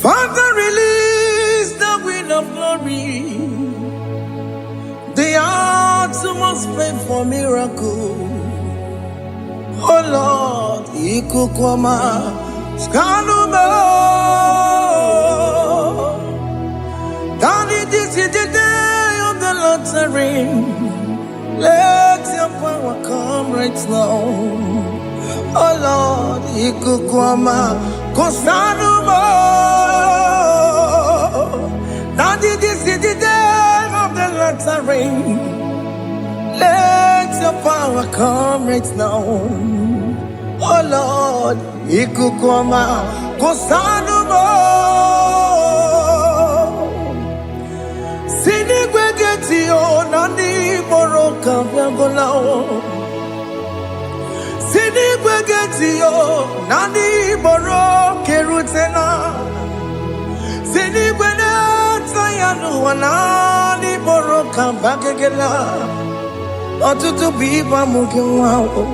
Father, release the wind of glory. The hearts must pray for miracle. Oh Lord, Ikukwama, Skanuma. Daddy, this is the day of the Lord's reign. Let your power come right now. Oh Lord, Ikukwama, Kosanuma. Daddy, this is the day of the Lord's reign. Let your power come right now. Oh Lord, Ikukwama, Kosanuma. Sinigwegetio, Nani Moroka, Viagolao. Sinigwegetio, Nani Moroke Rutena. Sinigwena, Tayanu, Nani Moroka, Bagagela. Otutu biba mukiwao,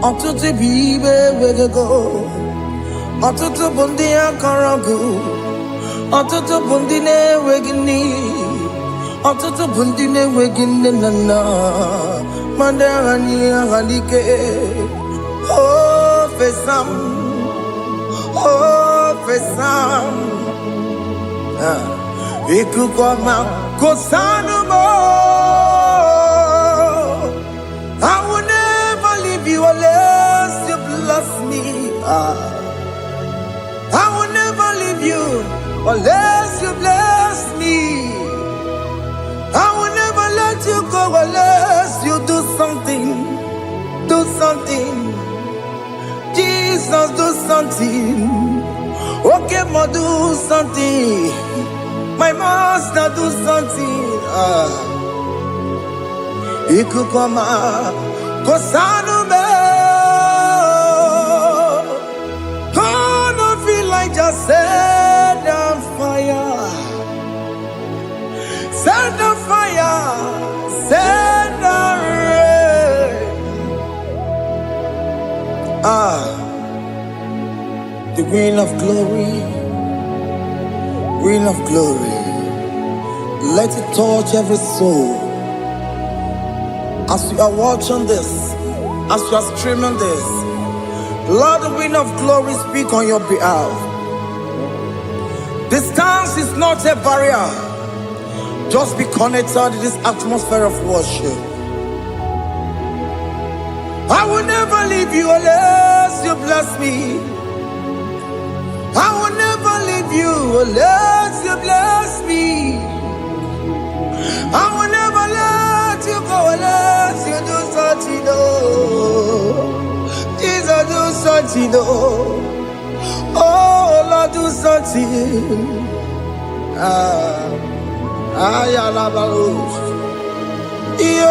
otutu bibe wegego, otutu bundi akaragu, otutu bundi ne wegini, otutu bundi ne wegini nana, mandarani halike, oh fesam, Ikukwama kosanuma. I will never leave you unless you bless me. I will never leave you unless you bless me. I will never let you go unless you do something. Do something. Jesus, do something. Okay, ma, do something. My master, do something. Ikukwama, Kosanume. Gonna feel like just set on fire. Set on fire. Set on rain. The wind of glory. Wind of glory. Let it touch every soul. As you are watching this, as you are streaming this, Lord, the wind of glory speak on your behalf. Distance is not a barrier. Just be connected to this atmosphere of worship. I will never leave you unless you bless me. I will never leave you unless you bless me. I will never let you go unless you do something. Jesus, do something. Oh Lord, do something. Ayalabalos. Yo.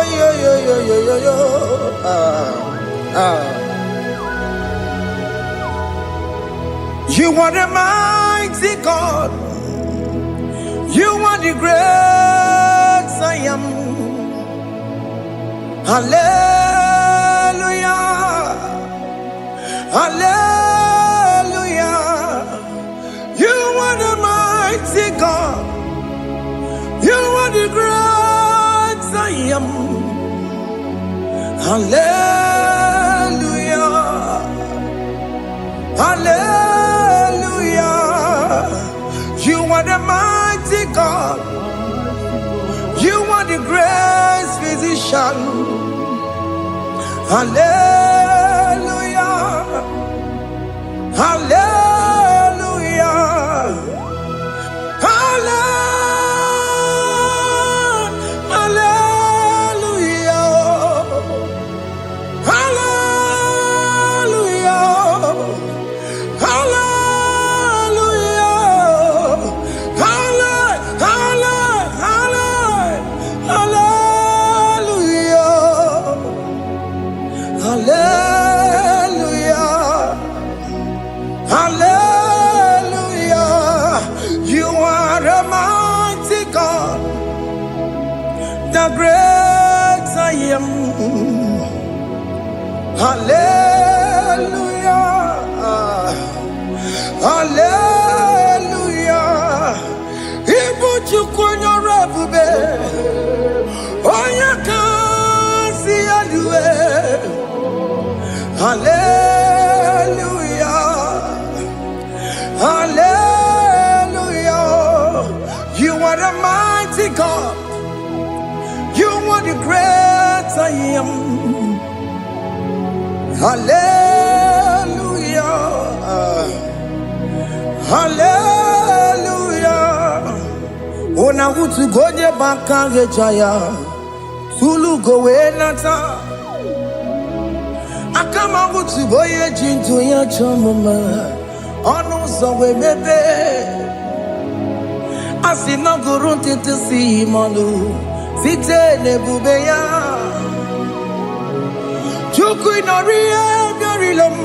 You are the mighty God. You are the great I am. Hallelujah. Hallelujah. You are the mighty God. You are the great I am. Hallelujah. Hallelujah. You are the mighty God. You are the great physician. Hallelujah. Hallelujah. Hallelujah. The great I am. Hallelujah. Hallelujah. Hallelujah. Hallelujah. Ona utu gonye bakange jaya. Tulu gowe nata. Akama utu boye jintu ya chomama. Onu zowe mebe. Asina gurun titi si manu. Site nebubeya. Chuku inoria garilum.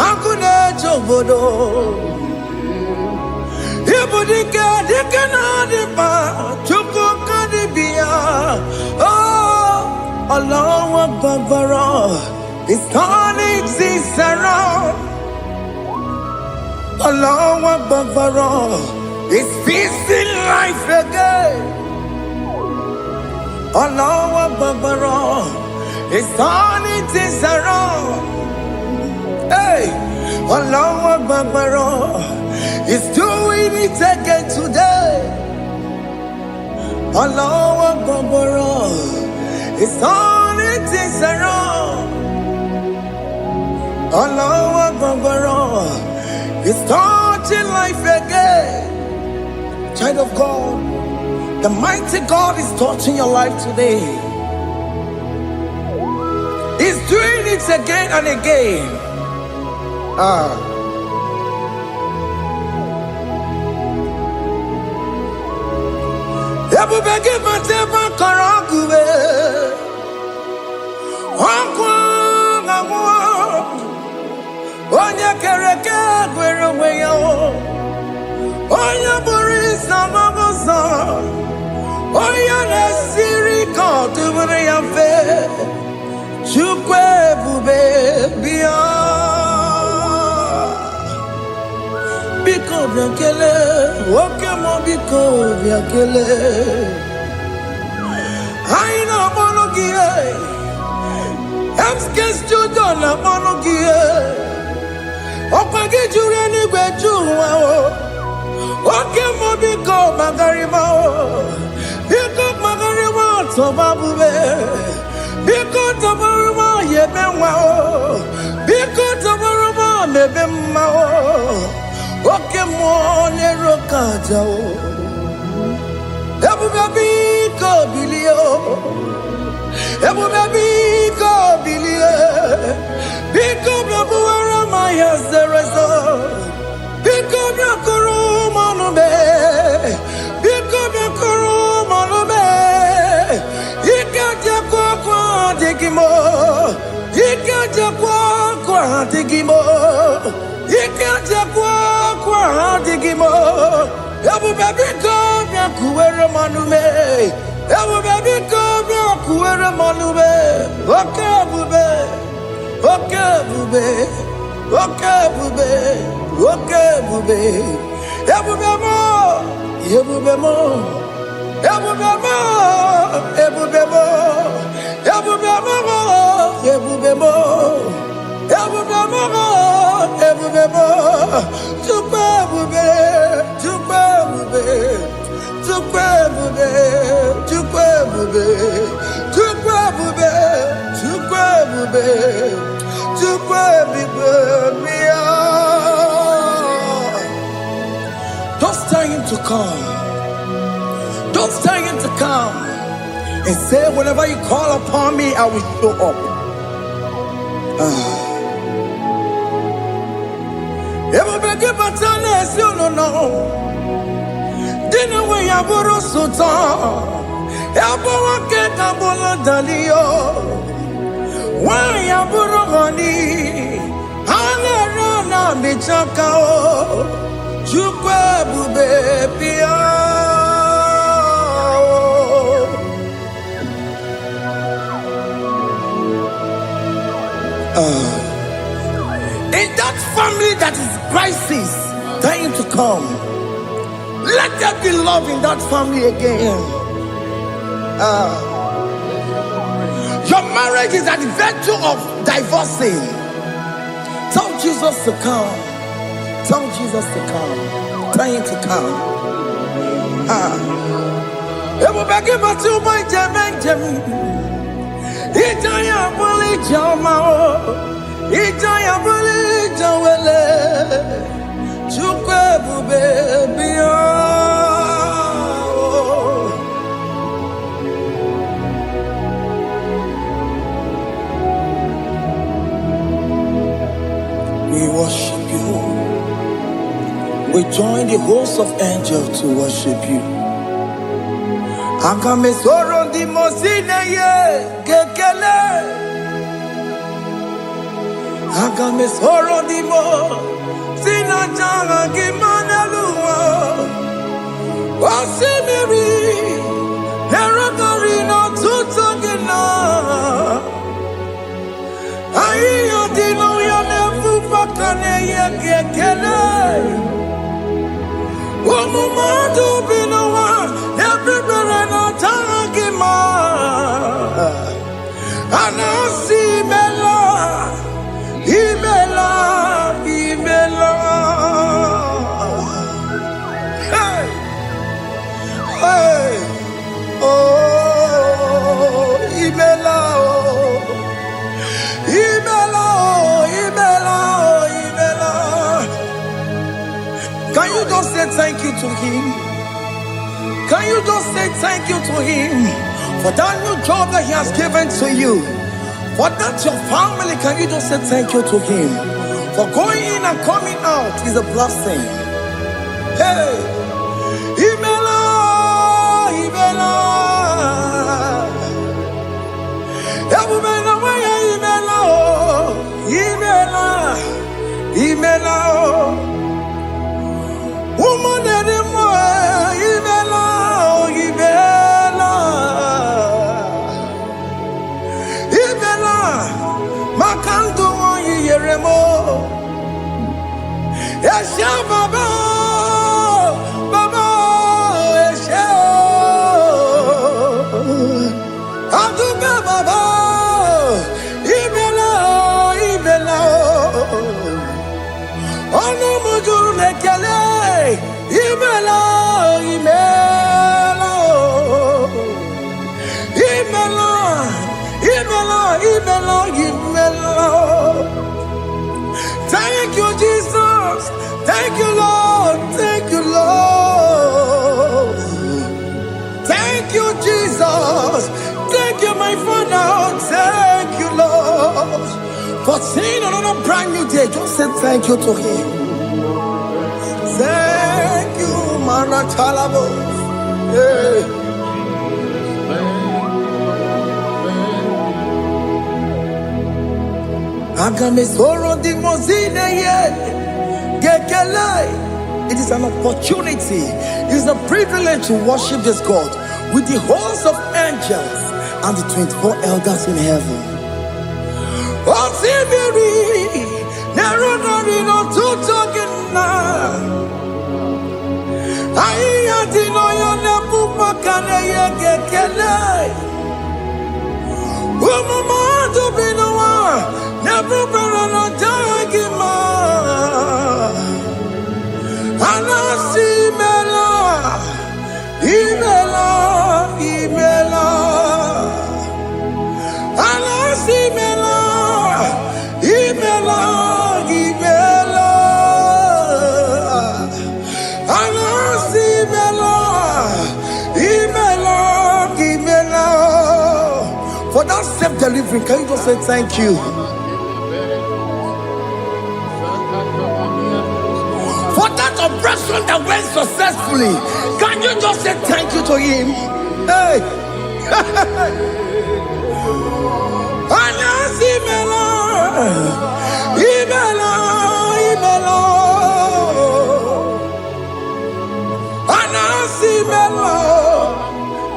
Akune chobodo. Ibudika dikana dipa. Chuku kadibia. Oh, Allah Akbar. It's turning things around. Allah Akbar. It's fixing life again. Allah Akbar. It's turning things around. Hey, Allah Akbar. It's doing it again today. Allah Akbar. It's turning things around. Allah Akbar. It's touching life again. Child of God, the mighty God is touching your life today. He's doing it again and again. Onya kereke gwerewe yo. Onya boris na mamosa. Onya nesiri kotubure ya fe. Chukwe bube biya. Biko biakele. Woke mo biko biakele. Aina monogie. Emskes judona monogie. Opage jure ni gwejuwa o. Oke mo biko magarima o. Biko magarima tobabube. Biko tobaruma yebenwa o. Biko tobaruma mebemma o. Oke mo nero kaja o. Ebube biko bilio. Ebube biko bilie. Biko blabuara maya zerezo. Biko blakuru manube. Biko blakuru manube. Ikaja kwa digimo. Ikaja kwa digimo. Ikaja kwa digimo. Ebube biko blakuere manube. Ebube biko blakuere manube. Okay bube. Okay bube. Okay bube. Okay bube. Ebube mo. Ebube mo. Ebube mo. Ebube mo. Ebube mo. Ebube mo. Ebube mo. Ebube mo. Tukwe bube. Tukwe bube. Tukwe bube. Tukwe bube. Tukwe bube. Tukwe bube. Tukwe bube. Don't tell him to come. Don't tell him to come. And say, whenever you call upon me, I will show up. Everybody but honest, you don't know. Dinner way I borrow so tall. Elbow get a bullet dalio. Why I borrow honey? I'll run on the chakao. Chukwe bube pia. In that family that is crisis, trying to come, let there be love in that family again. Your marriage is at the verge of divorcing. Tell Jesus to come. Tell Jesus to come. Trying to come. It will be given to my Jemen. Itaya Bully Jama. Ijaya buli jawele, chukwe bube biya. We worship you. We join the host of angels to worship you. Akame soro di mosine ye kekele. Akame soro di mo sina janga kimana luwa. Wasimiri nerokari no tutogina. Ayo dino ya nefu fakane ye kekele. Wamumadu binowa everybody no tangima. Anasi bela, ibela, ibela. Hey, hey, oh, ibela, oh, ibela, oh, ibela, oh, ibela. Can you just say thank you to him? Can you just say thank you to him for that new job that he has given to you? For that your family, can you just say thank you to him? For going in and coming out is a blessing. Hey, Imela, Imela, Imela, Imela, Imela, woman anymore, Imela, Imela, Imela, Makanto Yeremo, Esha Baba, Baba, Esha, Aduba Baba, Imela, Imela. Ono mujuru lekele, imela, imela, imela, imela, imela, imela. Thank you, Jesus. Thank you, Lord. Thank you, Lord. Thank you, Jesus. Thank you, my Father. Thank you, Lord. For seeing another brand new day, just say thank you to him. Thank you, Maratalabo. Yeah. Agame soro di mozine ye gekele. It is an opportunity, it is a privilege to worship this God with the host of angels and the 24 elders in heaven. Osimiri, nerunari no tutogina. Aiya dino yone pupakane ye gekele. Umumadu binowa, nebubera no jagima. Anasi mela, imela, imela. Anasi mela. Imela, Imela, Anasi Imela, Imela, Imela. For that self-delivery, can you just say thank you? For that operation that went successfully, can you just say thank you to him? Hey. Anasi Imela. Imela, Imela, Anasi Imela,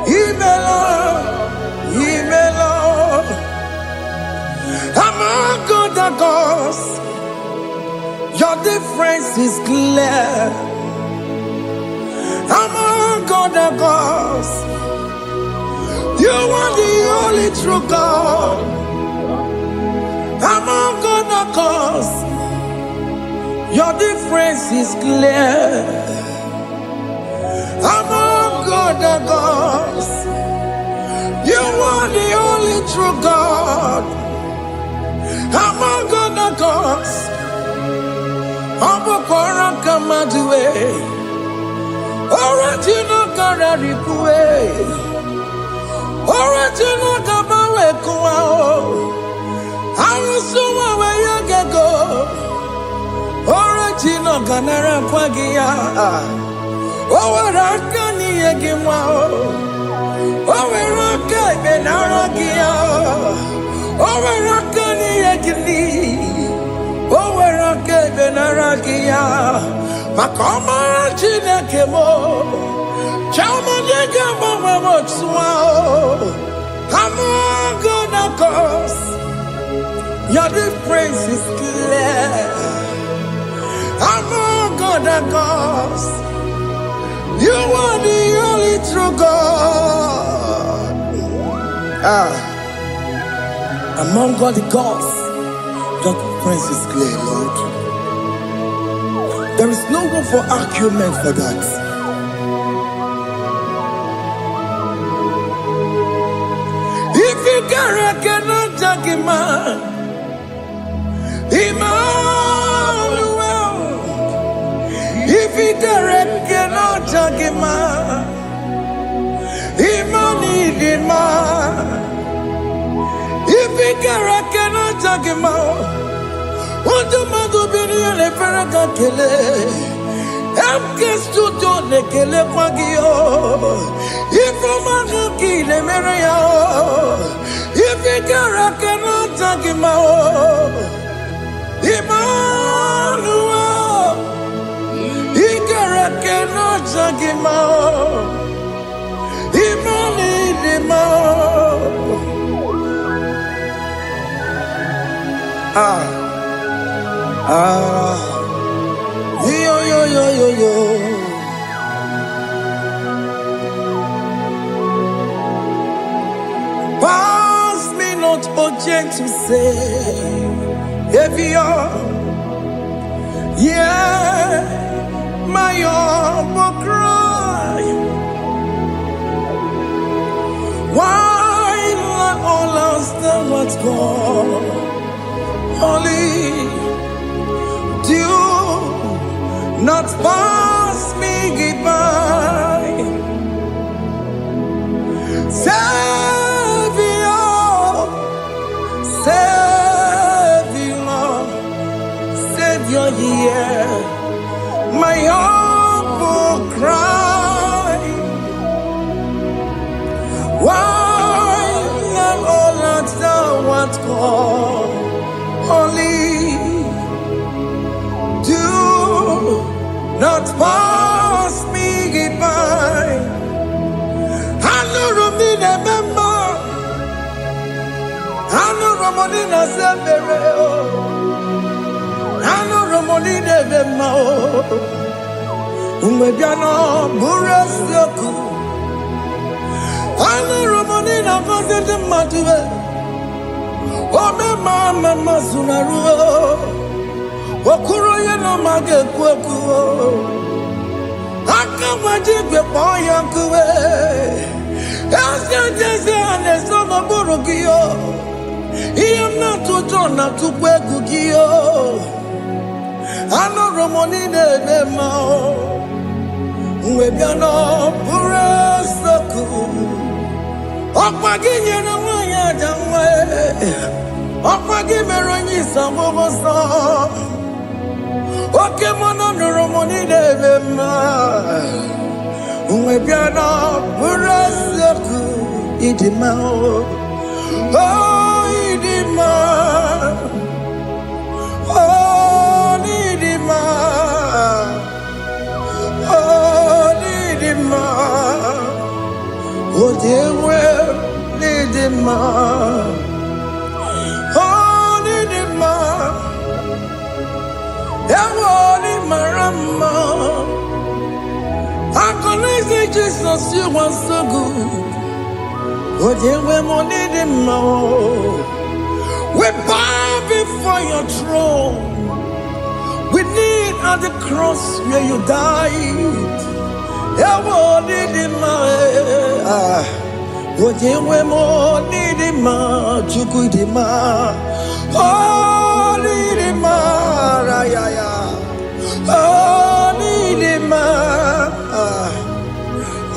Imela, Imela. Among the gods, your difference is clear. Among the gods, you are the only true God. Among the gods, your difference is clear. Among the gods, you are the only true God. I'm gonna cause. I'm gonna come out the way. Original gonna request. Original come away. I'm so where you can go. Original gonna rapagia. Oh, what I can you give wow. Oh, we're okay, Ben Aragia. Oh, we're okay, oh, we're okay, Ben Aragia. Makoma Chinakemo. Chama Nega Mama Motswao. I'm gonna cause. Your difference is clear. I'm gonna cause. You are the only true God. Among all the gods, your difference is clear, Lord. There is no room for argument for that. If you cannot judge him, Emmanuel. If you cannot judge him, Emmanuel. If you cannot judge him, what do you do? Le paraga kele, amkes tuto ne kele pagio. Ifomanga kile meraya, ifikara kana tagimao. Emmanuel, ikara kana tagimao. Yo. Pass me not, oh gentle Savior. Yeah, my humble cry. Why let all else than what's gone? Only do not pass me by. Savior, yeah, my humble cry. Why not all that's done what's gone? Only do not pass me by. I know Romina member. I know Romonina Severo. I know Romonina member. Umebiano Burasioku. I know Romonina Vasente Matue. Oh, mama Sunaru. Okuro yeno mage kwekuo. Akamajigwe poyankuwe. Jese ane sono burugio. Iyamna tutona tukwegugio. Ano Romonine nemao. Uwebiano burasoku. Okwaginye na wanya jamwe. Okwagimeronyi sambobosa. Oke mono Romoni devema. Uwebiana burasoku idimao. Oh idima. Oh idima. Oh idima. Oh dewe idima. Oh idima. Ewoni marama. I connect Jesus, you are so good. Oh, dear, we need him more. We bow before your throne. We need at the cross where you died. Ewoni Oh, dear, we need him more. Chukudima. Holy Rimara, ya ya. Holy Rimara,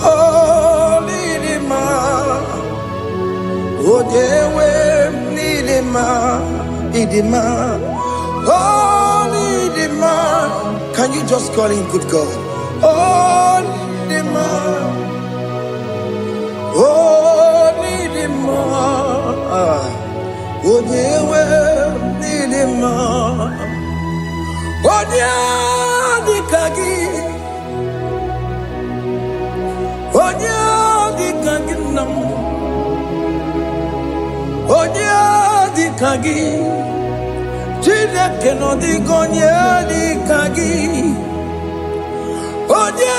Holy Rimara. Oh, Jewe, Nidima, Idima, Holy Rimara. Can you just call him good God? Holy Rimara, Holy Rimara. Oh, Jewe, Nidima. Onya dikagi nam. Onya dikagi Chineke no digonye dikagi. Onya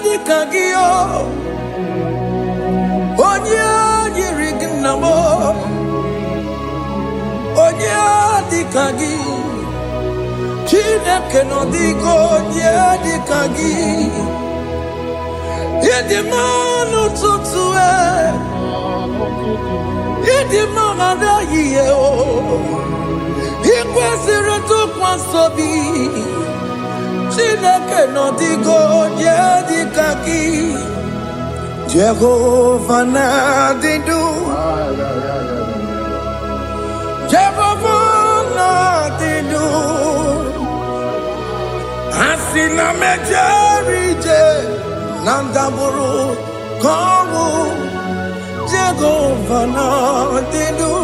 dikagi yo. Onya yirignamo. Onya dikagi Chineke no digonye dikagi. Yedimanu tutue Yedimana da yiye o Ikwesire tukwasobi Chineke no digonye dikagi. Jehovah na didu Jehovah na didu Asina mejerije Nandaburu Kawu Jehovah na didu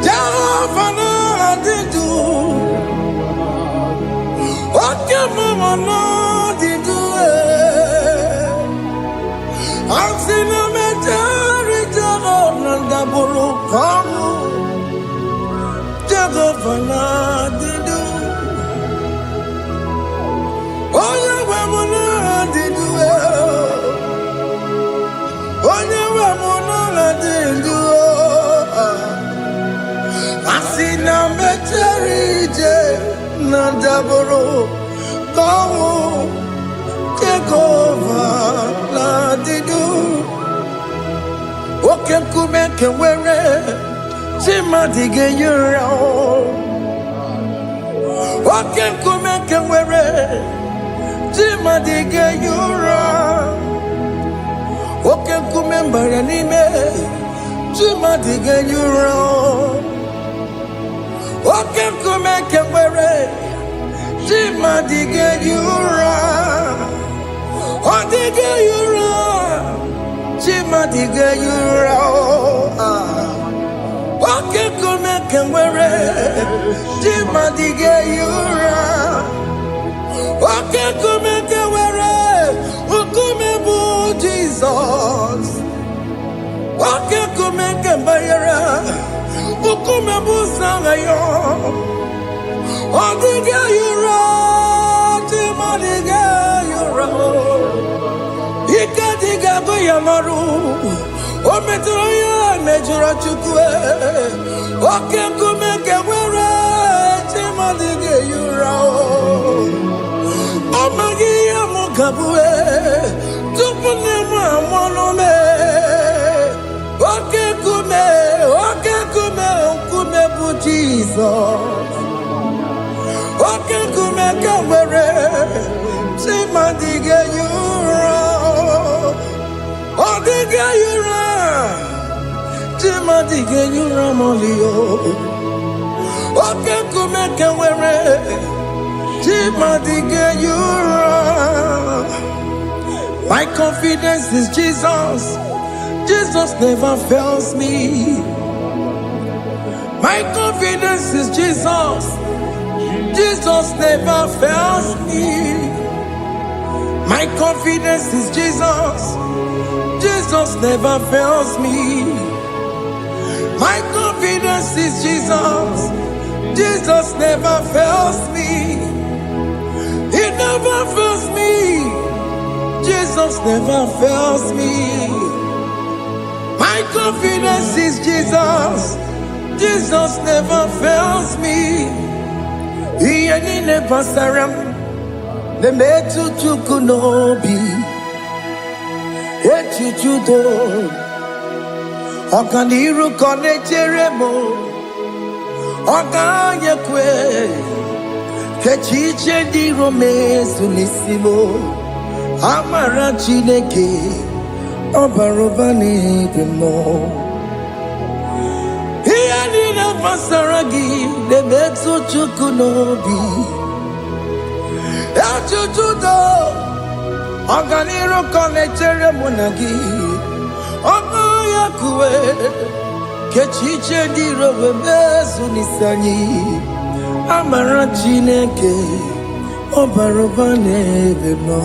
Jehovah na didu Okemama na didu Asina mejerije Nandaburu Kawu Jehovah na didu. Onye we muna didu Onye we muna didu Asina mecherije Nandaburu Kawu Jehovah na didu. Oke kume kewere Chimadige yura Oke kume kewere Chimadige yura Oke kume mbaranime Chimadige yura Oke kume kewere Chimadige yura Odige yura Chimadige yura Oke kume kewere Chimadige yura Oke kume kewere Ukume bu Jesus. Oke kume kembayera Ukume bu sangayo Odige yura Chimadige yura Ika diga goyamaru Ometro ya mejura chukwe Oke kume kewere Chimadige yura Omagi ya mukabwe Tupune mwa mwanome Oke kume bu Jesus. Oke kume kewere Chimadige yura Odige yura Chimadige yura molio Oke kume kewere Chimadige yura. My confidence is Jesus. Jesus never fails me. My confidence is Jesus. Jesus never fails me. My confidence is Jesus. Jesus never fails me. My confidence is Jesus. Jesus never fails me. He never fails me. Jesus never fails me. My confidence is Jesus. Jesus never fails me. He ain't never saram. The metu chukunobi. Echuchudo. Okaniru konecheremo Okanyekwe Kechiche di romezu nisimo Amara Chineke Obarobane demo Iyanina pasaragi Debetu chukunobi Echuchudo Okaniru konecheremo nagi Okanyekwe Kechiche di romezu nisanyi Amara Chineke Obarobane demo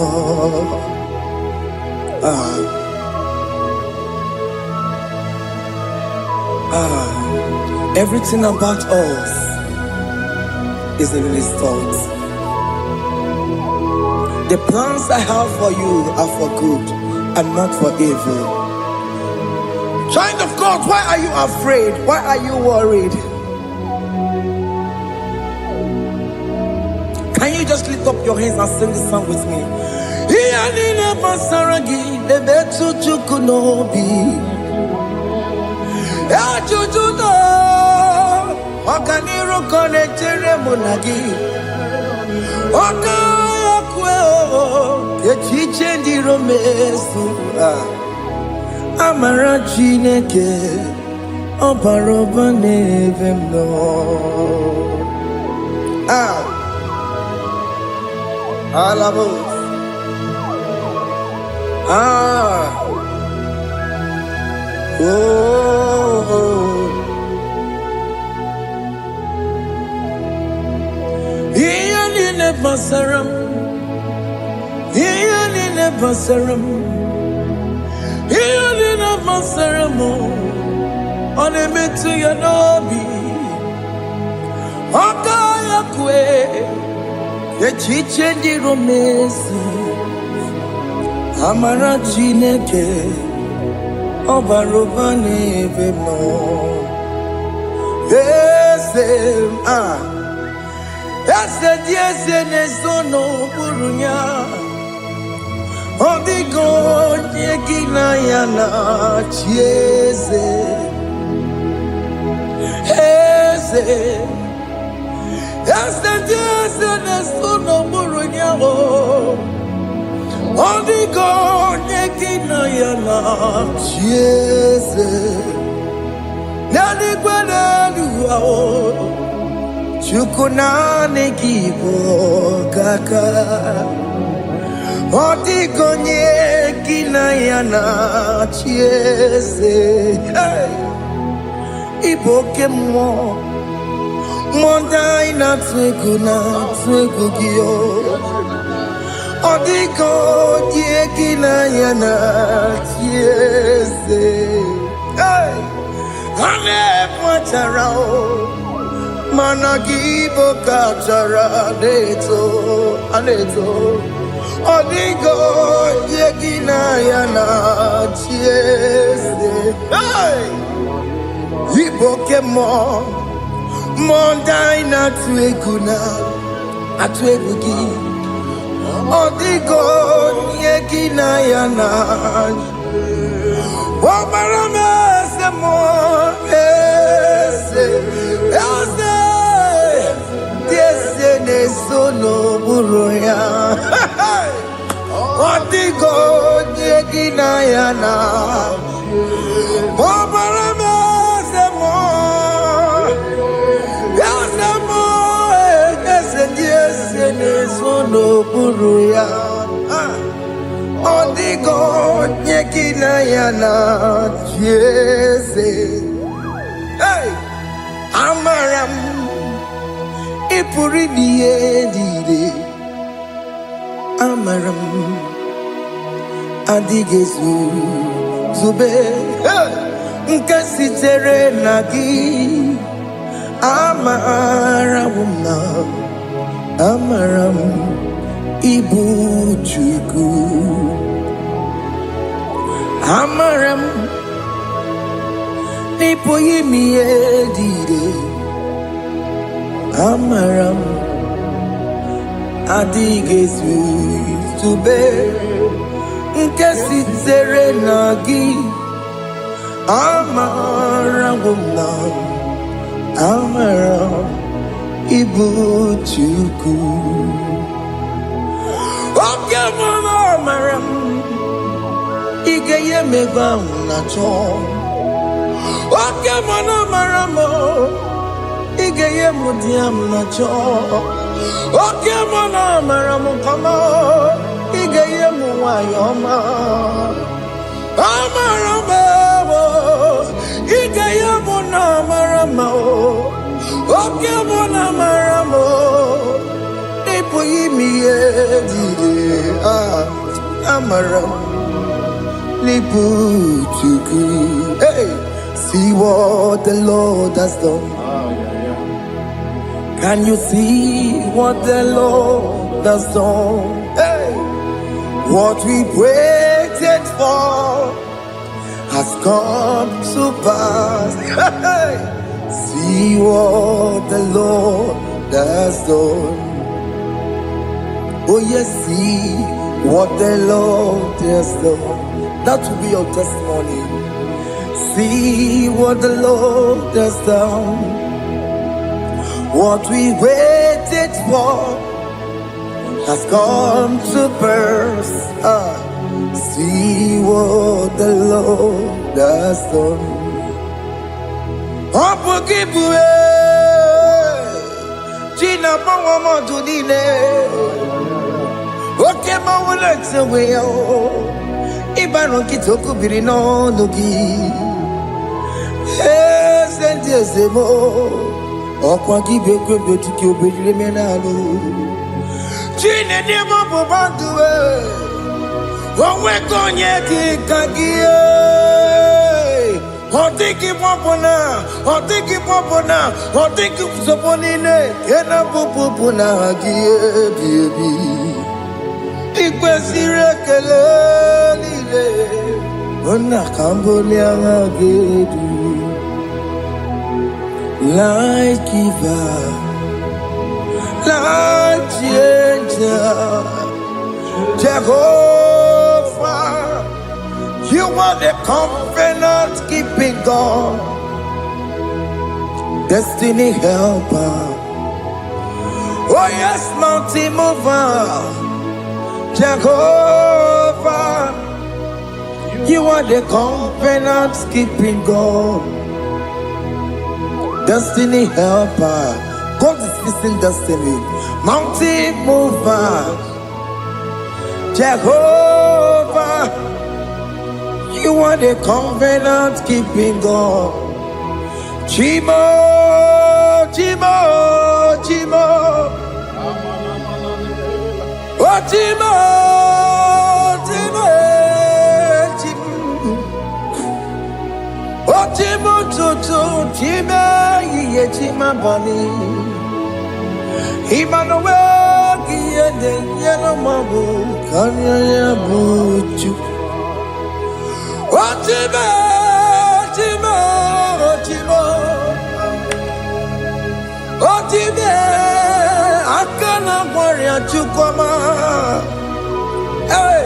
Everything about us is in His thoughts. The plans I have for you are for good and not for evil. Child of God, why are you afraid? Why are you worried? Can you just lift up your hands and sing this song with me? Iyanina pasaragi debetu chukunobi Echuchudo Okaniru konecheremo nagi Okanyekwe Kechiche di romezu Amara Chineke Obarobane demo Alabos Iyanina pasaram Iyanina pasaram Iyanina pasaram Onemetu yanobi Okanyekwe Kechiche di romezu Amara Chineke Obarobane demo Ese nesono burunya Odigo nyekina yana chieze Ese nesono burunya Odigo nyekina yana chieze Nani kwenelu Chukunane kibo kaka Odigo nyekina yana chieze Iboke mo Mondai na twegu giyo Odigo nyekina yana chieze Ane mwacharao Managibo kachara aneto Odigo yekina yana chiese Iboke mo Mondai na atwegugi Odigo yekina yana Obarame se mo Nesono buruya Odigo nyekina yana Obarame semo Yasemo Ese nesono buruya Odigo nyekina yana Jese Amaram Ipuri diye Amaram Adigezu Zube Nkasitere nagi Amaram Ibu Chuku Amaram Nipoyi miedide Amaram Adigezu Zube Nkesitere nagi Amara wumnam, amara ibuchuku. Oke mama amaram, igeye meva nacho. Oke mama maramo, igeye mudiam nacho. Oke mama maramo kama, igeye muwayoma. Amaramo, igeye muna maramo. Oke mama maramo, ipoyimiye dide. Amaram, lipuchuku. Hey, see what the Lord has done. Can you see what the Lord has done? Hey, what we waited for has come to pass. Hey, see what the Lord has done. Oh yes, see what the Lord has done. That will be your testimony. See what the Lord has done. What we waited for has come to pass. See what the Lord has done. Opukibue, Gina Pawamo Dudine, Oke Mawulexe Weo, Ibano Kitoku Birino Nugi, Sentezemo. Okwa gibe kwebe tukyo bedile menalo. Chine ni mambo banduwe. Wawe konye kikagie. Otiki popona, otiki popona, otiki soponine. Kena popona gie biebi. Ikwe sirekele lile. Ona kambole angagedu. Life giver, life changer, Jehovah, you are the covenant keeping God, destiny helper. Oh yes, mountain mover, Jehovah, you are the covenant keeping God. Destiny helper, God is fixing destiny. Mountain mover, Jehovah, you are the covenant keeping God. Chimo, Chimo, Chimo, oh Chimo, Chimo, Chimo, oh Chimo, Chimo, Chimo. Chima bani Emmanuel Giyende Yeno Mabu Kanya Yabuchu Ochime Ochime Ochime Ochime Akana Warrior Chukwama Hey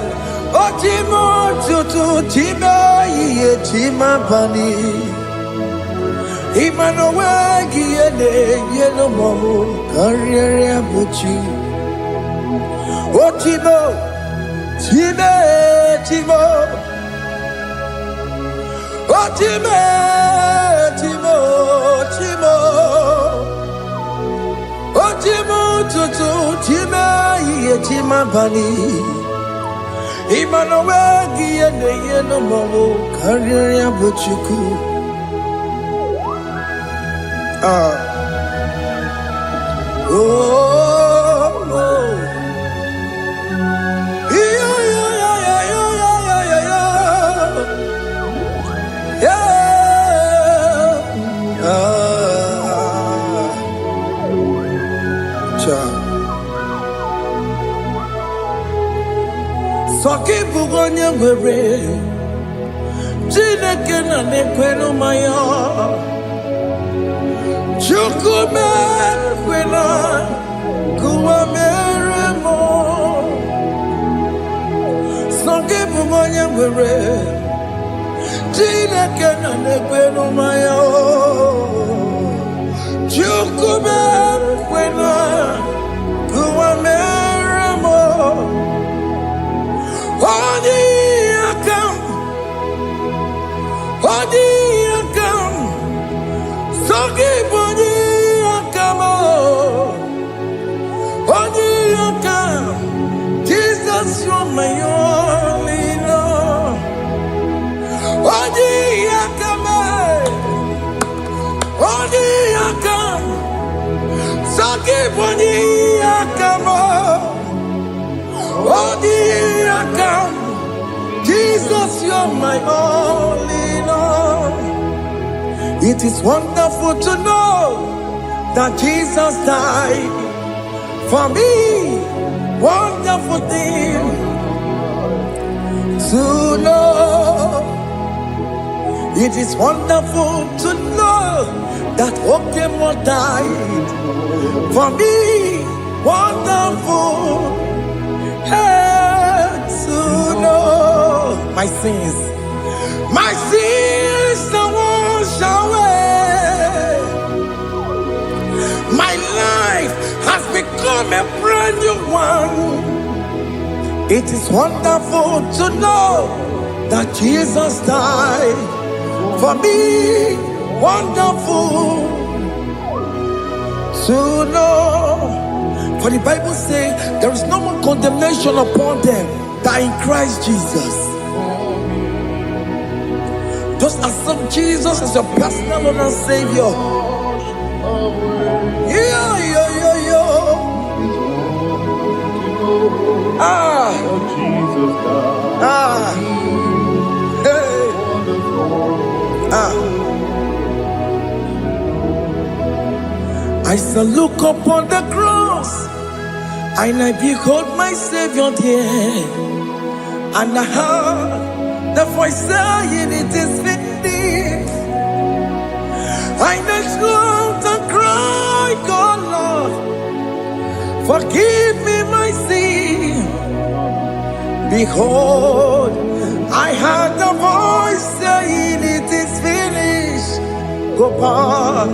Ochime Chutu Chime Ye Chima bani Emmanuel Giyende Yeno Mabu Kanya Yabuchu Ochime Chime Chime Oh, Chimo, Chimo, Chimo. Oh, Chimo, Tutu, Chimo, Ye Chima Bani. Emmanuel Giyende Yeno Mabu Kanya Yabuchu. Oh, oh. Soki bugonye gwere Chineke na nekwenu maya Chukume kwena Kuwa mere mo Soki bugonye gwere Chineke na Jesus, you're my only Lord. Odi Akame, Odi Akam, Saki Odi Akamo, Odi Akam. Jesus, you're my only Lord. It is wonderful to know that Jesus died for me. Wonderful thing to know. It is wonderful to know that Okemo died for me. Wonderful to know my sins are washed away. My life has become a brand new one. It is wonderful to know that Jesus died for me. Wonderful to know. For the Bible says there is no more condemnation upon them that in Christ Jesus. Just accept Jesus as your personal Lord and Savior. I shall look upon the cross, and I behold my Savior there, and I heard the voice saying, "It is finished." I knelt down and cried, "God, Lord, forgive me my sin." Behold, I heard the voice saying, "It is finished. Go back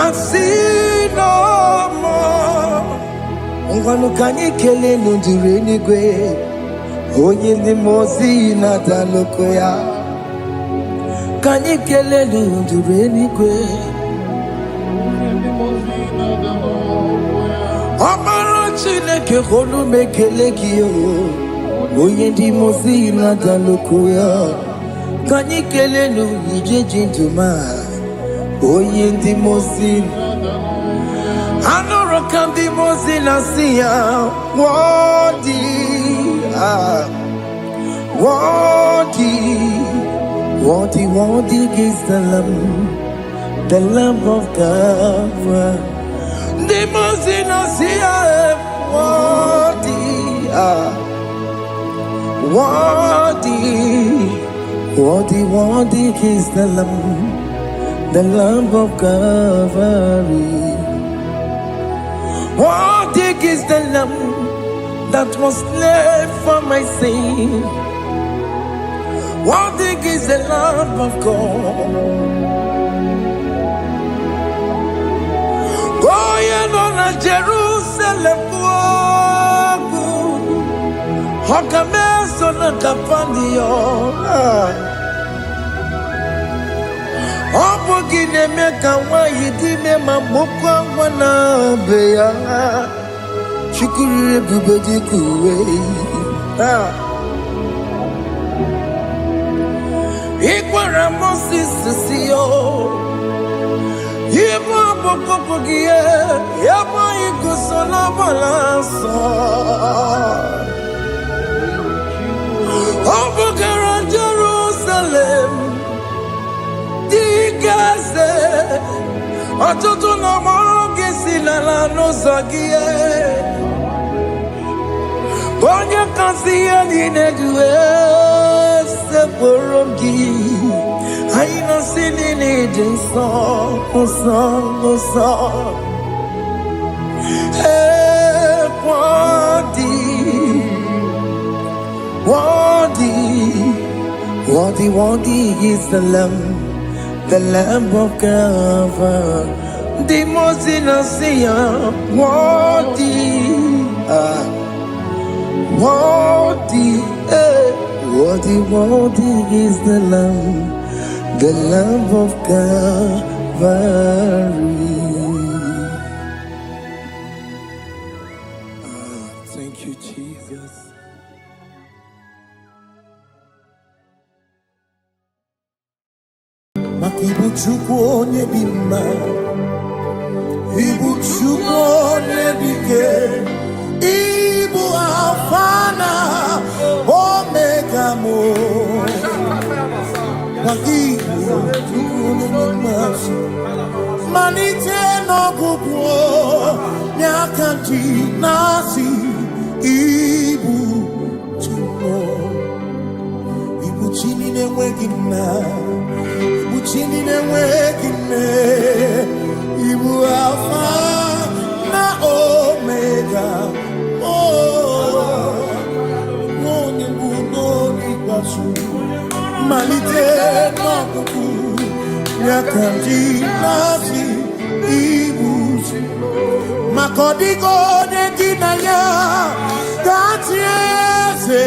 and sin no more." Ungwanu kanyi kele nundure nigwe, onye ndi mozi na daloko ya. Kanyi kele nundure nigwe, Amara Chineke honu mekele kiyo, onye ndi mozi na daloko ya. Kanyi kele nu ije jintuma, onye ndi mozi. Anoro kandi mozi na siya, worthy, worthy, worthy is the Lamb of God. The mozi na siya, worthy is the Lamb of Calvary. Worthy is the Lamb that was slain for my sin. Worthy is the Lamb of God. Going on a Jerusalem walk, Hokames on a Capandio. Obogine meka wa yidime mamokwa wana beya. Chukuri bubedi kuwe. Ikwara Moses siyo. Yeba bokopogie. Yeba ikusola balanso. Obogara Jerusalem. Digaze. Atutu na moge silala no zagie. Bonya kansiya ninedue se porogi. Aina sinini jinson, song. Hey, worthy is the Lamb of God. The most innocent, worthy is the Lamb of Calvary. Thank you, Jesus. Chukwu onye dị mma, Ibu Chukwu onye dị ike, Ibu Alfa na Omega mo. Ibu Chukwu onye dị mma, malite n'ọgwụgwụ n'aka ndị na-asị Ibu Chukwu, Ibu chi na-enweghị nna, Ibu chi na-enweghị nne, Ibu Alfa na Omega, onye bụ n'oge ikpeazụ, malite n'ọgwụgwụ n'aka ndị na-asị Ibu maka ọ dịghị onye gị na ya ga-achị eze,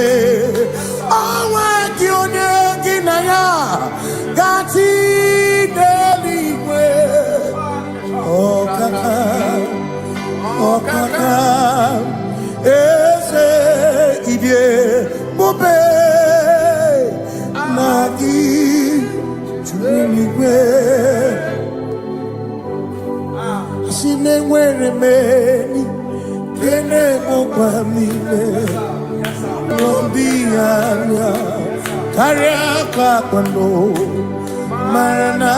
onwe gị onye gị na ya ga-achị n'eluigwe. Ọkaka eze ibie bube na gị juru n'igwe. Si na-enwere meni kene mokwa mile n'obi anya karịa ka kwano mara na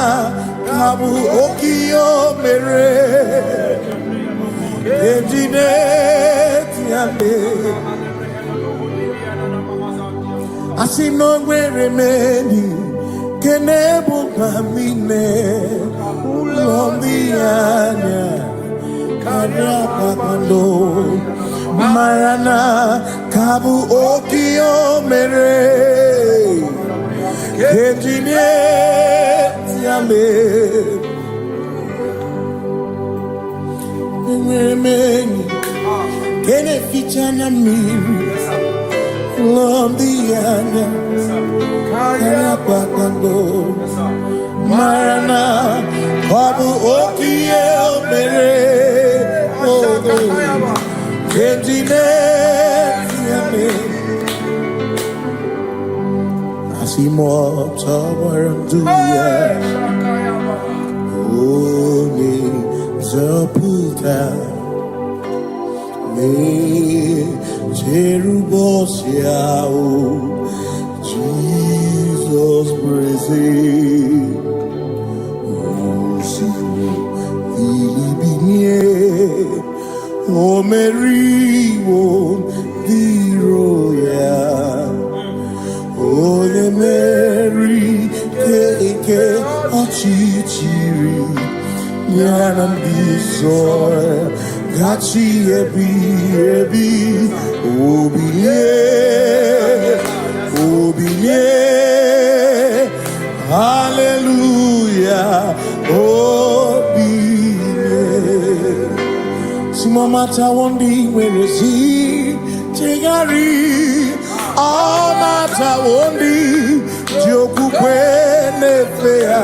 ka bụ oke ihe o mere ejide tiale. Asị na o nwere meni kene mokwa mile n'obi anya karịa ka kwano mara na ka bụ oke ihe o mere ejide tiale. Enwere kene ficha na mmiri n'obi anya karịa ka kwano mara na ọ bụ oke ihe o mere ejide tiale. Asị m ọtọ gbara ndụ ya onye nzọpụta na-echere ụbọchị ahụ Jizọs breze ilibinye o meriwo ndị iro ya, onye meri ike ọchịchịrị ya na ndị nsọ gachi ebi ebi. Obilie hallelujah, obilie. Simomata wondi nwere si chegari, ọmata wondi ji okwukwe na-efe ya.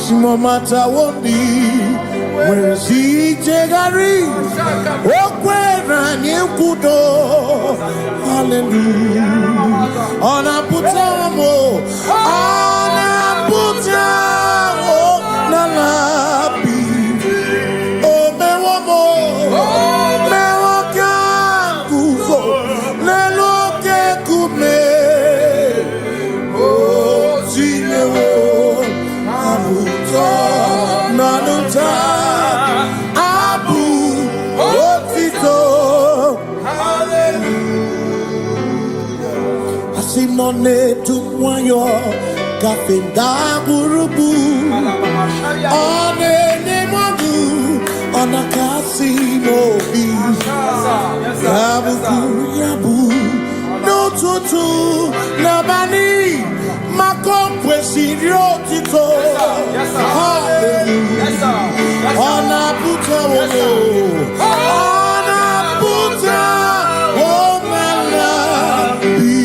Simomata wondi nwere si chegari, o kwere anyị nkwudo hallelujah. Ọ na-apụta m, ọ na-apụta n'ala bi, o mewo m, mewo ka nguzo n'elu oke nkume, o tinyewo anụtọ n'anụta abụ otito. Asị nọ na-etu nwayọ gafe ndagwurugwu, ọ na-enye mmadụ ọ na-akasị n'obi, ya bụkwu ya bụ n'ụtụtụ n'abalị maka o kwesịrị otito. Ọ na-apụta onye, ọ na-apụta omela bi,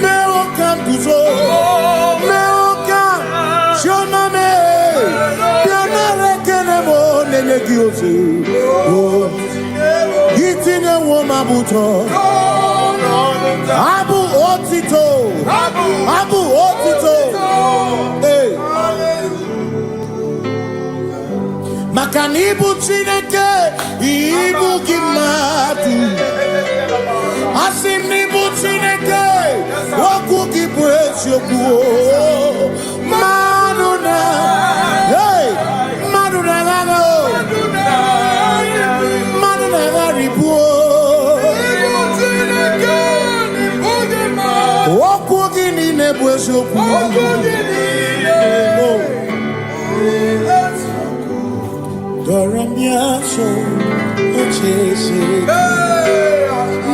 mewo ka nguzo, mewo ka chioname, bịanara ekele m nenye gị ozi, itinye nwo mabuto abụ otito, abụ otito. nibu Chineke, ibu kimatu. Asim nibu Chineke, waku kibwesi okuo. Maduna, hey, Maduna gano, Maduna garibuo. Waku gini nebwesi okuo. Doramiaso, ochese.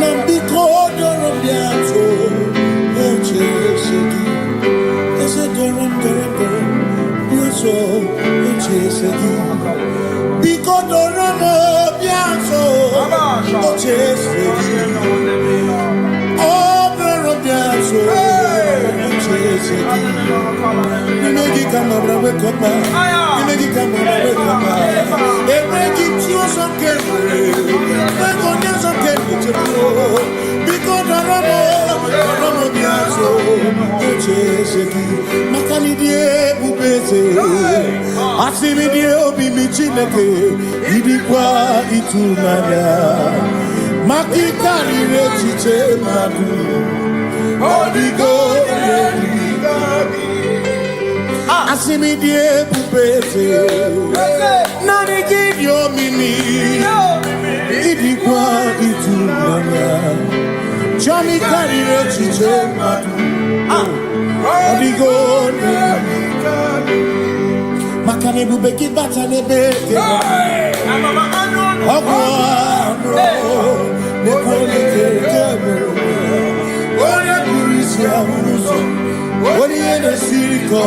Nambiko doramiaso, ochese. Ese doram, biaso, ochese. Biko doramiaso, ochese. Oh, doramiaso, ochese. Nimegi kama brawe kopa. Nimegi kama brawe kopa. Emegi chioso kere. Megonya so kere chebo. Biko doramo biaso. Ocheseki. Makani die bubeze. Asimi die obi michineke. Idikwa itunanya. Makikari rechiche madu. Odigo Asimi die pupete Nani gidio mimi Idikwa itunanya Chami karire chiche matu Odigo Makane bubeki bata nebeke Ogwa Nekone kere Ore kurisia unuso Ori ene siriko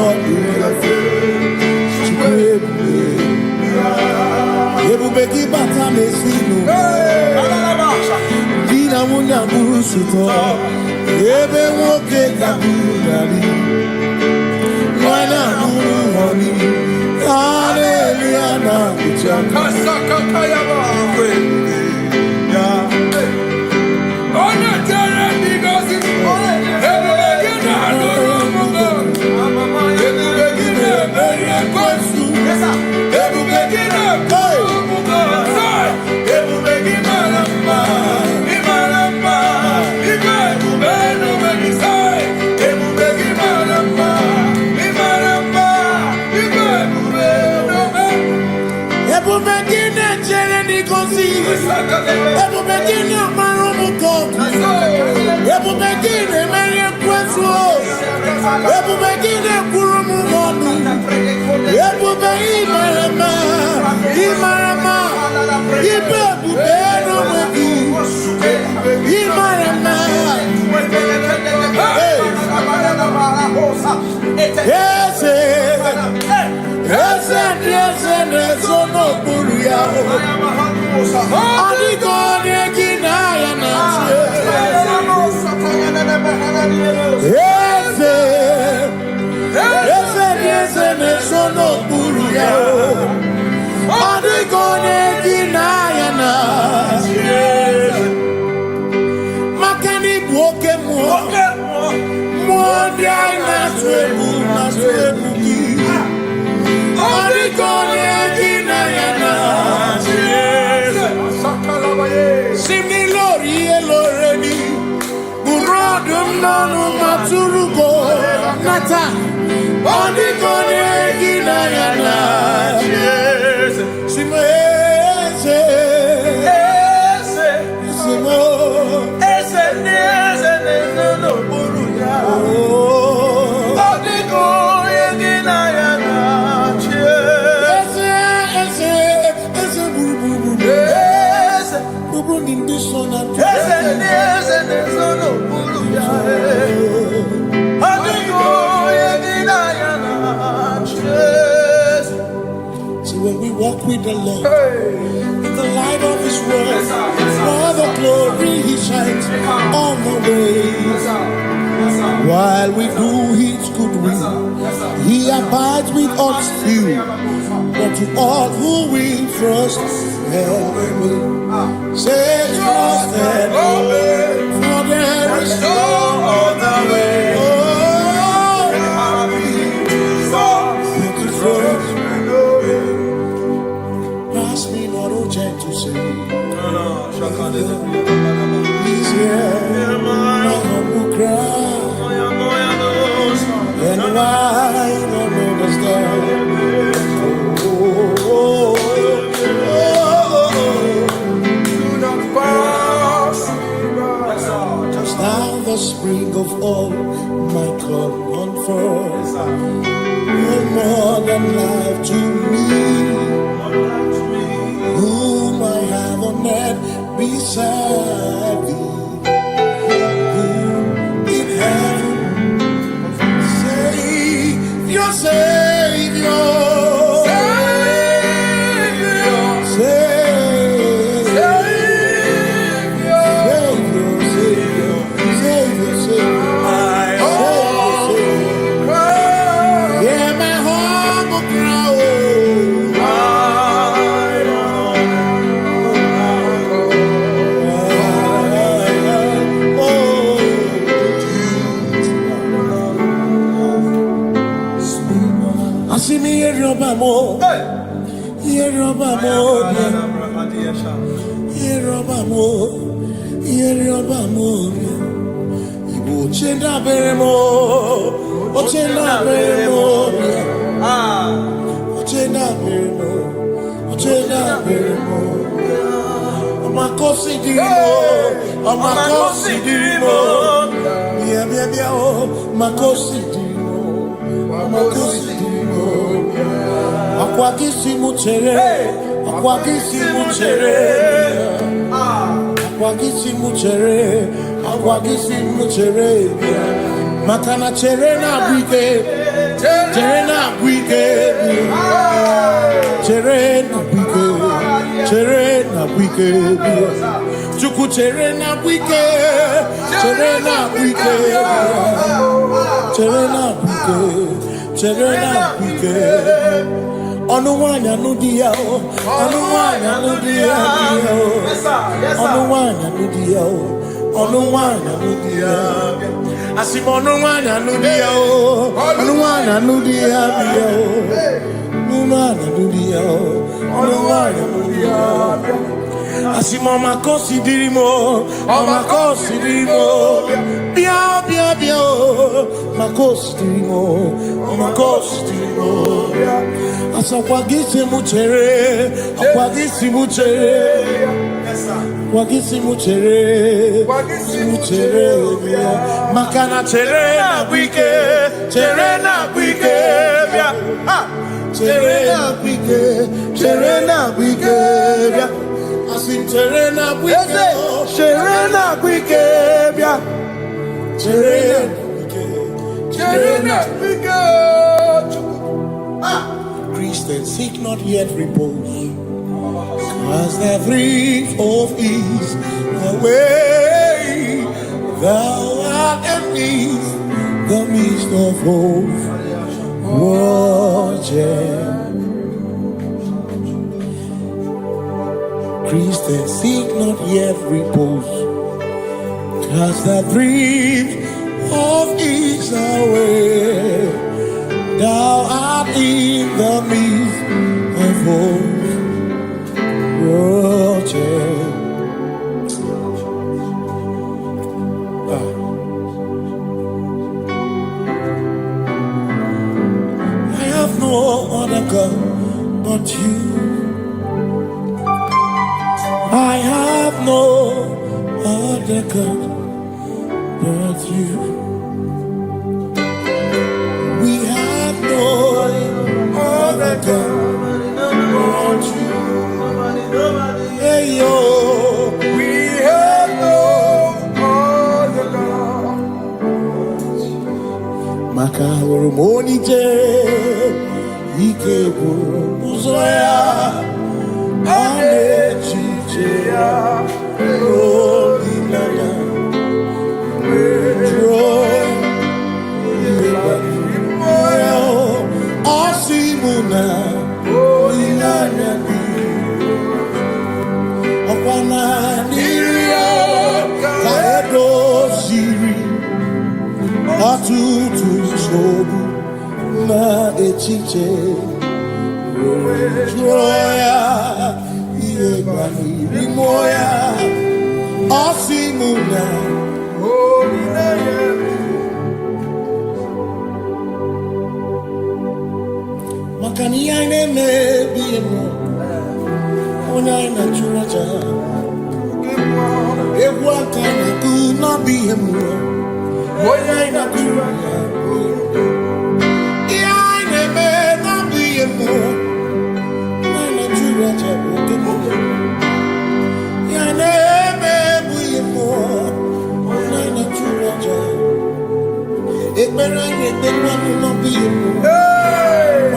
Ebubeki bata mesinu Dina muna musuto Ebe woke kabunani Wana muru honi Hallelujah na kuchaka Kasaka kayaba With the Lord, in the light of His word, for the glory He shines on the way. While we do His good will, He abides with us still. But to all who will trust and obey, say trust and obey, for there is no other way. Please hear my humble cry. And why don't understand? Just now the spring of all my cup unfurls. You're more than life to me. Whom I have on net beside thee. In heaven, Savior, Savior. Makana cherena bwike, cherena bwike, cherena bwike, cherena bwike, chuku cherena bwike, cherena bwike, cherena bwike, cherena bwike. Onuwanya nudia, onuwanya nudia, onuwanya nudia, onuwanya nudia. Asimonuwanya nudia, onuwanya nudia, onuwanya nudia, onuwanya nudia. Asimoma considerimo, oma considerimo, bia bia bia, ma considerimo, oma considerimo. Asakwagisi muchere, akwagisi muchere, akwagisi muchere, muchere. Makana chere na bwike, chere na bwike, chere na bwike, chere na bwike. Asim chere na bwike, chere na bwike, chere na bwike. Christians seek not yet repose, as the brief of ease, the way thou art amidst the midst of woes, watching. Christians seek not yet repose, as the brief of ease, the way thou art in the midst of woes, watching. I have no other God but you. I have no other God but you. We have no other God but you. Hey yo, we have no other God. Makahoro monite, ikeburu uzoya, anechicheya, rolinana, joy, asimuna, rolinana. Okwana niria, kaedo siri, atutu chobu, na echiche, joya, iebani rimoya, muna. Makani aine me biemo. Ona ina churaja. Ewa kana kuna biemo. Ona ina churaja. Aine me na biemo. Ona ina churaja. Aine me biemo. Ona ina churaja. Ekbera ine tekwa na biemo.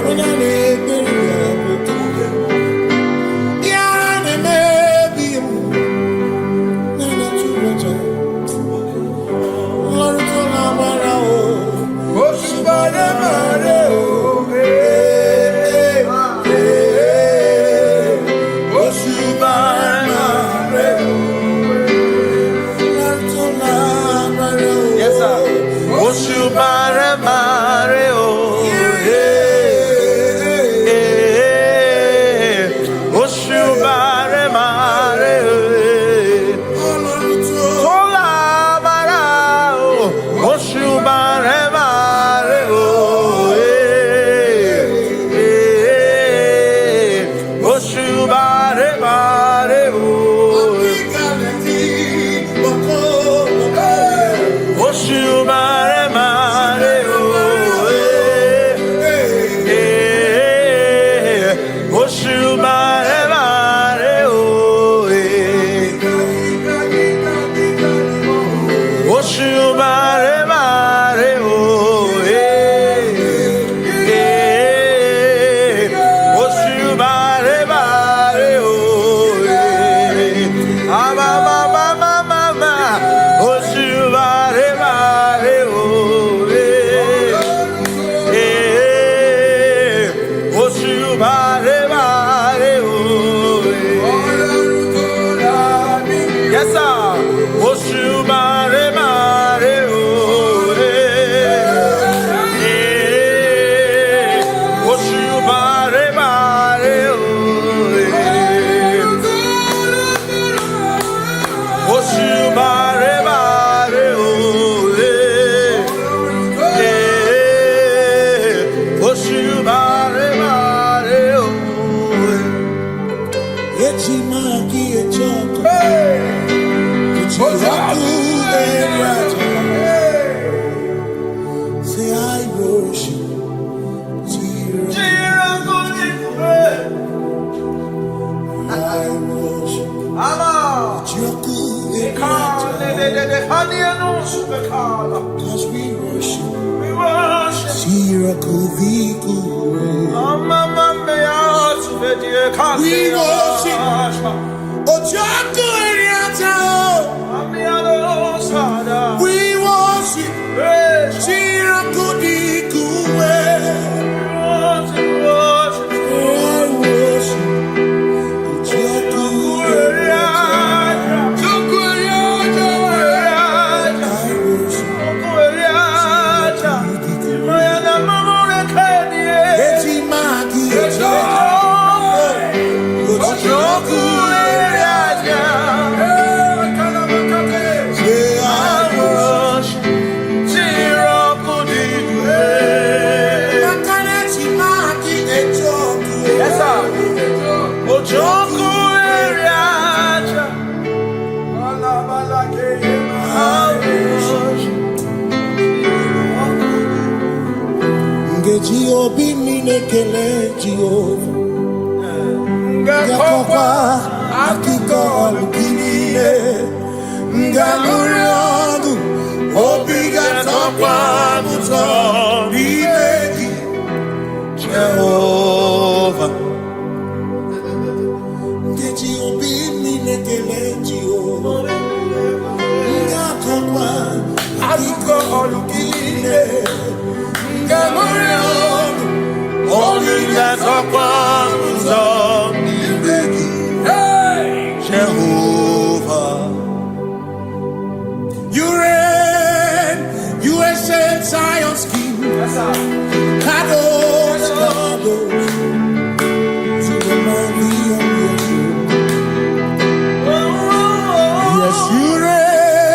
Ona ina Cause we worship. We worship. We worship. Obi mine kele Jehovah. Ngakokwa akiko olukine. Ngamuriogu obi gatokwa muto imegi Jehovah. Ngeji obi mine kele Jehovah. Ngakokwa akiko olukine. Ngamuriogu Jehovah. You reign, you ancient Zion's king. Kadosh, Kadosh, to the mighty on your throne. Yes, you reign.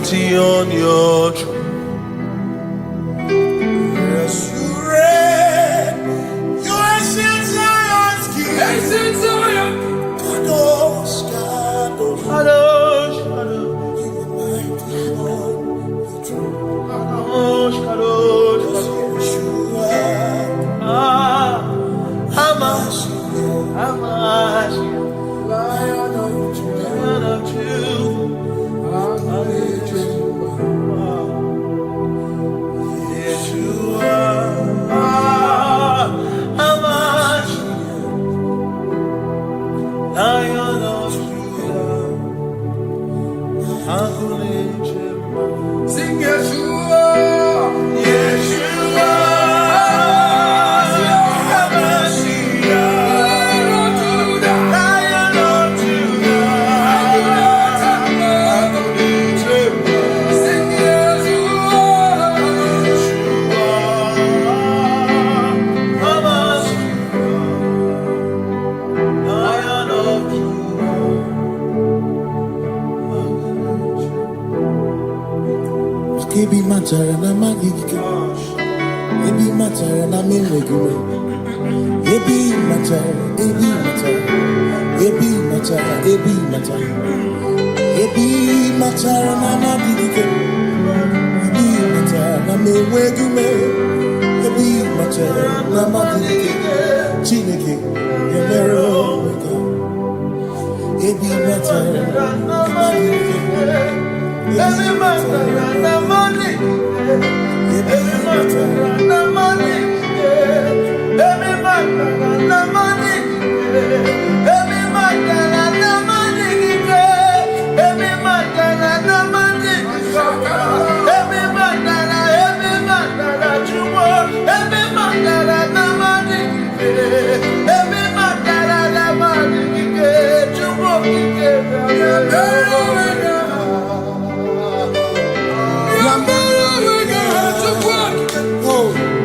mighty on your throne. Yes, you reign. You ancient Zion's King. Ancient Zion. Kadosh, Kadosh. Kadosh, Kadosh. You are mighty on the throne. Kadosh, Kadosh, Yes, Yeshua. Hamashiach, Hamashiach, Lion of Judah. Lion of Judah. Yeshua, Hamashiach, Lion of Judah. Sing Yeshua, Yeshua. Ebi matara na magigike. Ebi matara na menwegure. Ebi matara, ebi matara. Ebi matara, ebi matara. Ebi matara na magigike. Ebi matara na menwegure. Ebi matara na magigike. Chineke, emere omega. Ebi matara na magigike. Every matter na money, every matter na money, every matter na money, every matter na money, every matter na money, every matter na chumo, every matter na money, every matter na money, chumo Oh.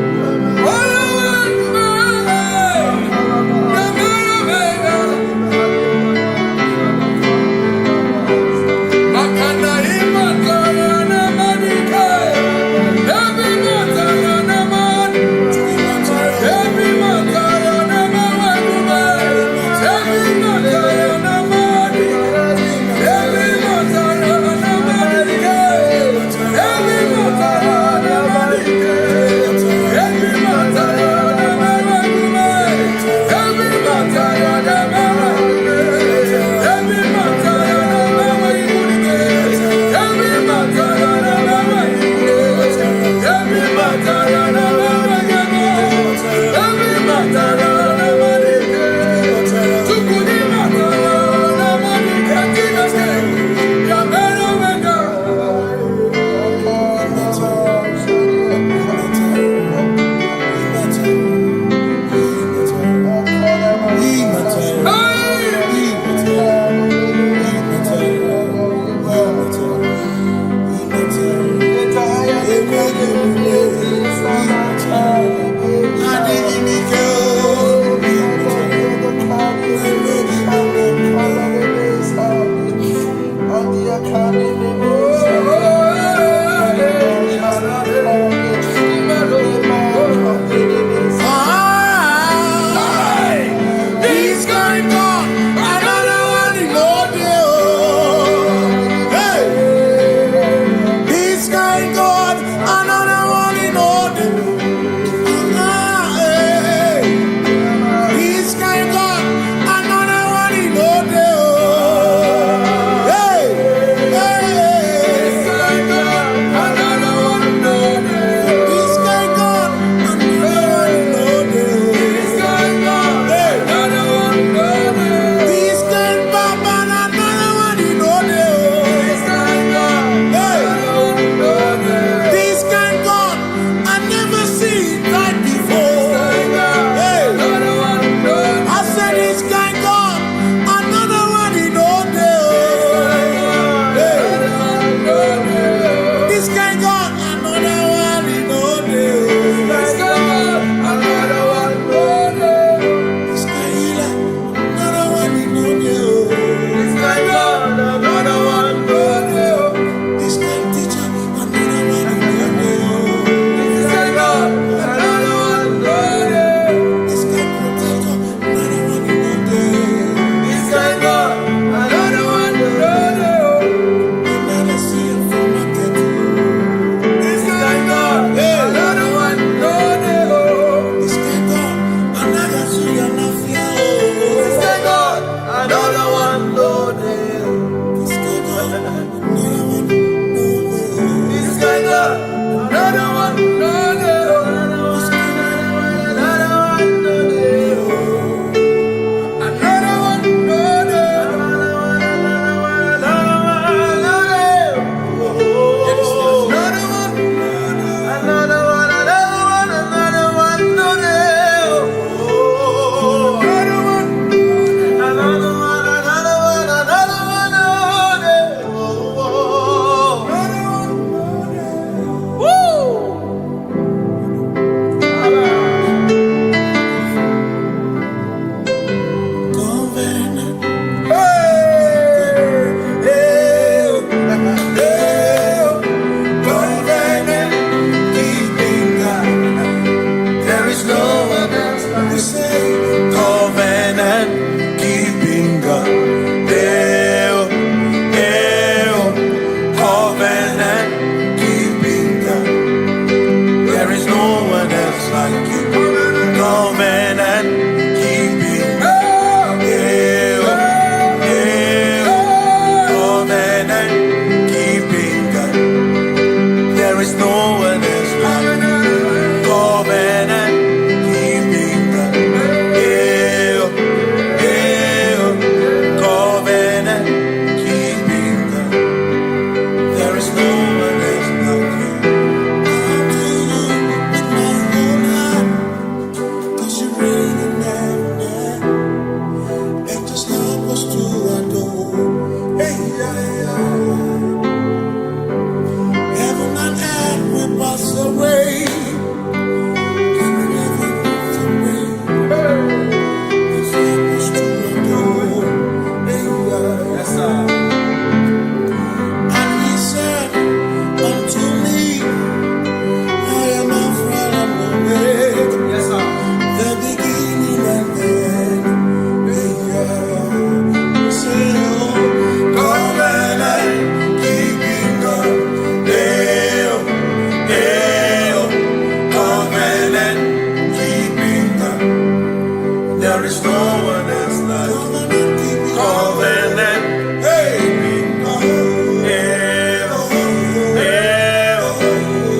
covenant keeping God. Covenant keeping God. There is no one else like covenant keeping God. Covenant keeping God. There is no one else like you. Come to you with my whole heart, 'cause you really never and just help us to adore. Hey, heaven and earth will pass away. Can never pass away. Just help us to adore. Hey, yes, sir. And he said unto me, I am Alpha and Omega. Yes, sir. The beginning and the end. Say, oh, covenant keeping God. Covenant keeping God. There is no one else like covenant keeping God.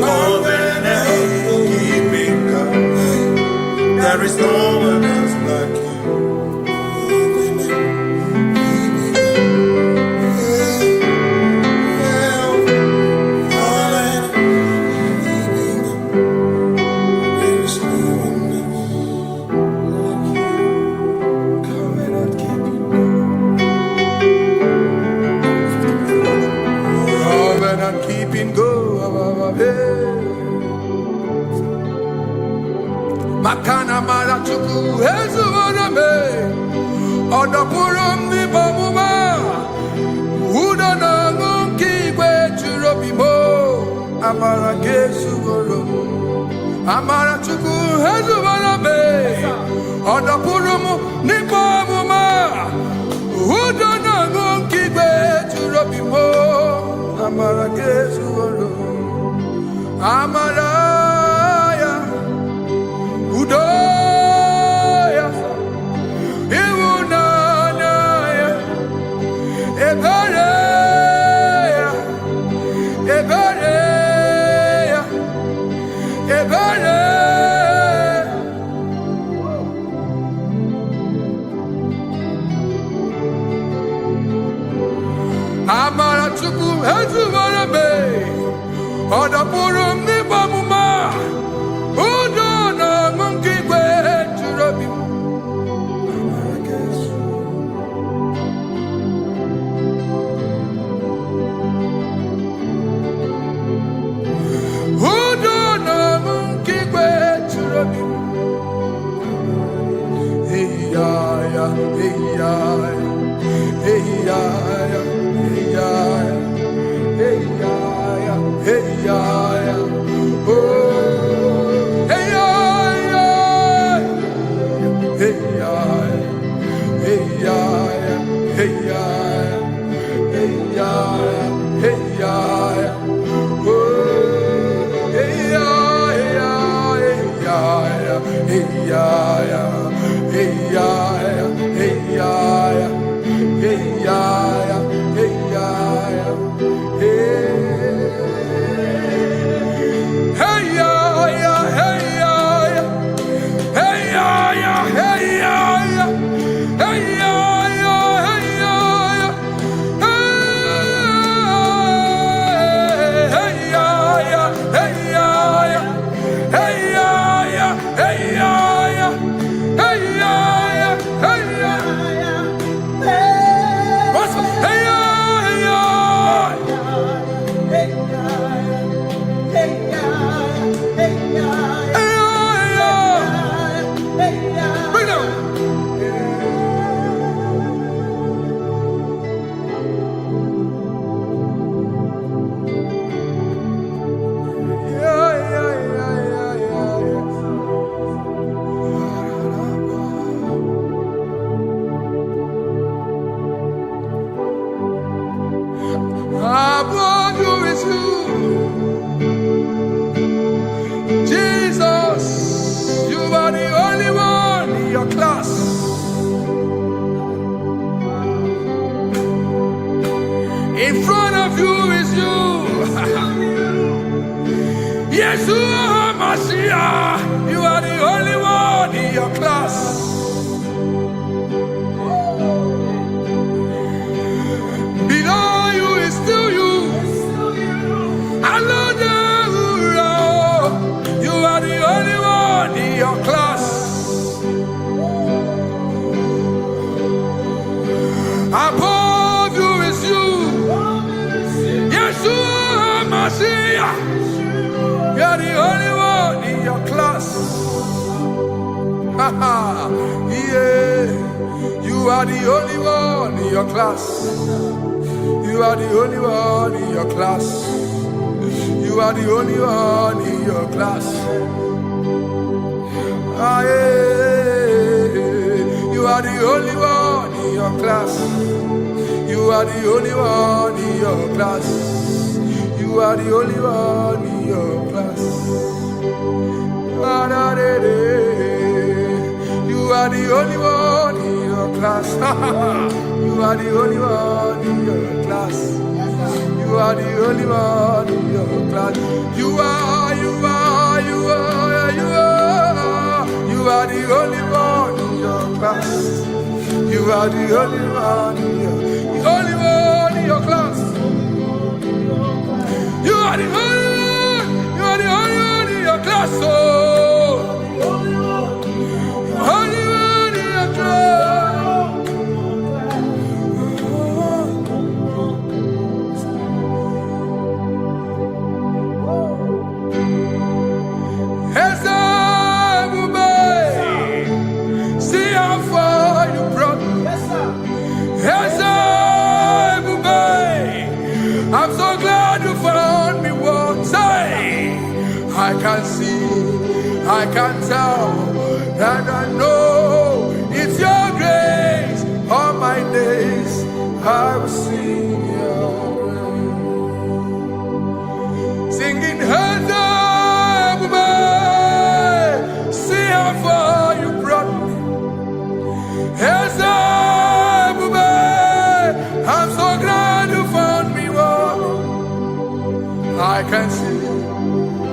Covenant keeping God. There is no one else like you. Covenant keeping God. Makana mara chuku hezu warame. Odapurum ni bamuma. Uda na ngunki kwe churobimo. Amara gesu warum. Amara chuku hezu warame. Odapurum ni bamuma. Uda na ngunki kwe churobimo. Amara gesu warum. Amara ya. Udoya. Iwunanaya. Ebereya. Ebereya. Ebereya. Amara chuku hezu warame. Odapurum ni bamuma. Udo na monkey kwe churobi. Amara gesu. Udo na monkey kwe churobi. Hey ya ya, hey ya ya, hey ya ya, hey ya ya, hey ya ya, hey ya ya. Oh, hey ya ya, hey ya ya, hey ya ya, hey ya ya, hey ya ya, hey ya ya. Oh, hey ya ya, hey ya ya, hey ya ya, hey ya ya, hey ya ya, hey ya ya, hey ya ya, hey. Hey ya ya, hey ya ya, hey ya ya, hey ya ya, hey ya ya, hey ya ya, hey ya ya, hey ya ya, hey ya ya, hey ya ya, hey ya ya, hey ya ya. What's hey ya ya, hey ya ya. your class. Below you is still you. Alone you are the only one in your class. Above you is you. Yeshua Mashiach. You are the only one in your class. Yeah. You are the only one in your class. You are the only one in your class. You are the only one in your class. Ah, yeah. You are the only one in your class. You are the only one in your class. You are the only one in your class. Ah, da, da, da. You are the only one in your class. You are the only one in your class. You are the only one in your class. You are the only one in your class. You are the only one in your class. You are the only one in your class. Oh, only one in your class. I'm so glad you found me once. I can see, I can tell, and I know it's your grace. All my days I will sing your praise. Singing, hands up, see how far you brought me. Hands up, I'm so glad you found me. I can see,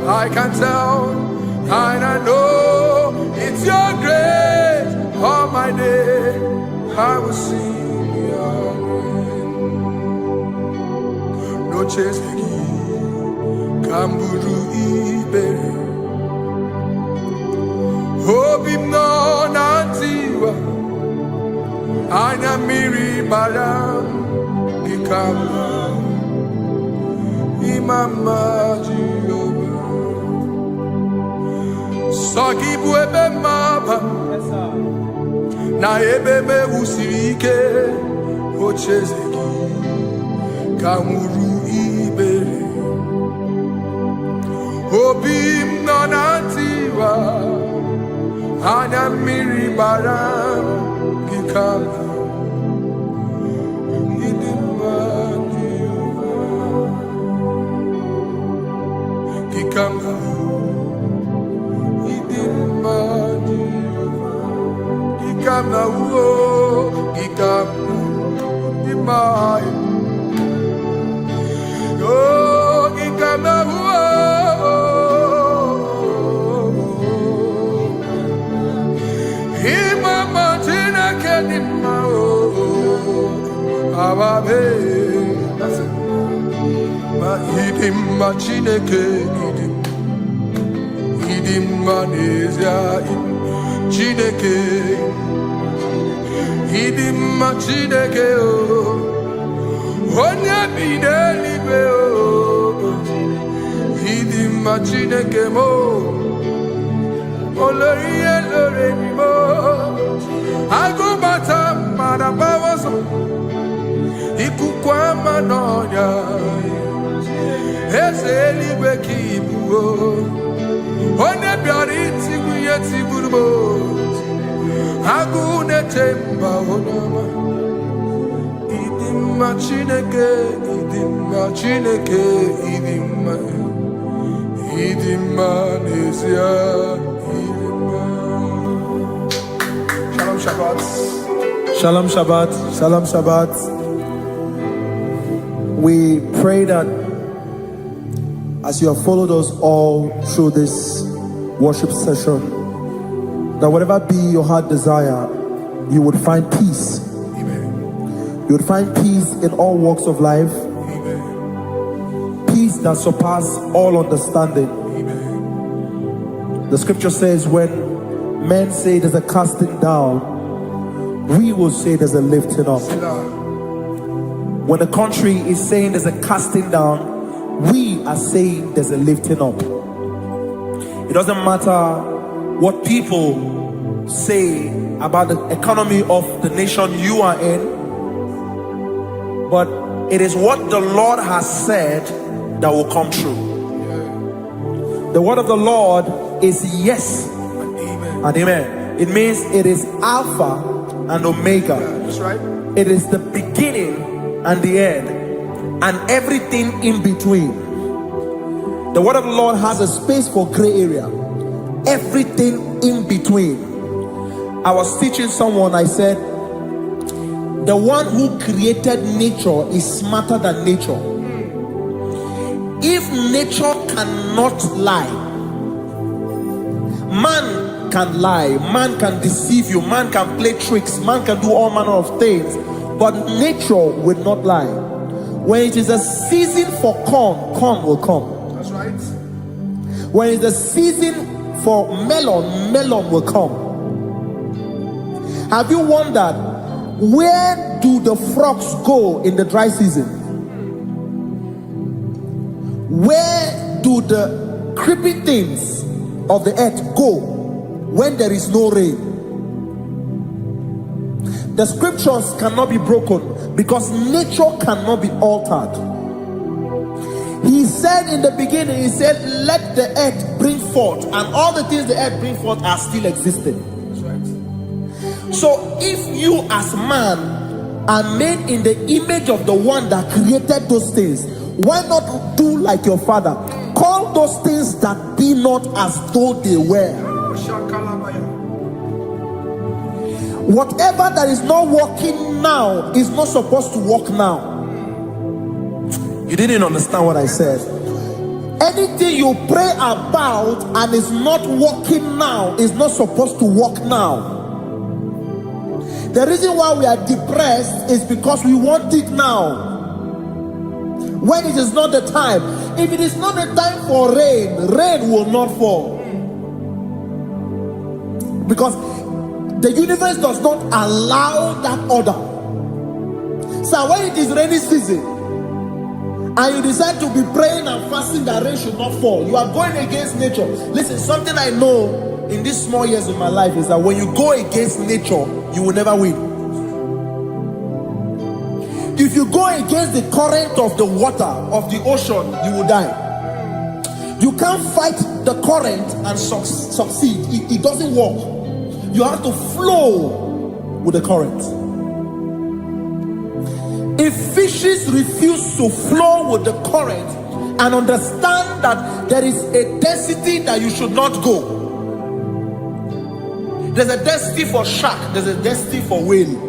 I can tell, and I know it's your grace. All my day I will sing your name. No chase again, Kamburu Iberi. Hope him no nantiwa, Anya Miri Balam, Ikamba. Mama Jehovah, Saki buebe mama, na ebebe usirike, ochezeki, kamuru ibere, obim nonantiwa, anya miri baram, gikama. Chineke idim manezia Chineke idim Chineke o onye bidelibe o idim Chineke mo oloriye lore mi mo agubata marabawoso ikukwa manoya Ezeligwe kibuo One biari tiguye tigurubo Agune temba onama Idimma Chineke Idimma Nezia Idimma. Shalom Shabbat. Shalom Shabbat. Shalom Shabbat. We pray that as you have followed us all through this worship session, that whatever be your heart desire, you would find peace. You would find peace in all walks of life. Peace that surpasses all understanding. The scripture says when men say there's a casting down, we will say there's a lifting up. When the country is saying there's a casting down, we are saying there's a lifting up. It doesn't matter what people say about the economy of the nation you are in, but it is what the Lord has said that will come true. The word of the Lord is yes and amen. It means it is Alpha and Omega. That's right. It is the beginning and the end, and everything in between. The word of the Lord has a space for gray area. Everything in between. I was teaching someone, I said, the one who created nature is smarter than nature. If nature cannot lie, man can lie, man can deceive you, man can play tricks, man can do all manner of things, but nature will not lie. When it is a season for corn, corn will come. That's right. When it's a season for melon, melon will come. Have you wondered, where do the frogs go in the dry season? Where do the creepy things of the earth go when there is no rain? The scriptures cannot be broken because nature cannot be altered. He said in the beginning, he said, let the earth bring forth, and all the things the earth bring forth are still existing. So if you as man are made in the image of the one that created those things, why not do like your father? Call those things that be not as though they were. Whatever that is not working now is not supposed to work now. You didn't understand what I said. Anything you pray about and is not working now is not supposed to work now. The reason why we are depressed is because we want it now, when it is not the time. If it is not the time for rain, rain will not fall, because the universe does not allow that order. So when it is rainy season and you decide to be praying and fasting that rain should not fall, you are going against nature. Listen, something I know in these small years of my life is that when you go against nature, you will never win. If you go against the current of the water of the ocean, you will die. You can't fight the current and succeed. It doesn't work. You have to flow with the current. If fishes refuse to flow with the current and understand that there is a density that you should not go, there's a density for shark, there's a density for whale.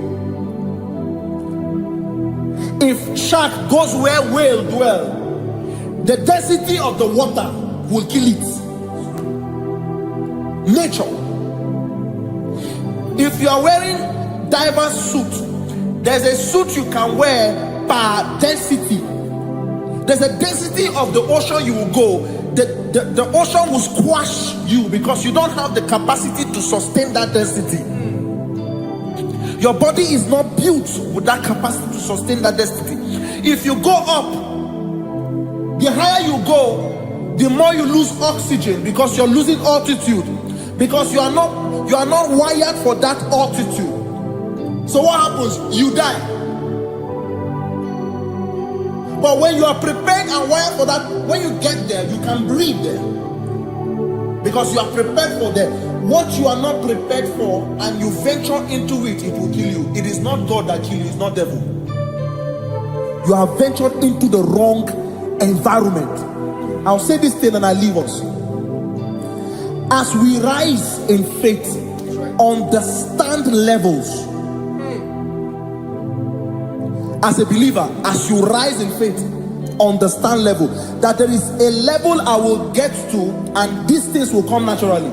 If shark goes where whale dwell, the density of the water will kill it. Nature. If you are wearing diver's suit, there's a suit you can wear per density. There's a density of the ocean you will go. The ocean will squash you because you don't have the capacity to sustain that density. Your body is not built with that capacity to sustain that density. If you go up, the higher you go, the more you lose oxygen because you're losing altitude, because you are not wired for that altitude. So what happens? You die. But when you are prepared and wired for that, when you get there, you can breathe there, because you are prepared for that. What you are not prepared for and you venture into it, it will kill you. It is not God that kills you, it's not devil. You have ventured into the wrong environment. I'll say this thing and I leave us. As we rise in faith, understand levels. As a believer, as you rise in faith, understand level. That there is a level I will get to and these things will come naturally.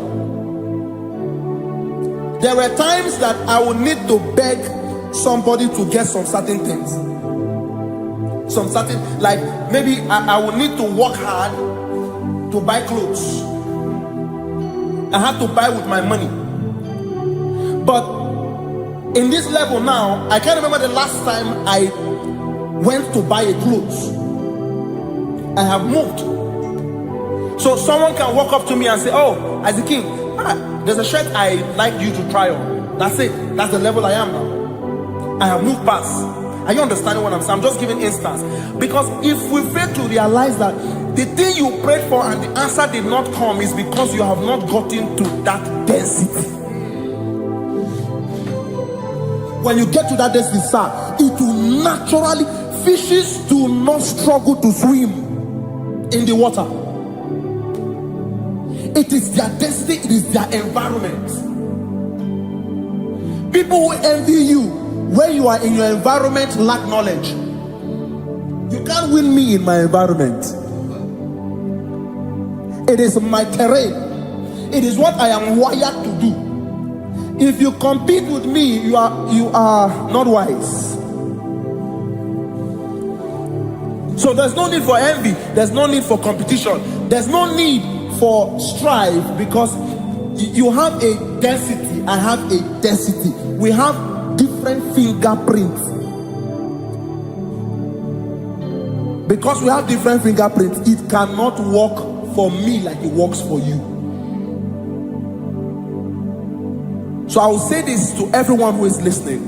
there were times that I would need to beg somebody to get some certain things. Some certain, like maybe I would need to work hard to buy clothes. I had to buy with my money. But in this level now, I can't remember the last time I went to buy a clothes. I have moved. So someone can walk up to me and say, oh, Isaac King, there's a shirt I like you to try on. That's it. That's the level I am now. I have moved past. Are you understanding what I'm saying? I'm just giving instance. Because if we fail to realize that the thing you prayed for and the answer did not come is because you have not gotten to that density. When you get to that density, sir, it will naturally, fishes do not struggle to swim in the water. It is their density, it is their environment. People who envy you when you are in your environment lack knowledge. You can't win me in my environment. It is my terrain. It is what I am wired to do. If you compete with me, you are not wise. So there's no need for envy. There's no need for competition. There's no need for strife, because you have a density. I have a density. We have different fingerprints. Because we have different fingerprints, it cannot work for me like it works for you. So I will say this to everyone who is listening.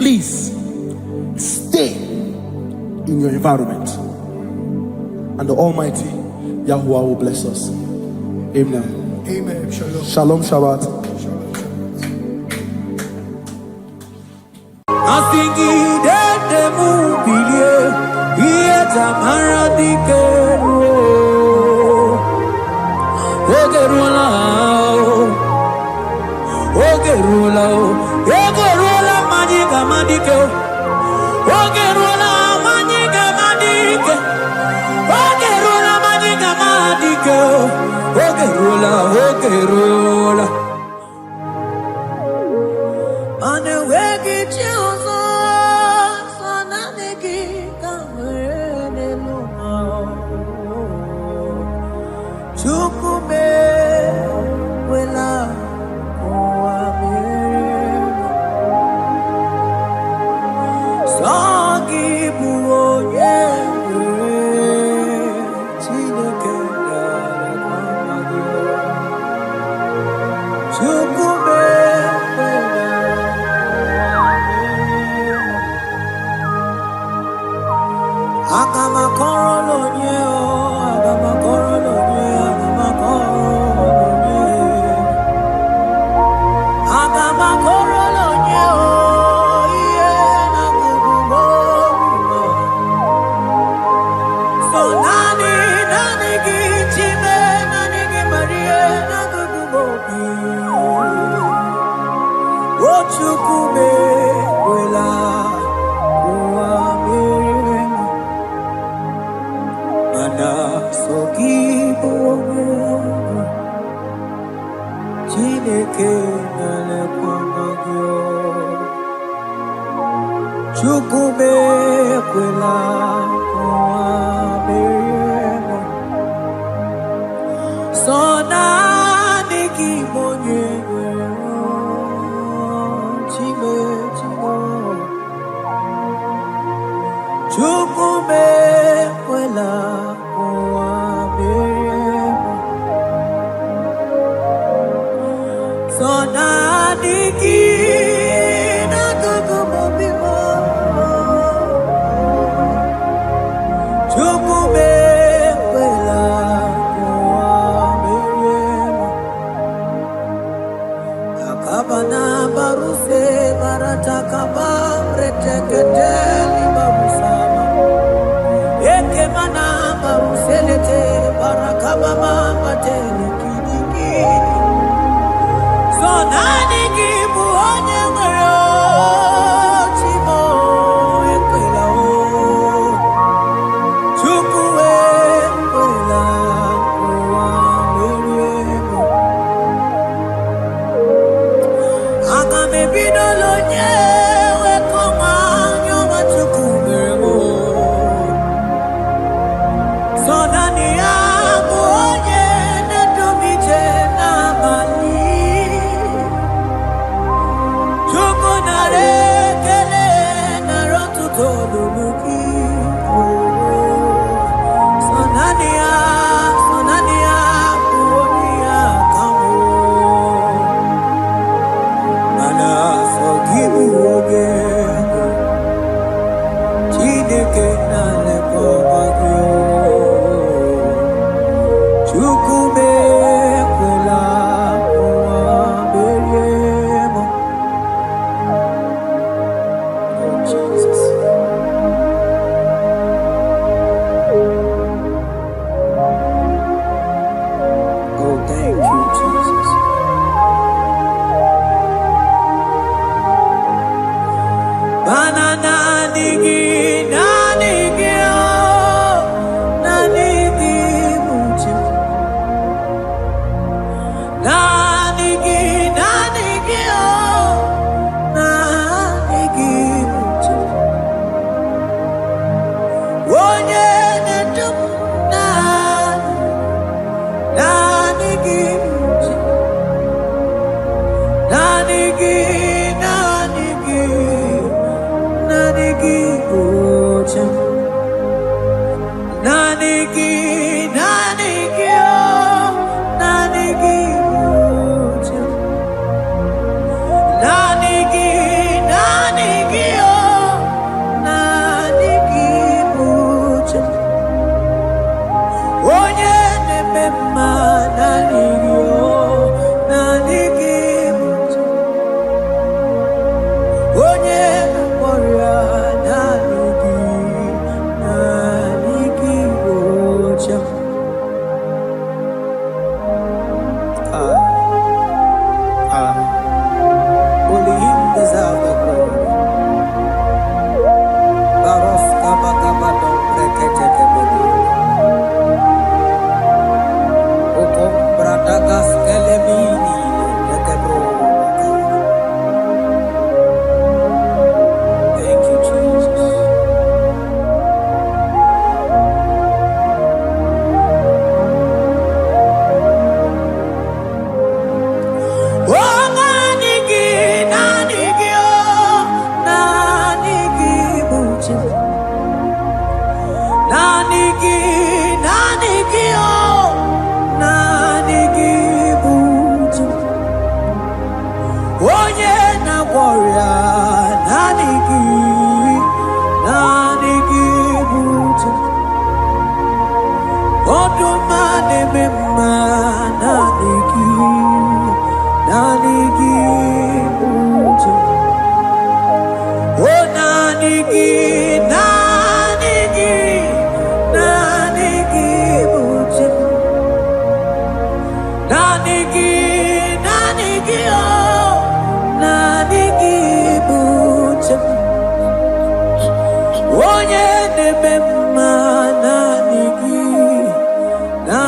Please stay in your environment, and the Almighty Yahuwah will bless us. Amen. Amen. Shalom. Shalom Shabbat.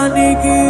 Nanigi,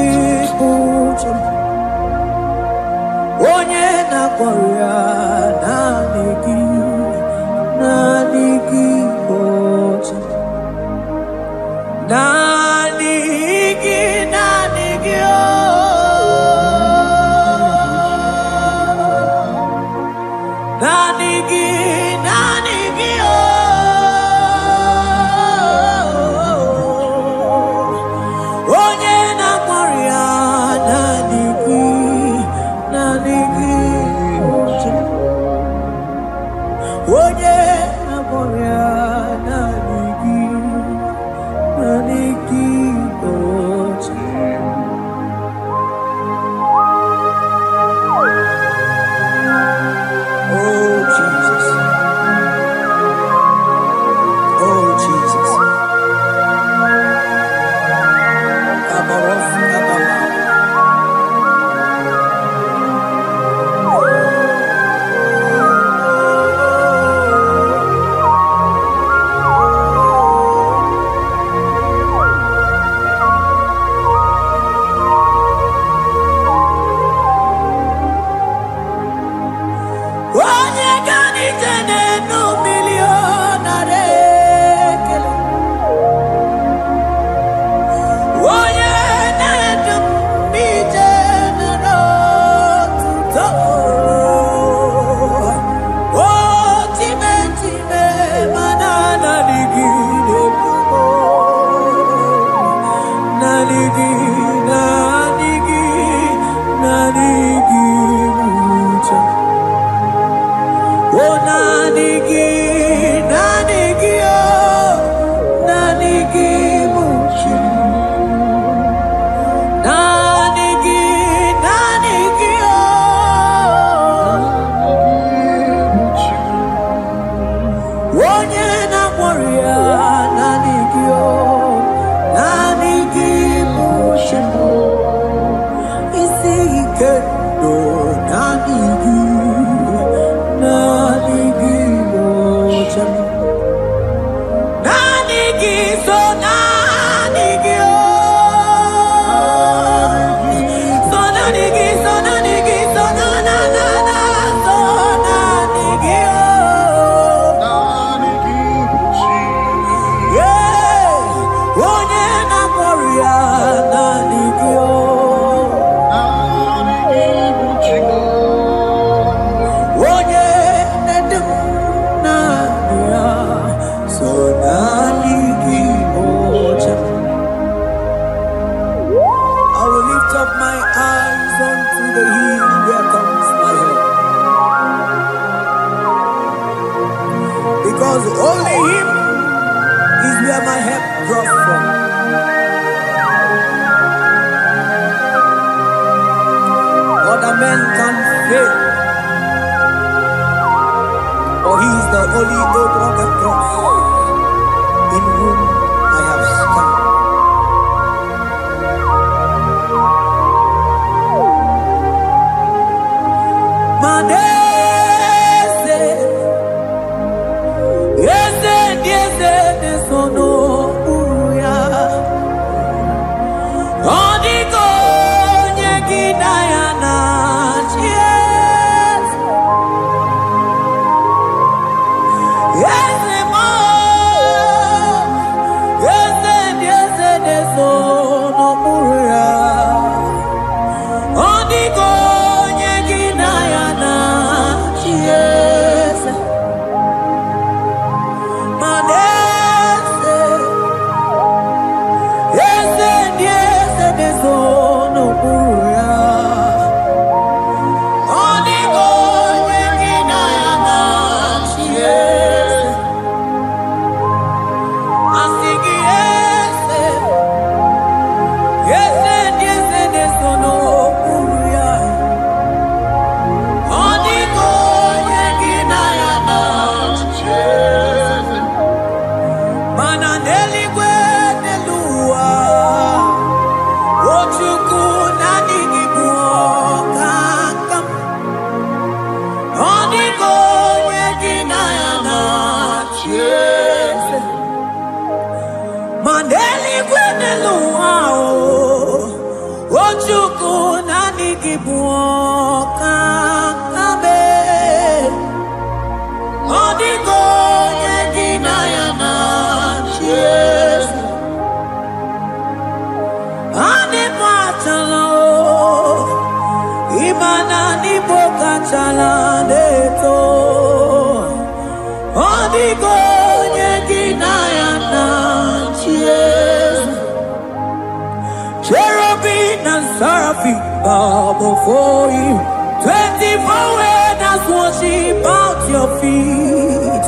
Bow before you, 24 elders worship at your feet.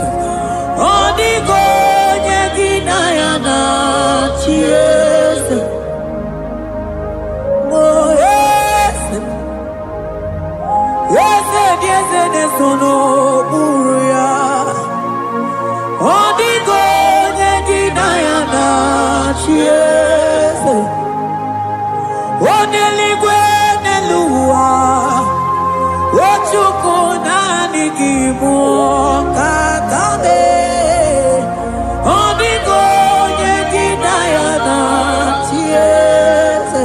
Odigonye ginayana cheers. Oh yes, yes, yes, yes, no buria. Odigonye ginayana cheers. Oneligwe Ochukuna nikimu kakabe Odigo yekinayana tiese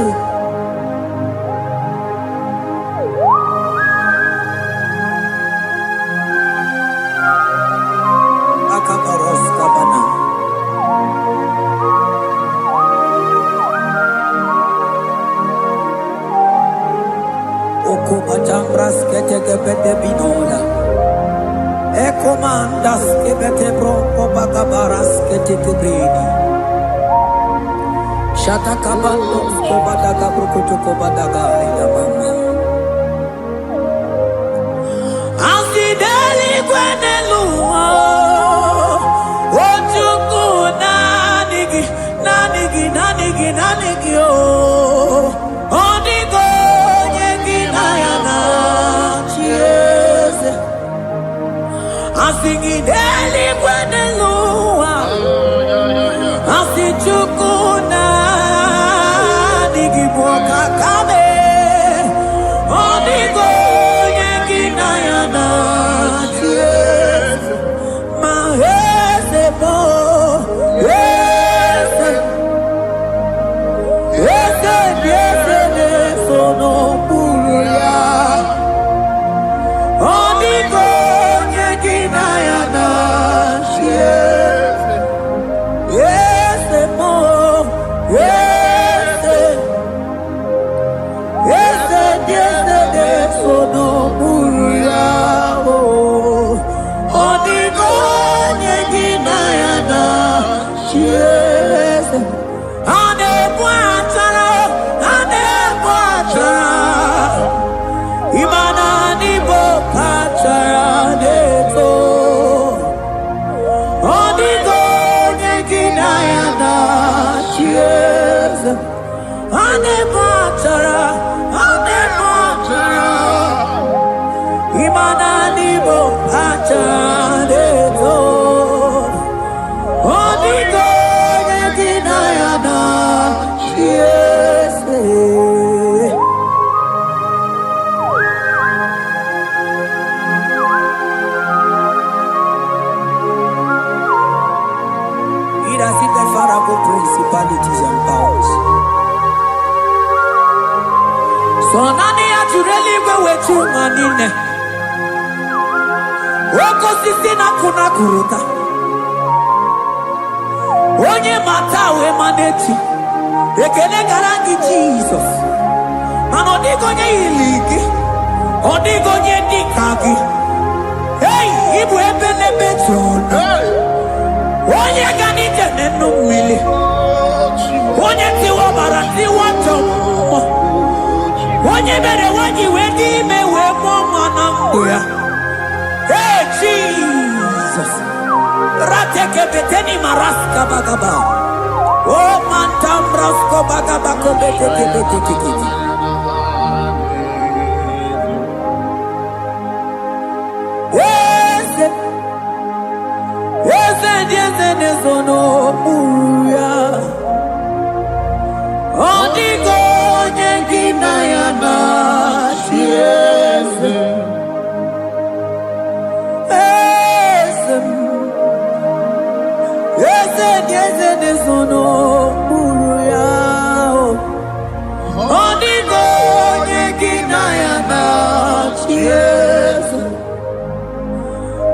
comandas que bete bronco bagabaras que te brini. Shata kabandos ko badaga brukutu ko badaga ila mama. Asideli kwene luma. Ojuku nanigi oh. Onigo nyegi na yana chiese. Asigideli kwene luma. Asijuku nanigi boka kame. Onigo nyegi na yana chiese. Mahese mo. Principalities and powers. So nani ajureli wetu manine. Woko sisi na kuna kuruta. Onye matawe maneti. Ekele garangi Jesus. Anodigo nye iligi. Odigo nye dikagi. Hey, ibu ebele betrono. Onye ganite nenu mili. Onye tiwa barati watomo. Onye bere wanyi wedi mewe mwana mbuya. Hey Jesus. Rateke beteni maraska bagaba. Oh mantambrasko bagaba kobeteke beteke. Sono uya Onigo nyengina yana chiese Ese sono uya Onigo nyengina yana chiese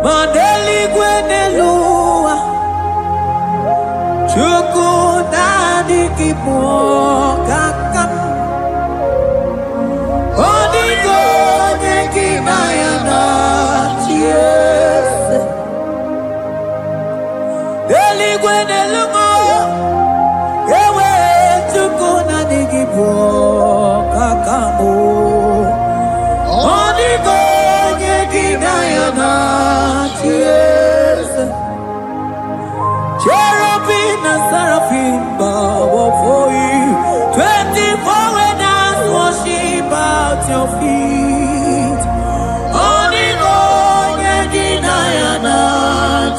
Mandeli gwenelua Chuku nadi kipo kakam Onigo nyekina yana chiese Deli gwene lungo Ewe chuku nadi kipo kakamu Onigo nyekina yana chiese Cherubim and seraphim bow for you. 24 when I worship at your feet. Onigo nyegina yana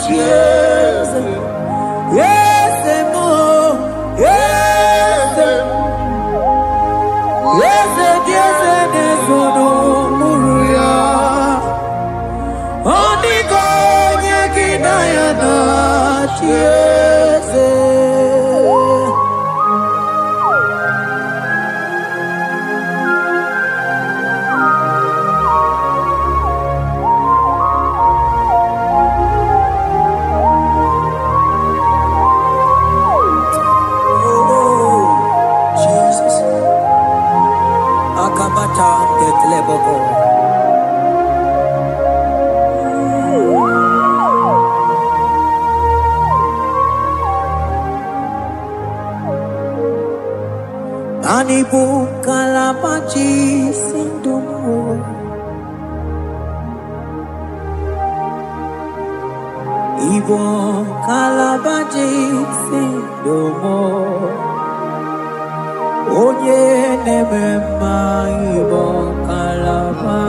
chiese. Yes, mo. Yes, no muruya. Onigo nyegina yana chiese. Akabata de Tleboko. Manibu kalabaji sindumo. Ibo kalabaji sindumo. Oye nemema ibo kalaba.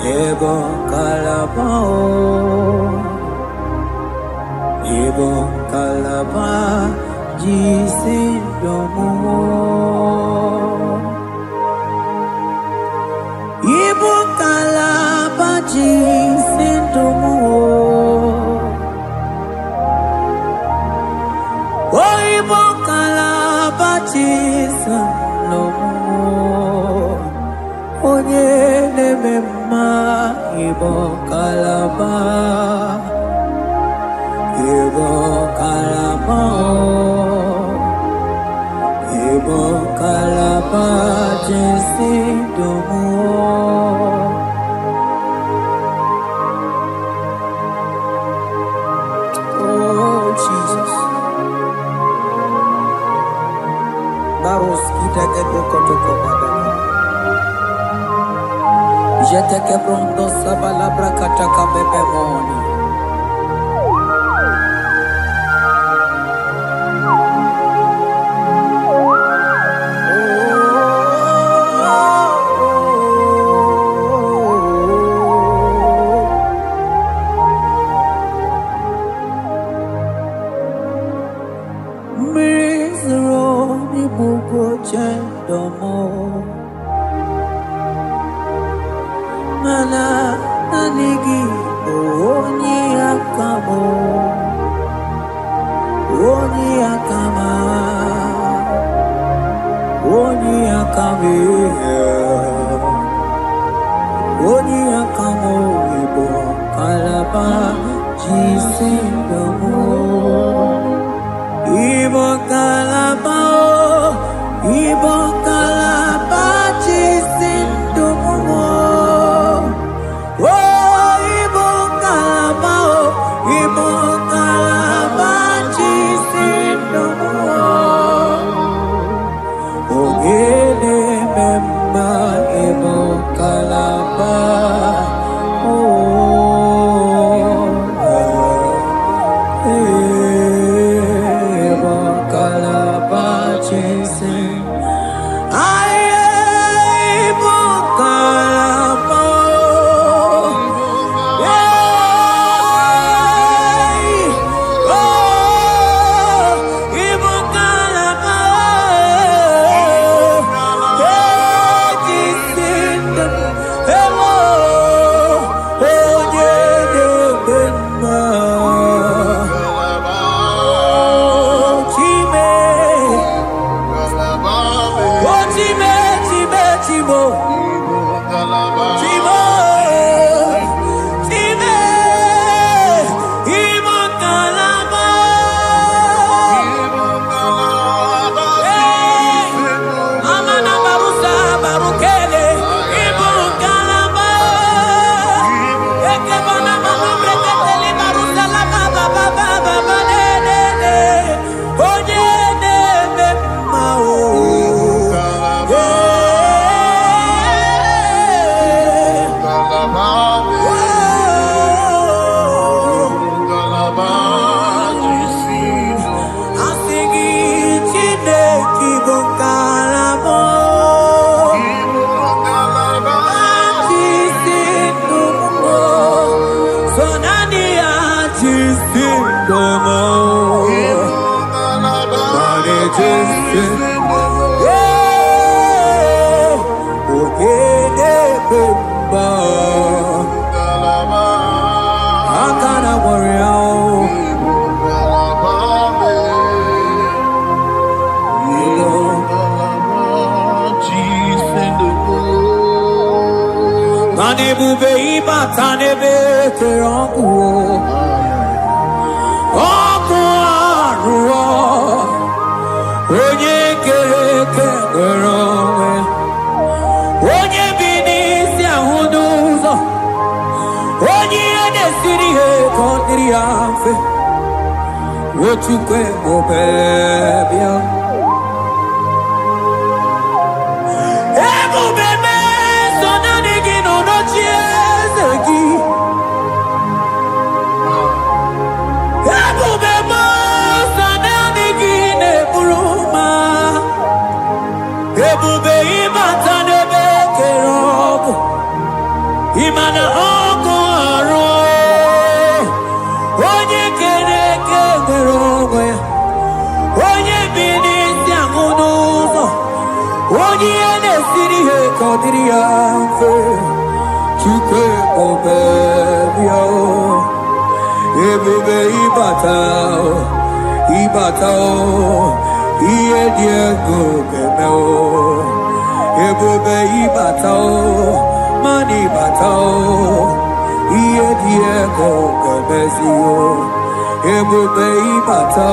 Ibo kalaba Ibo kalaba jisindomo. Ibo kalaba jisindomo. Oh, Ibo kalaba jisindomo. Onye nemema Ibo kalaba. Ibo kalaba, Ibo kalaba, jisindomo. Oh Jesus, baros kita kedokotoko badana. Jete kebrondo sabalabra kataka bebemoni. Mana nanigi oni akamo oni akama oni akame oni akamo ibo kalaba jisindomo. Ibo kalaba Ibo kalaba jisindomo. Oh, Ibo kalaba Ibo kalaba jisindomo. Ogele memba Ibo kalaba. Ibo kalaba jisin. Manebube ibatanebe kerangu Oku aruo Onye kereke gerowe Onye binisi ahuduzo Onye edesiri he kondiri afe Wochukwe mobebia Imana oko aro onye kere eke nwere onwe ya onye bi n'isi ahụ n'ụzọ onye ihe na-esiri ihe ka ọ dịrị ya mfe Chukwu ebube bịa ebube ịbata ihe dị ego ga-eme ebube ịbata mana ịbata ihe dị ego ga-emezi ebube ịbata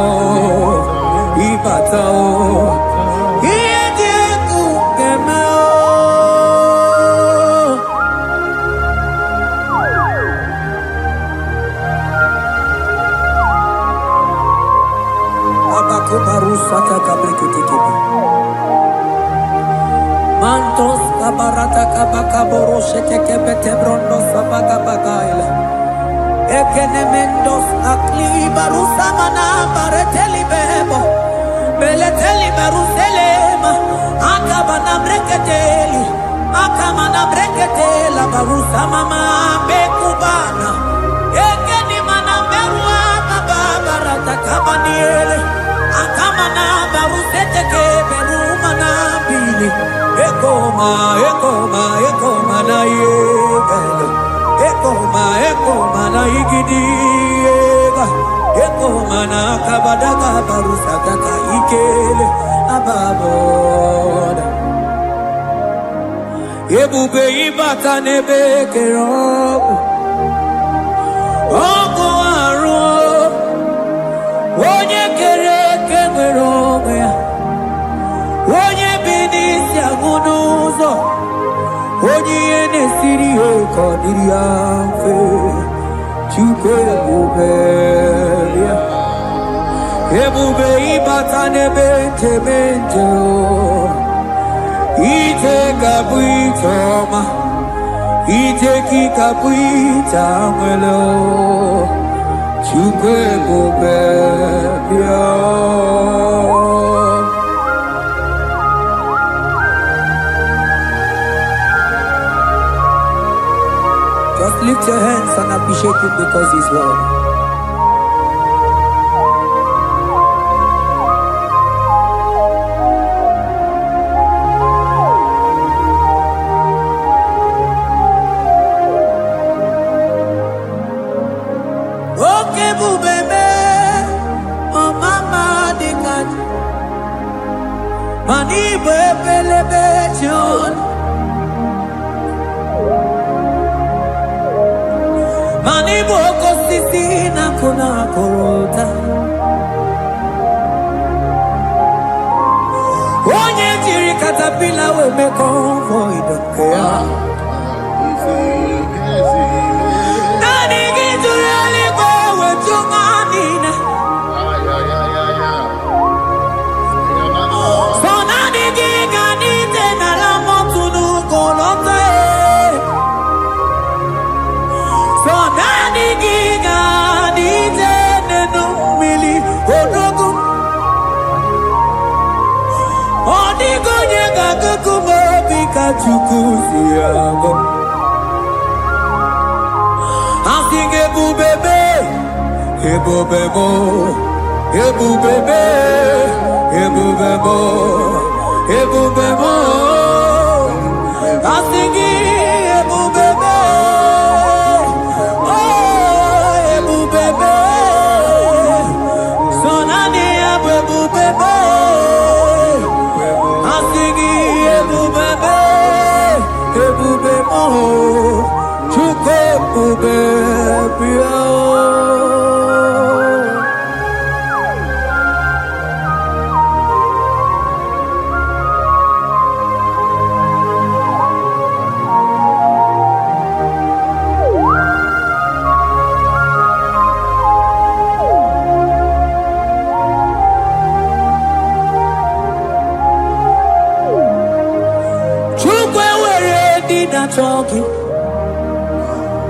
ihe dị ego ga-eme Abakubarusata kabreketebe Mantos kabarata kabakaboro shetekebete brondo sabagabagaila Ekenemendos akli barusa mana bareteli bebo Beleteli baruselema Akabana breketeli Akamana breketela barusa mama bekubana Ekeni mana berua babarata kabaniele Akamana baruseteke berumana bili Ekoma na yegele Ekoma na igidiega Ekoma na kabadaga barusataka ikele ababoda Ebube ibata nebe kerobu Oko aru Onye kere eke nwere onwe ya onye bi n'isi ahụ n'ụzọ onye ihe na-esiri ihe ka ọ dịrị ya mfe Chukwu ebube ya ebube ịbata n'ebe njem ije ga-abụ ije ọma ije gị ga-abụ ije anwele Chukwu ebube ya Just lift your hands and appreciate him because he's worthy. Okay, bubebe, oh mama dikat, mani bebelebe John. Mani boko sisi na kuna korota Onye jiri katapila we me convoy don't care Nani gijuri aliko we chunganina So nani giganite na la motunu kolota So nani giga nije nenu mili odogu Odigo nyega kukumo bika chukuzi yago Asing ebubebe Ebubebo Ebubebe Ebubebo Ebubebo Asing ebubebe talking.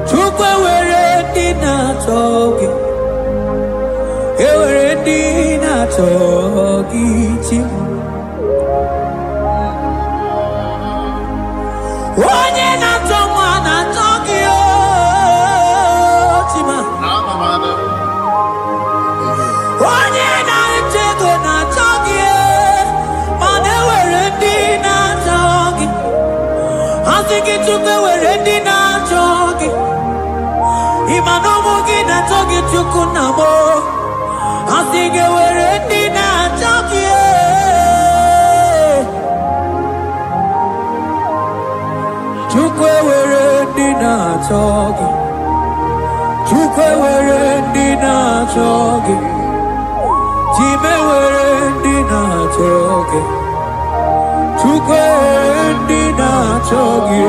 Chukwe were dina talking. He were dina talking. Onye na talking. ndị na-achọ gị. Ịma na ụmụ gị na-achọ gị Chukwu nna m. Asị gị were ndị na-achọ gị. Chukwu ewere ndị na-achọ gị. Chukwu ewere ndị na-achọ gị. Chime ewere ndị na-achọ gị. Chukwu ewere ndị na-achọ gị.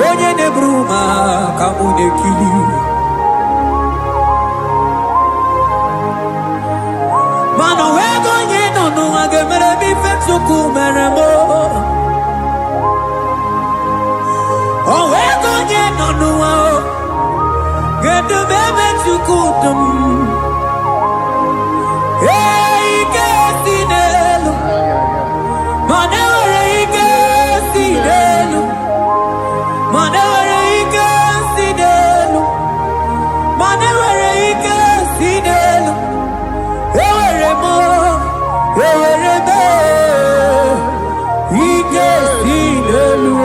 Onye neburu ma ka mụ na-ekiri. Mana onwego onye nọ n'ụwa ga-emere m ife Chukwu mere m. Onwego onye nọ n'ụwa ga-edu m ebe Chukwu dum. Ike si n'elu, mana enwere ike si n'elu. Mana enwere ike si n'elu. Mana enwere ike si n'elu. Enwere m ike si n'elu.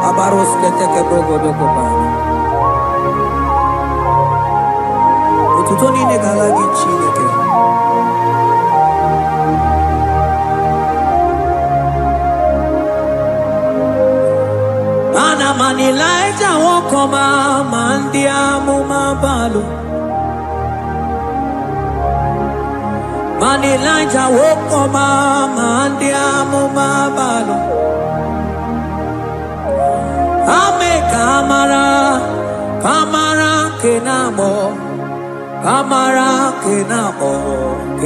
Abaros keteke brogodo kopana. Otuto niile gala gị Chineke. Ana m Elijah nwokọma ma ndị amụma balụ. Ma Elijah nwokọma ma ndị amụma balụ. Ame kamara kenamo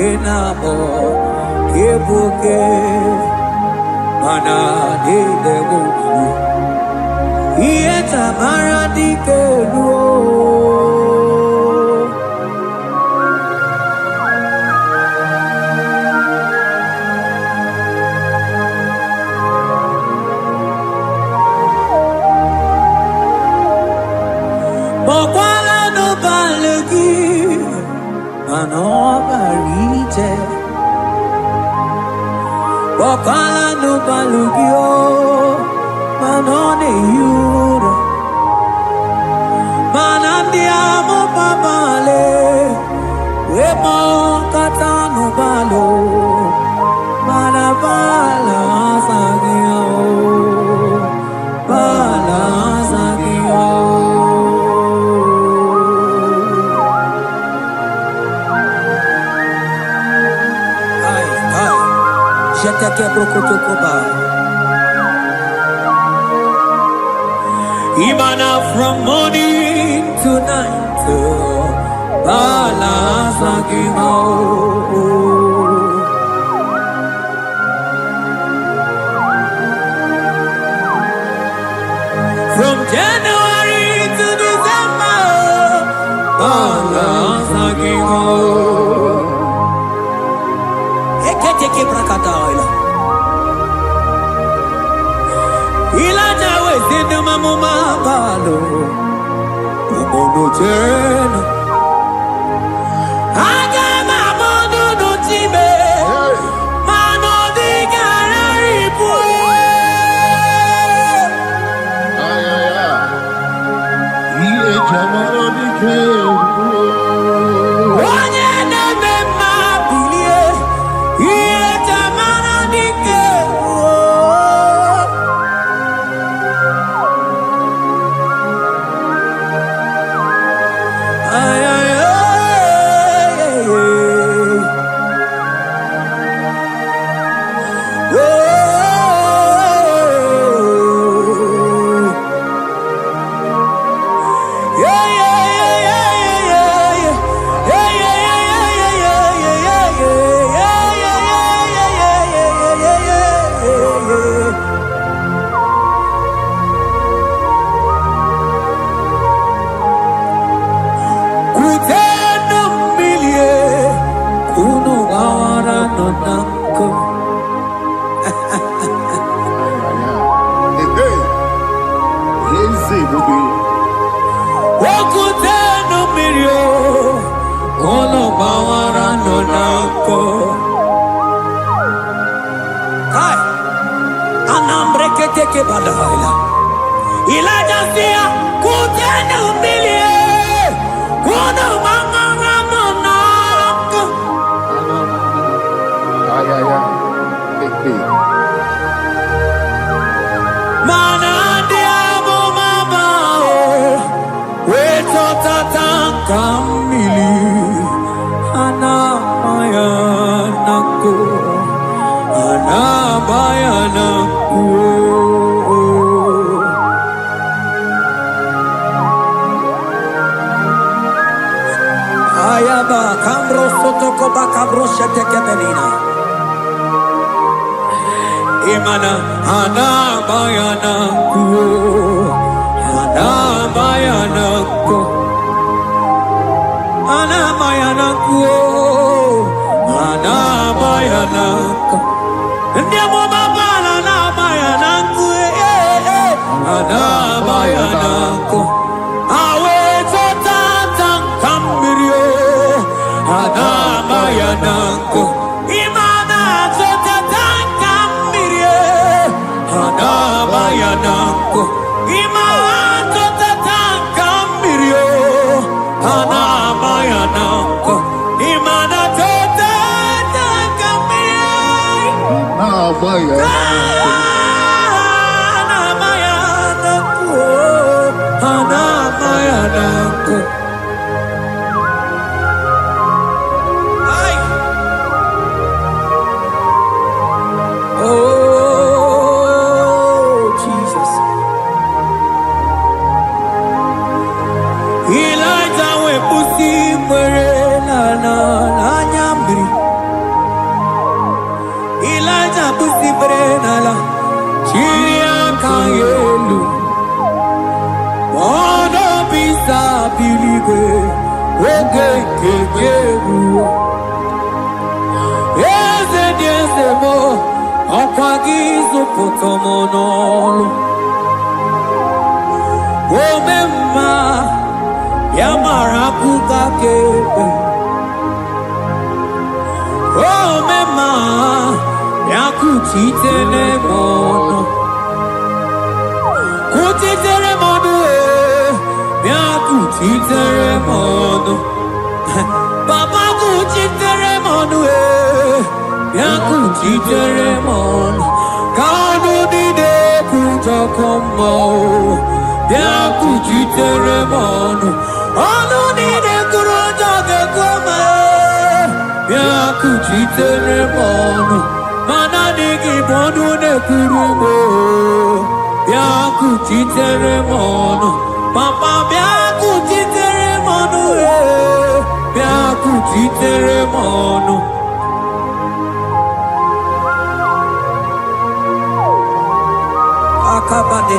kenabo kebuke mana de debu ieta maradike luo. Mokwala no balegi mano barite. Mokwala no balugio mano ne yura. Manandiamo babale wemo katano balo manabala sagio bala sagio. Jeteke brokotokoba. Imana from morning to night, balas lagi mau. From January to December, balas lagi mau. Eketeke brakadaila. Ilaja wezinu mamuma balo umono tena aga mamono no time mano di gararipo Iye jamano di kebu onye neme mabilie iye jamano di kebu. Ay, ay, ay, ay, ay. Take badaila ilaja sia kutene umilie kuno manganga monako mana diamo mabao weto tatanka mili ana mayanako ana mayanako. Ayaba kambro sotoko bakabro sheteke belina. Imana ana bayana ku, ana bayana ku, ana bayana ku, ana bayana ku. Ndiamo babala na bayana ku, ana bayana ku. Anabayanako imana zotatanka mirie anabayanako imana zotatanka mirie anabayanako imana zotatanka mirie anabayanako. Elijah we pusi mwere na nyambiri igwe oge nke ga-eruo eze dị eze bụ ọkwa gị zụpụta m n'ọlụ ome mma ya mara akụkọ ka ekpe ome mma ya kuchitere m ọnụ kuchitere m ọnụ ya kuchitere m ọnụ papa kuchitere m ọnụ ya kuchitere m ọnụ ka ọnụ niile kwujọkọ mma ya kuchitere m ọnụ ọnụ niile kwuru ụjọ ga-ekwe m ya kuchitere m ọnụ mana dịghị bụ ọnụ na-ekwuru m ya kuchitere m ọnụ papa bịa kuchitere m ọnụ bịa kuchitere m ọnụ akabade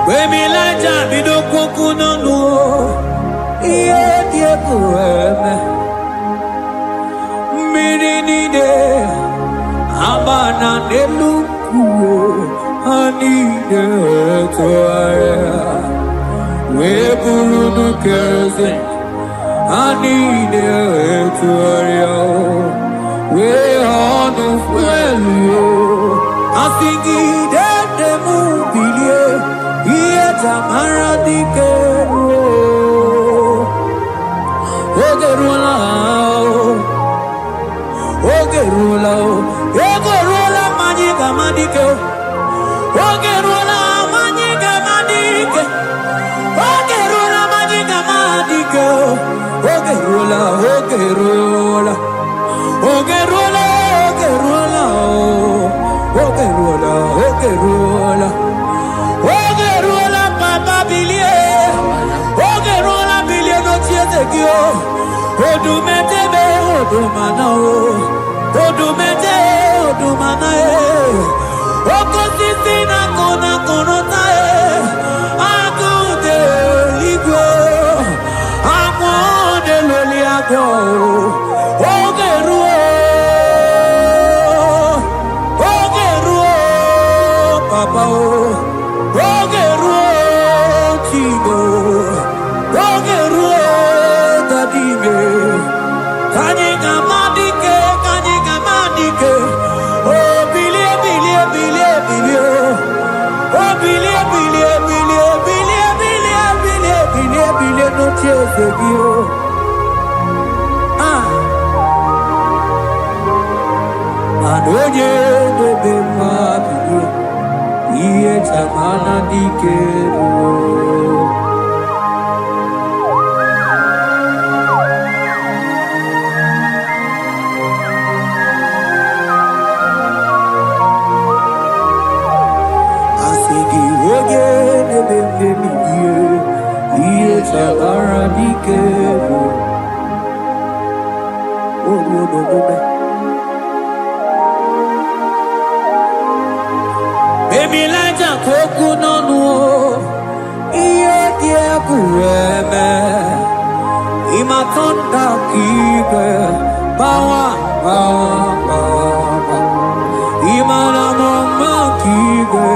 wemilaja bido kwoku n'ọnụ ihe dị egwu eme mmiri niile agba na n'elu kwuo ha niile tụgharịa wee bụrụ n'kerezi ha niile tụgharịa wee ọnụ fuelu asị gị dede m bilie ihe tamara dike ruo oge ruola oge ruola ego ruola mmanya ga-ama dike oge ruola mmanya ga-ama dike oge ruola mmanya ga-ama dike oge ruola oge ruola oge ruola oge ruola oge ruola oge ruola oge ruola papa bilie oge ruola bilie n'ochie eze gị odumetebe odumana odumete odumana okosisi na kona konota agụde igwe agwọ de loli agwọ oge ruo papa oge ruo chigo oge ruo dadime kanye gamadike oh bilie bilie bilie bilie oh bilie bilie bilie bilie bilie bilie bilie bilie no cheze gio adonye bebe ma bilie iye tamana dike Emilaja koku n'ọnụ ihe dị egwu eme ịmatọnda ka igwe bawa ịmara mma ka igwe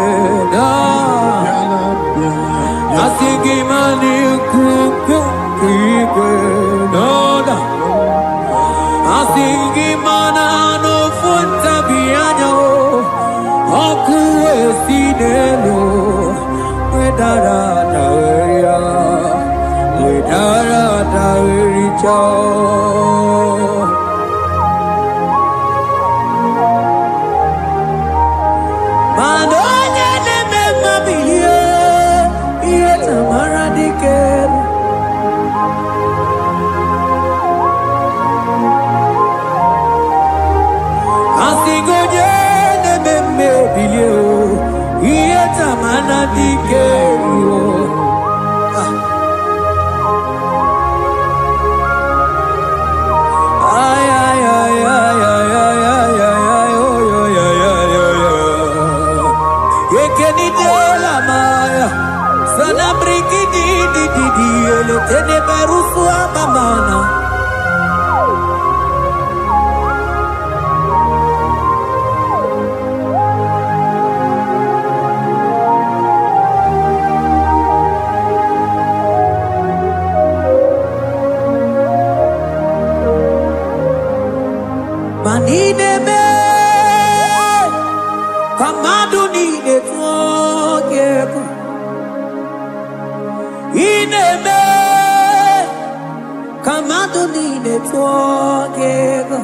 da asị gị ma na-ekwu ka igwe n'ọda asị gị ma na n'ofu ntabi anya ọkụ esi n'elu wedara dawericha mana onye na-eme mmabilie ihe tamara dike asị gị onye na-eme mmebilie ihe tamara dike Manideme, kamadu nide tuogeku. Ineme, kamadu nide tuogeku.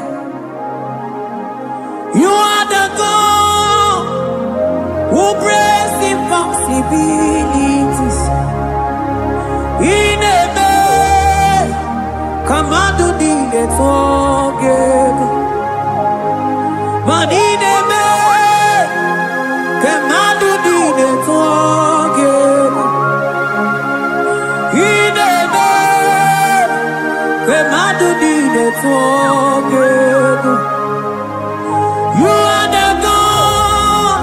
You are the God who breaks impossibilities. Ineme, kamadu nide tuogeku. Manideme, kamadu nide tuogeku. Ineme, kamadu nide tuogeku. You are the God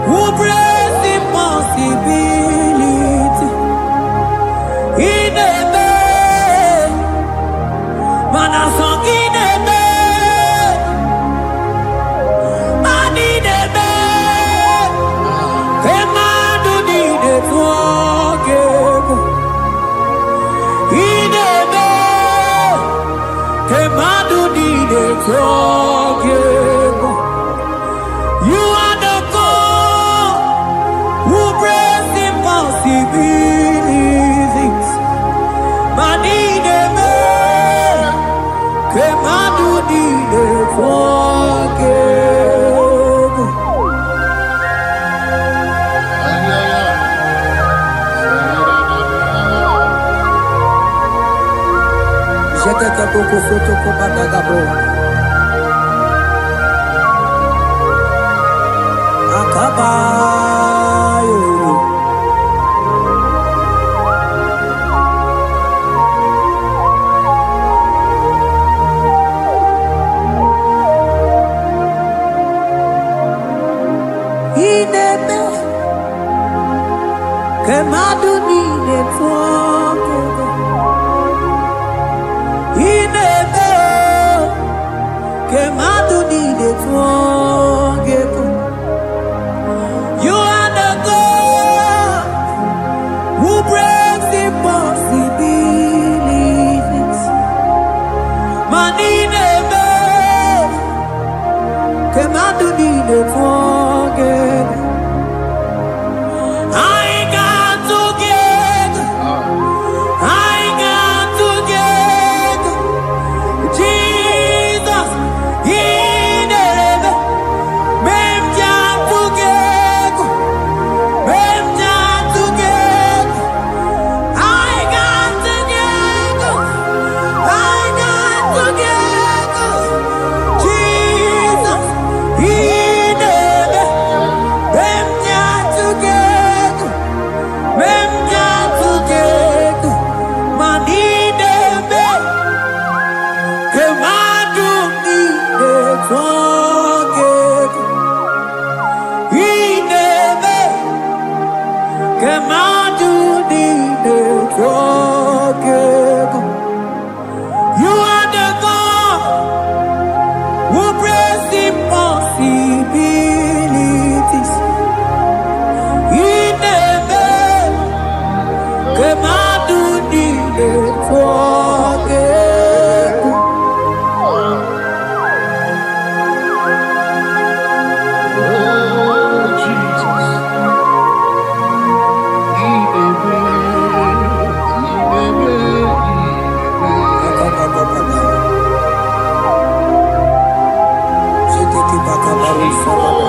who breaks impossibility. Ineme, manasong ineme. Manideme, kamadu nide tuogeku. Ineme, kamadu nide tuogeku. You are the God who breaks impossibilities. Manideme, kamadu nide tuogeku. Jekeke boko soto ko badagabo. Akabayo. Ineme, kamadu nide tuogeku. Ineme, kamadu nide tuogeku. You are the God who breaks impossibilities. Manideme, kamadu nide tuogeku. I got together, I got together. Jesus, Ineme, memja together, memja together. I got together, I got together. Jesus, Ineme, memja together, memja together. Manideme, kamadu nide tuogeku. Ineme, kamadu nide tuogeku. You are the God who breaks impossibilities. Ineme, kamadu nide tuogeku. Jeteki bakabaru sababa.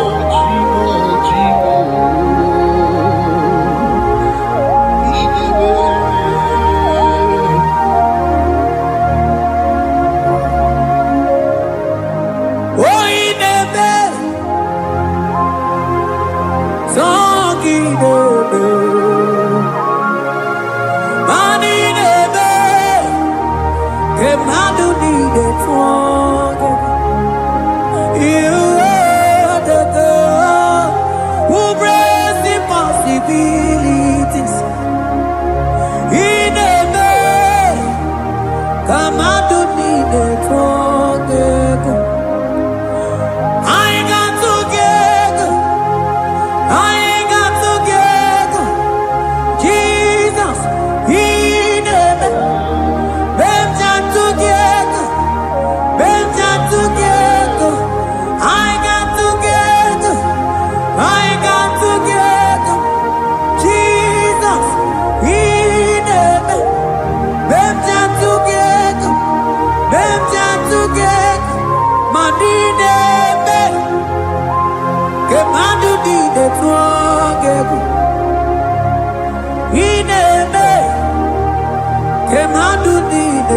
Oh, Ineme, Zongineme, Manideme, kamadu nide tuogeku. You are the God who breaks impossibilities. Ineme,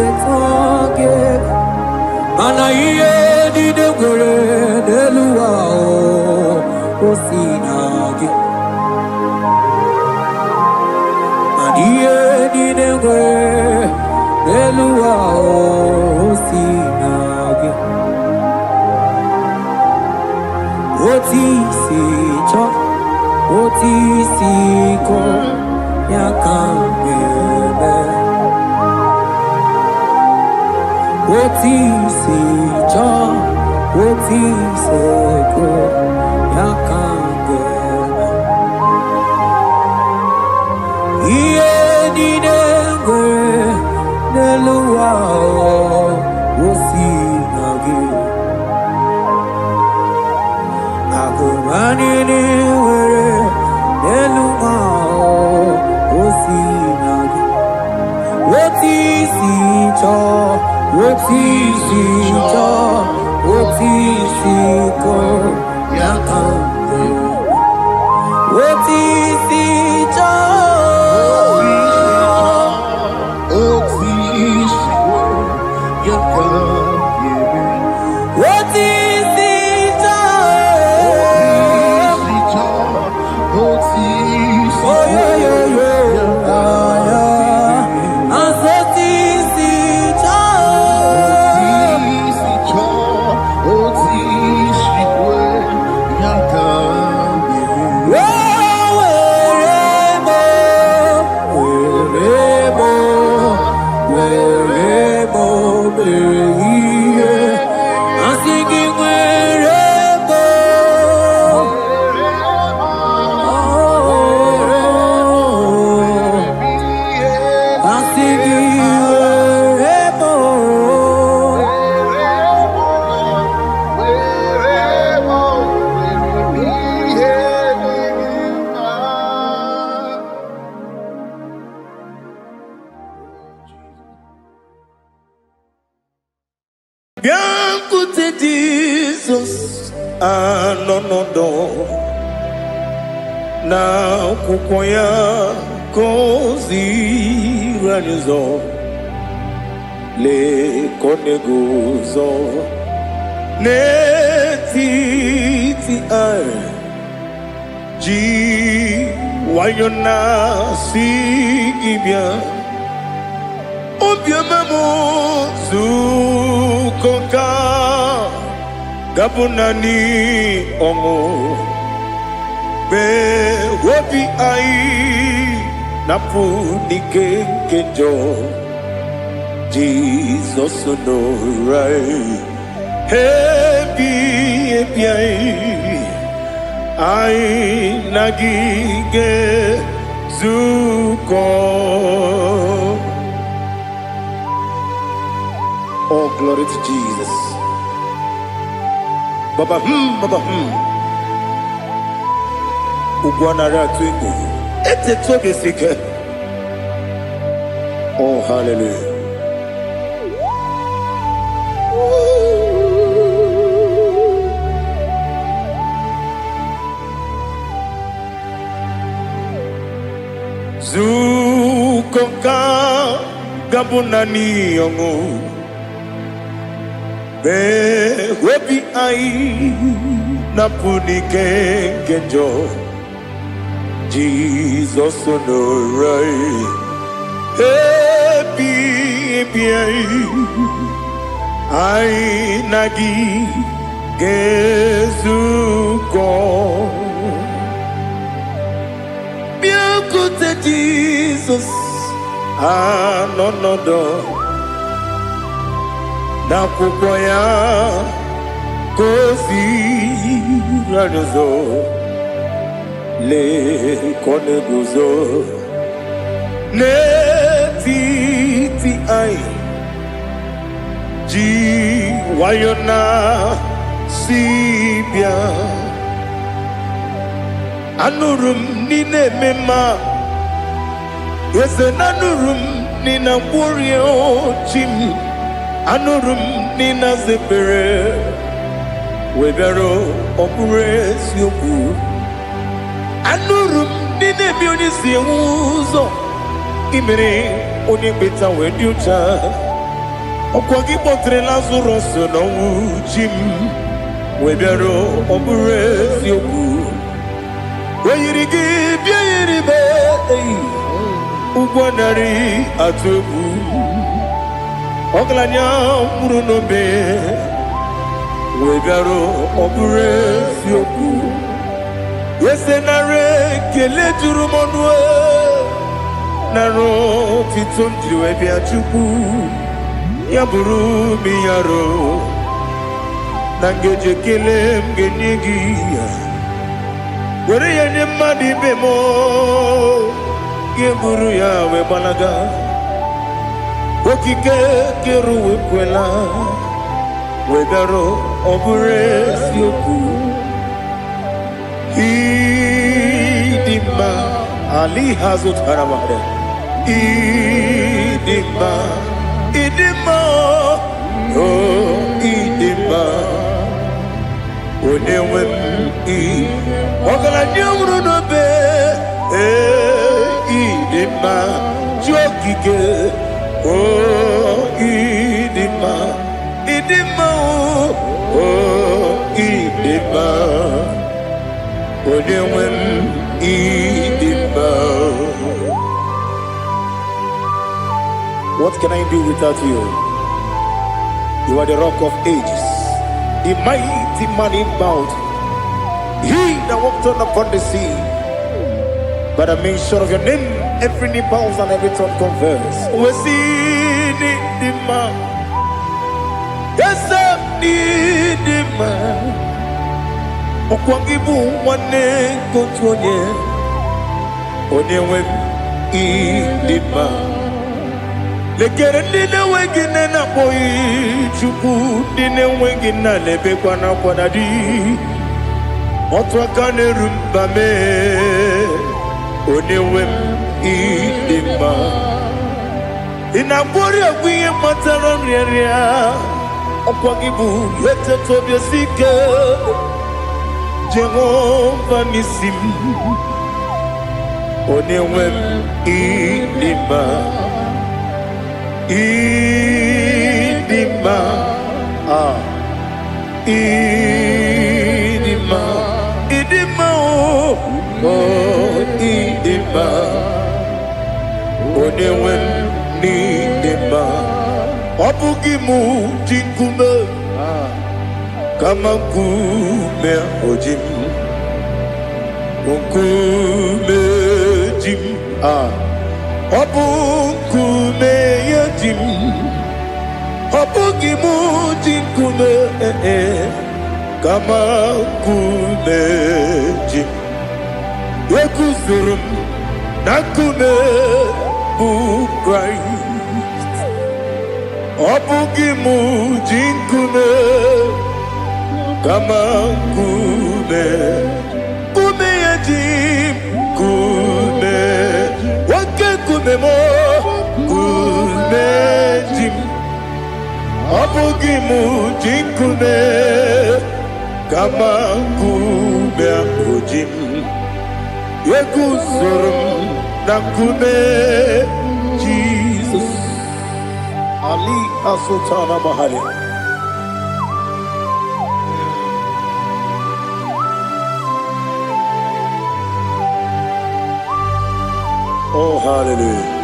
etage mana iye di de gore de luwa o sinage mana iye di de gore de luwa o sinage oti si cho oti si ko ya kambebe oti si cho oti se ko ya kambebe iye di dengwe neluwa o si nagi agumani ni were neluwa o si nagi oti si cho oti si cho oti si ko ya kande oti si cho oti si ko ya kande oti si cho oti si oh yo Biancote Jesus anonodo na kukoya kozi ranizo le koneguzo netiti ai ji wayona sigibia obiamamu zukoka gabunani ongo be wobi ai napu nikekejo Jesus no right happy ai nagige zuko. Oh, glory to Jesus. Baba Baba Ugwanara twingu. Ete toge sike. Oh, hallelujah. Zukoka gabunani yongo. Be webi ai napuni kenjo Jesus no right happy ai nagi gezuko biancote Jesus anonodo na kukoya kozi ranizo le koneguzo netiti ai ji wayona sibia anurum nine mema yese nanurum nina warrior chim anurum nina zebere webero opure sioku anurum nine bioni siuzo imere oni beta wediucha Ọkwa gị kpọtere Lazarus n'ọnwụ chi m wee bịara ọ bụrụ eziokwu o yiri gị bịa yiri be ụgwọ narị atụ egwu ọgaranya mkpụrụ n'obe wee bịara ọ bụrụ eziokwu ese nara ekele juru m ọnụ nara otito m jiri wee bịa Chukwu ya bụrụ m ya ro na ngeji ekele m ga-enye gị ya were ya nye mmadụ ibe m ga-eburu ya wee gbalaga okike kere wekwela wee bịara ọ bụrụ eziokwu ịdị mma ali ha zụtara mmadụ ịdị mma idima oh idima onye nwe m ọgaranya nwụrụ n'obe idima ji okike oh idima idima oh idima onye nwe m idima. What can I do without you? You are the rock of ages, the mighty man in mountain. He that walked on upon the sea. By the mention of your name, every knee bows and every tongue confess. We see the man. Yes, the man. Okwangibu wane kontonye. Onyewe the man. Lekere nina wengine na boy Chukwu nina wengine lebe kwa na kwa di Otwa kane rumba me Onewe idima Inabori agwiye matara mreria Okwagibu yete tobye sike Jehova nisim Onewe idima idima idima idima oh idima onyewe n'idima ọ bụghị mụ ji nkume kama nkume oji m nkume ji m ọ bụ nkume ya ji m ọ bụghị mụ ji nkume kama nkume ji m eguzoro m na nkume bụ Kraịst ọ bụghị mụ ji nkume kama nkume nkume ya ji m nkume nwoke nkume m nkume ji m ọ bụghị mụ ji nkume kama nkume ahụ ji m eguzoro m na nkume Jizọs Ali Asutana Mahali. Oh, hallelujah.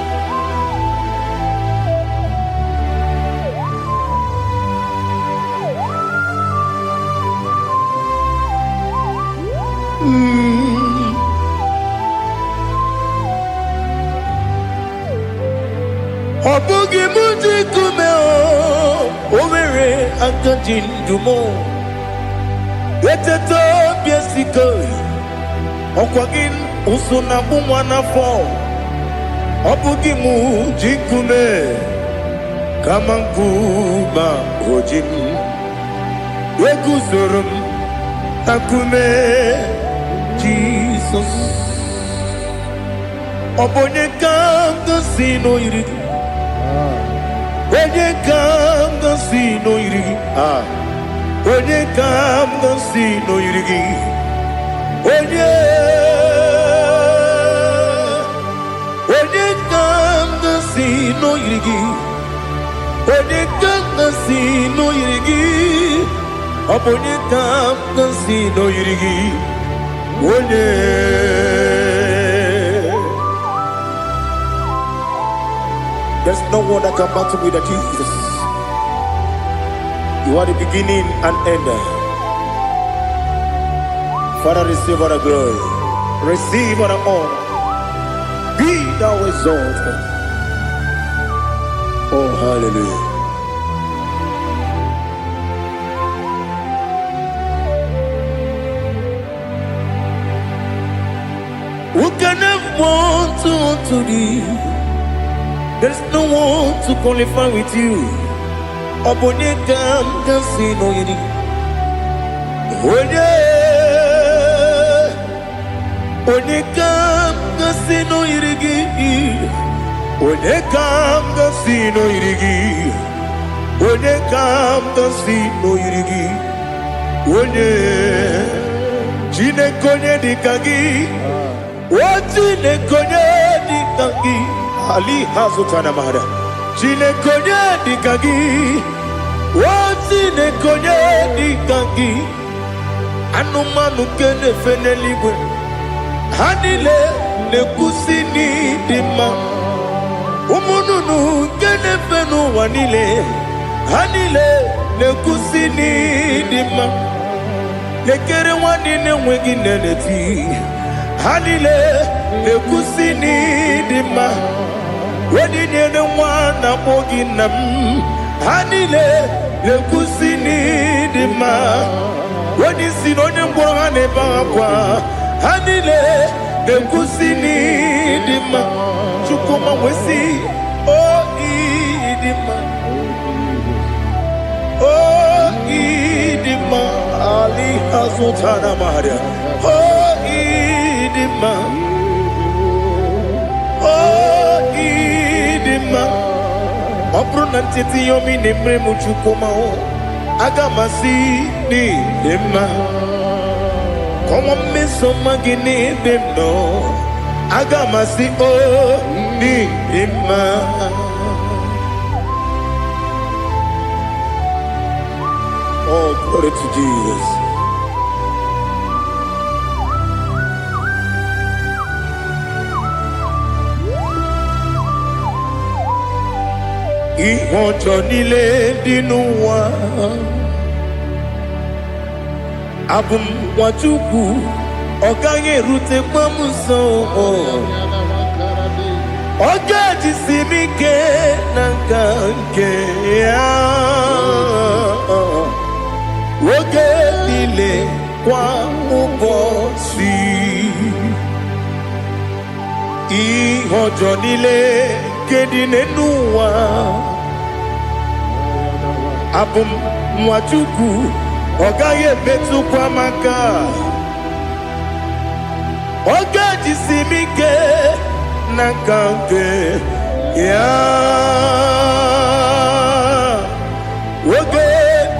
Ọ bụghị mụ ji nkume o nwere aka ji ndụ m eteta obi esiko ọkwa gị ụsụ na mụ nwa n'afọ ọ bụghị mụ ji nkume kama nkume oji m eguzoro m na nkume Jizọs ọ bụ onye ka m gosi n'oyiri gị onye ka m gosi n'oyiri gị onye ka m gosi n'oyiri gị onye ka m gosi n'oyiri gị Onye si no yirigi, onye si no yirigi, There's no one that can battle with Jesus. You are the beginning and end. Father, receive all the glory, receive all the honor. Be thou exalted. Oh, hallelujah. Who can have one to thee? There's no one to qualify with you. Obonekam kasino yini. Onekam kasino yirigi. Onekam kasino yirigi. Onekam kasino yirigi. Chine konye dikagi. Chine konye dikagi. Ali hazutana mahada. Chine konye dikagi. Chine konye dikagi. Anumanu kene feneligwe. Hanile ne kusini dima. Umununu kene fenu wanile. Hanile ne kusini dima. Nekere wanine wengi neneti. Hanile ne kusini dima. Wedi nyene wana mogi nam. Hanile ne kusini dima. Wedi sinonye mbwangane bakwa. Hanile ne kusini dima. Chukuma wesi oh idima. Oh idima. Ali hazutana maharia. Oh idima. Oh idima. Opro nantiti yomi nemre muchukuma o. Agamasi ni dima. Come on, miss some magini demno. Agamasi o ni dima. Oh, glory to Jesus. Ihojo nile dinuwa. Abum wachuku oganye rute pamuso. Oga jisimike nankanke ya. Woge nile kwa ubosi. Ihojo nile kedine nuwa. Abum wachuku ogaye betu kwa maka. Oga jisimike nankanke ya. Woge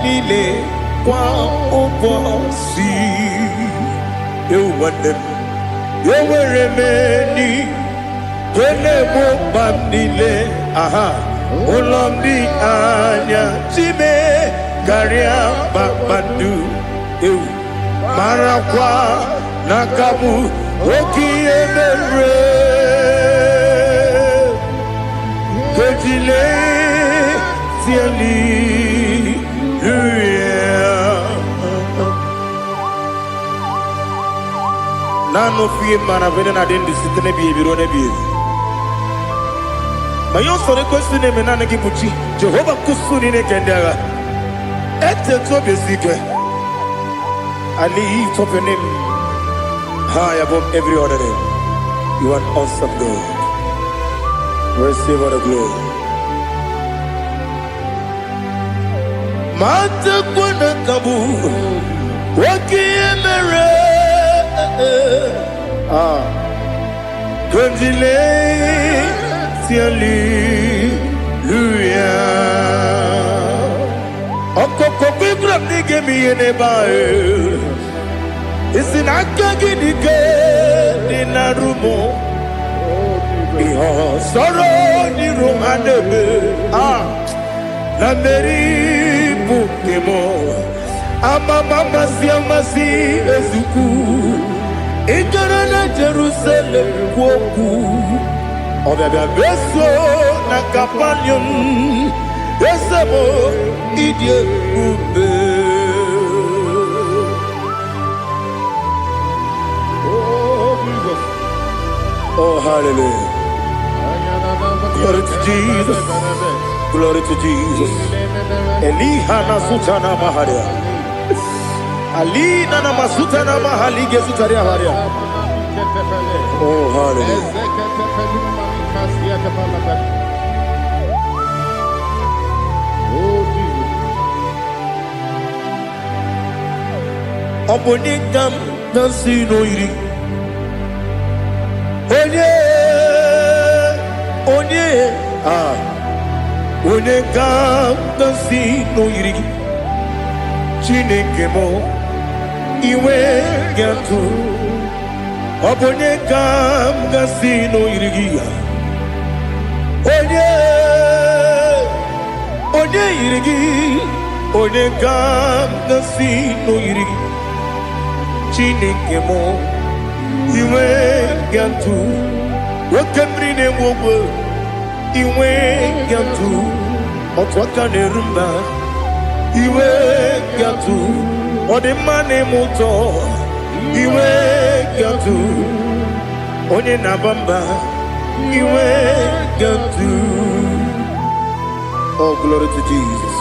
nile kwa ubosi. You want them. You were remaining. Kene mo bandile. Aha. Olomdi anya. Chime garia babandu. Marakwa nakabu. Oki emere. Kejile. Tiali. Nano fiye mana vene na dendi sitene biye birone biye. Mayon sore kwesune menane kipuchi. Jehova kusuni ne kendaga. Ete to besike. I lift up your name high above every other name. You are an awesome God. Receive all the glory. Mata kwana kabu. Waki emere. Konjile tiali luya. Okoko bibra nige mi enebae. Isinaka ginike dinarumo. Iho soro ni rumanebe. na meri pukemo amama masi ezuku igara na Jerusalem kwoku obebia beso na Capernaum esebo idie ube. Oh, hallelujah. Glory to Jesus. Glory to Jesus. Elihana sutana maharia. Alina na masutana mahalige sutaria haria. Oh, hallelujah. Obonikam nasino iri. Onye kam nasino iri. Chineke mo iwe gatu. Onye kam nasino iri. Onye iri. Onye kam nasino iri. Chineke mo iwe gatu. Wakemri ne wowo iwe gatu. Otwaka ne rumba iwe gatu. Odemane moto iwe gatu. Onye nabamba iwe gatu. Oh, glory to Jesus.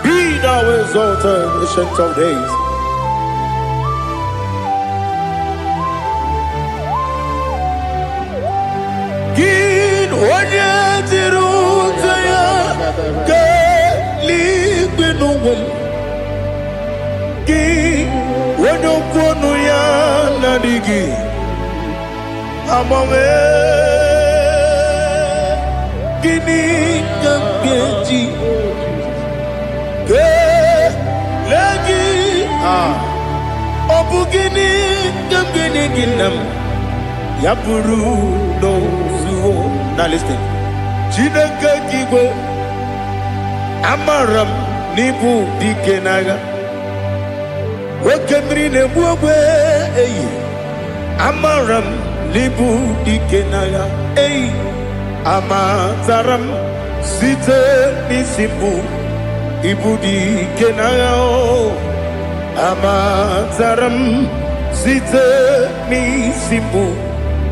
Be thou exalted, ancient of days. Onye tiruta ya ke ligbinu wom ki onye kwonu ya na digi amame gini kambeji ke lagi obu gini kambeni ginam ya buru no. Now listen. Chineke kigwe amaram nibu dike naga. Wekemri nebu ogwe eyi. Amaram nibu dike naga. Eyi. Amazaram site nisimbu ibu dike naga. Amazaram site nisimbu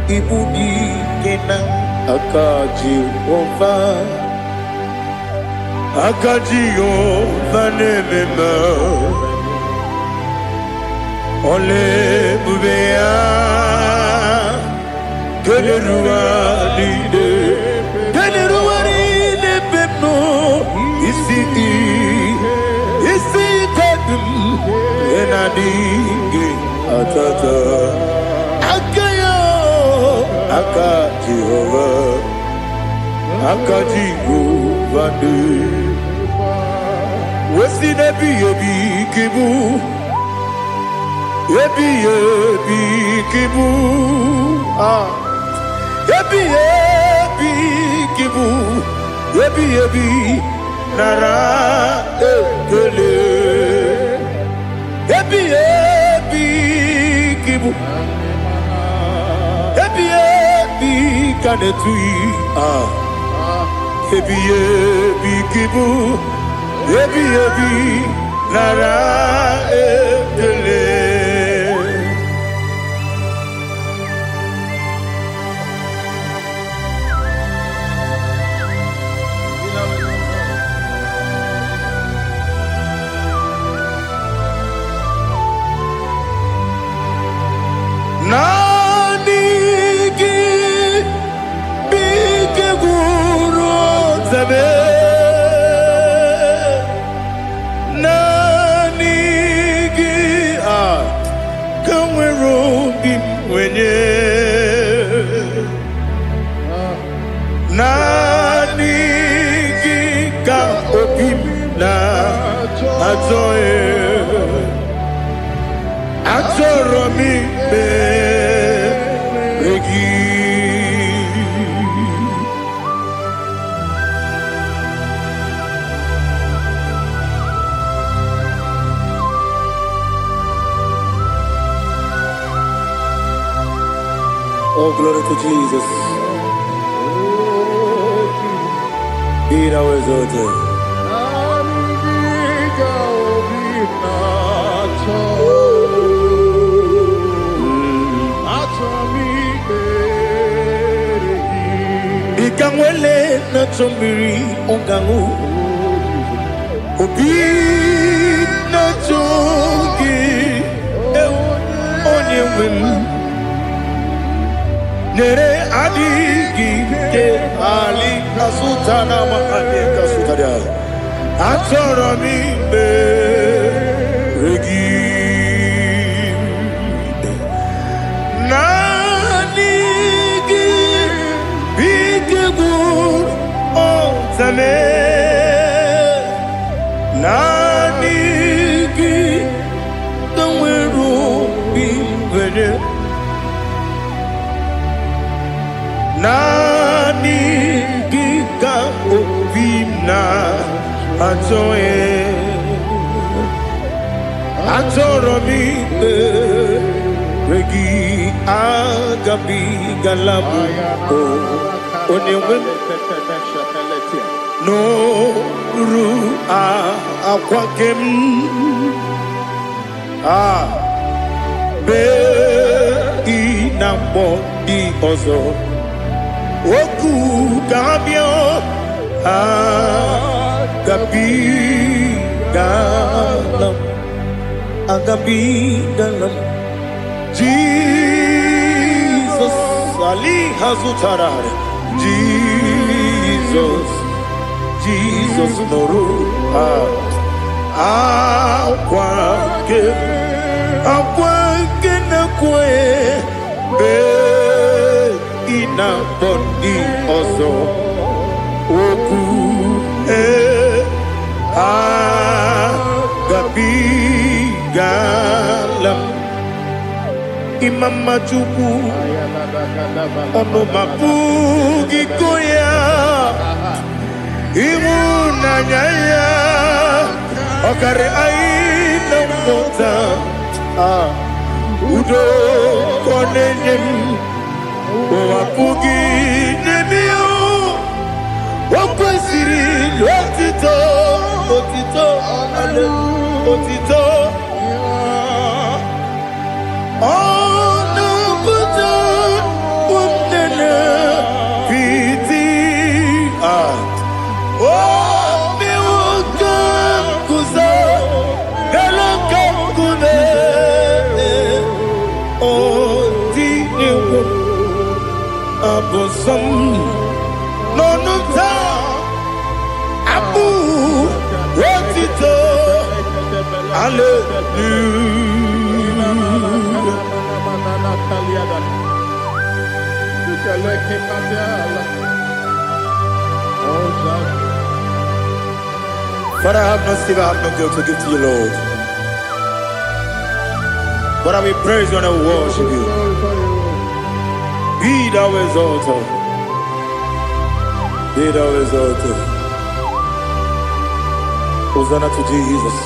ibu dike naga. Akaji Ova nemema Ole bubea Gederua lide pepno Isi kadum Enadingi atata Akaji Ova de Wesi nebi yebi kibu Yebi kibu Yebi kibu Yebi nara ekele Yebi kibu Kanetui Ebi kibu Ebi nara ekele. Oh, glory to Jesus. Be thou exalted. Ikangwele na chombiri ongangu Obi na chogi onye wim Nere adigi ke ali kasutana ma ali kasutaria Atoro mi be regi Nanigi bikegur otame Nanigi tanweru bimvene Nanigi ka obimna atoye Atoromi regi agabi galabu onewem no ru akwakem be inambo di ozo oku kabio agabi galam agabi galam Jesus Ali Hazutarare Jesus Noru Akwake na kwe be ina bondi ozo oku agabi galam Imam Majuku ono mapugi koya imu nanyaya okare aina mota udo konenyem wapugi nemio wakwesiri otito ale otito Abosam nonuta abu wotito Father, I have no silver, I have no gold to give to you, Lord. But I will praise you and I will worship you. Be thou exalted. Be thou exalted. Hosanna to Jesus.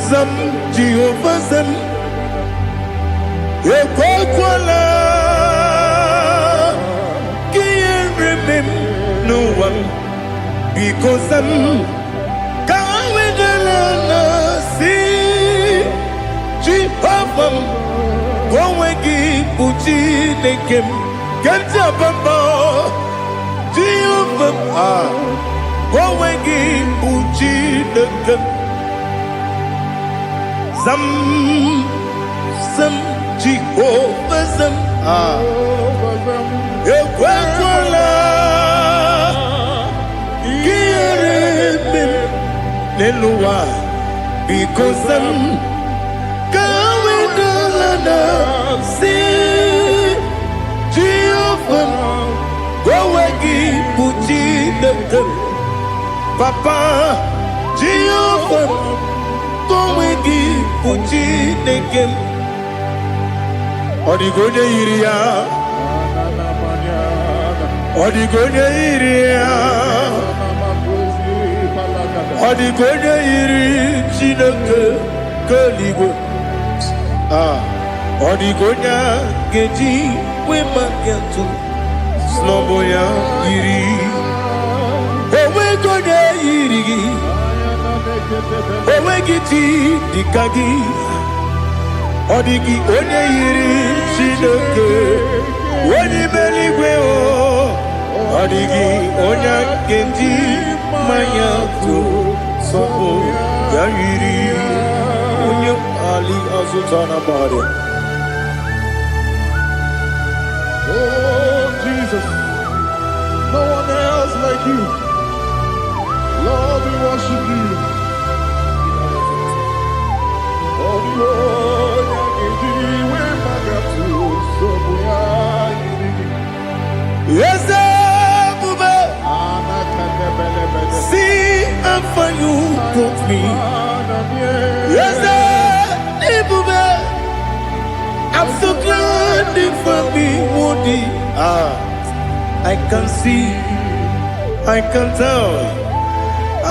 Zam Jehovah Zam Ekwakwala Can't remember no one because Zam Kawedalana see Jehovah Gowegi Puchi Nekem Kanjabamba Jehovah Gowegi Puchi Nekem Zam Jehovah Zam Ekwakwala Kieremem Neluwa because Zam Kawedalana see Jehovah Gowegi Puchi Nekem Papa Jehovah Gowegi Puchi Nekem Odigonya iria Odigonya iri Chineke Keligwe Odigonya geji we maketu snoboya yiri owe gonya yiri owe giti dikagi odigi onye yiri Chineke woni meligwe o odigi onya geji mayatu sobo ya yiri onye ali azutana bare. Oh, Jesus, no one else like you. Lord, we worship you. Oh, Lord, yes, Bube. See how far you brought me. Yes, Bube. I'm so glad for me, Woody. I can see, I can tell,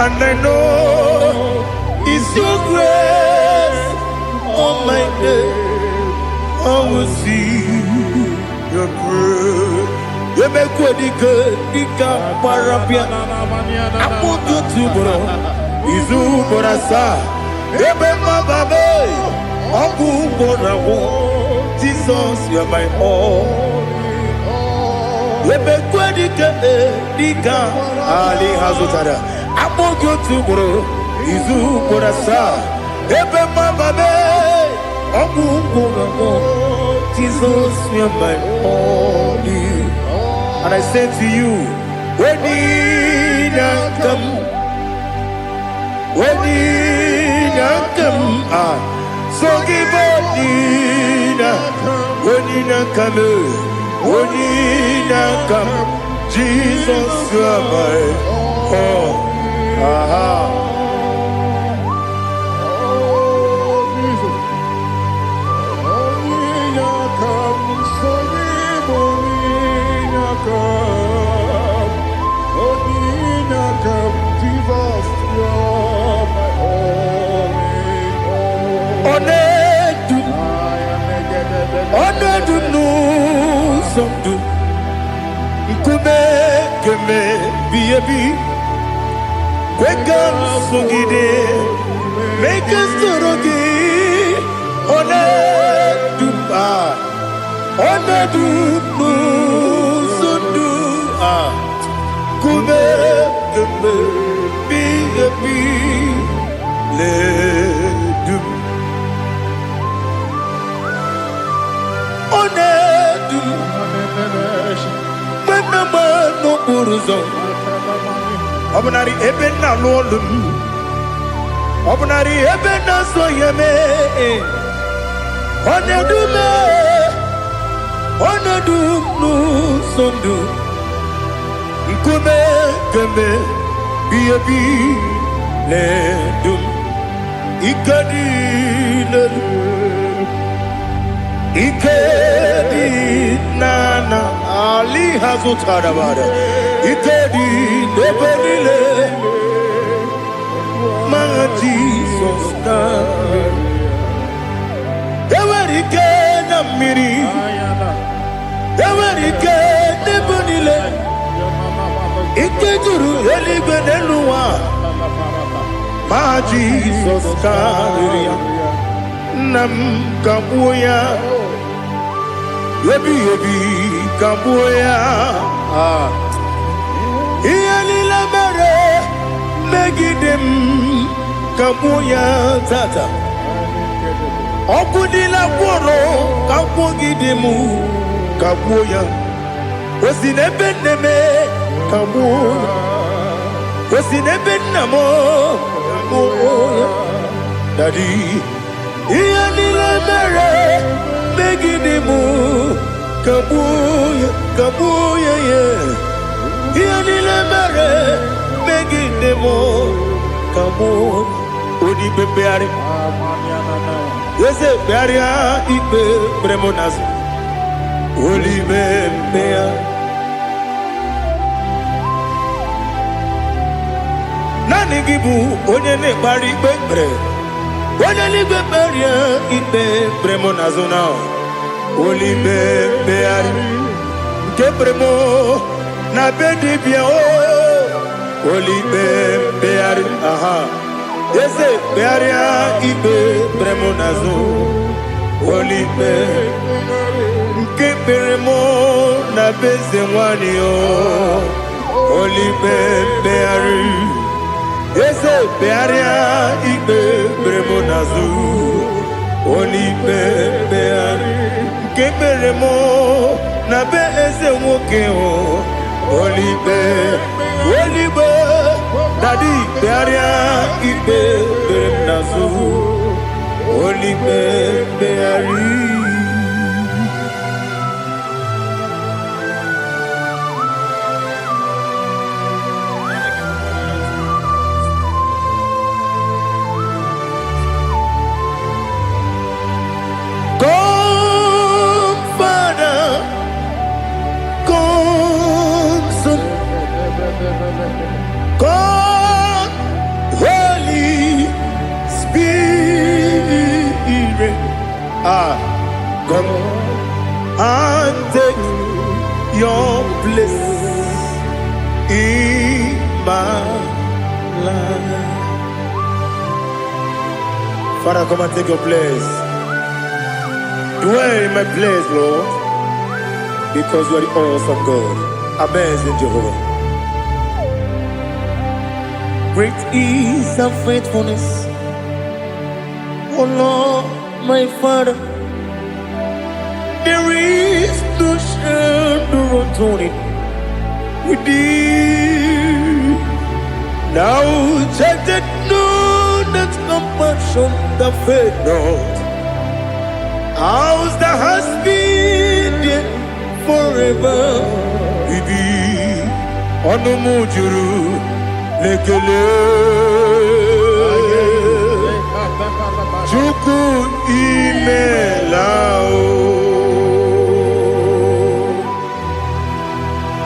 and I know it's your grace. Oh my God, I will see your grace. You make good, Dika Parapia. I put you to bro. Izu Borasa. You make my baby. Aku Borawo. Jesus, you are my all. You make good, Dika Ali Hazutara. I put you to bro. Izu Borasa. You make my baby. Aku Borawo. Jesus, you are my all. And I say to you, when did I come? When did I come? So give up, when did I come? When did I come? Jesus, you are my all. Make us Obnari ebena lolum Obnari ebena soyeme Onedume Onedunu sondu Nkume keme Biyabi ledum Ikadi ledum Ikadi nana Ali hazutara bada Ikadi nebenile Ma Jesus na Ewerike na miri Ewerike nebenile Ikejuru eligwe neluwa Ma Jesus kariya Nam kabuya Yebi kabuya Iyalila mere Megidem kabuya tata Okudila kworo kabugidemu kabuya Osinebeneme kabuya Osinebenamo kabuya Daddy Iyalila mere Megidemu kabuya kabuya yeah Iyalila mere Megidemu kabuya Odi bebeari Yese bearia ibe premonas Oli bebea Nani gibu onye ne bari bebre Wanalibe beria ibe bremo nazona. Olibe beari. Ke bremo na bedi bia o. Olibe beari. Aha. Ese bearia ibe bremo nazo. Olibe. Ke bremo na beze wani o. Olibe beari. Ese bearia ibe bremo nazu. Olibe beari. Ke bremo na be ese woke o. Olibe. Olibe. Daddy bearia ibe bremo nazu. Olibe beari. God, Holy Spirit, come and take your place in my life. Father, come and take your place. Dwell in my place, Lord, because you are the awesome God. Amazing Jehovah. Great is thy faithfulness, oh Lord, my Father. There is no shadow of turning with thee. Now check that no, that compassion that faith not. How's the has been forever with thee? On the mujuru. Lekele Chuku imelao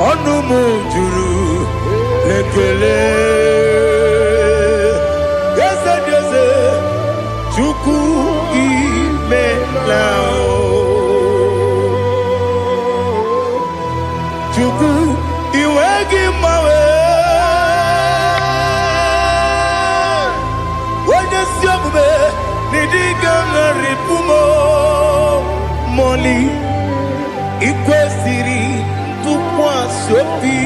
Onu mujuru Lekele Yese yese Chuku imelao Chuku iwegi mawe Moli ikwesiri tukwa sopi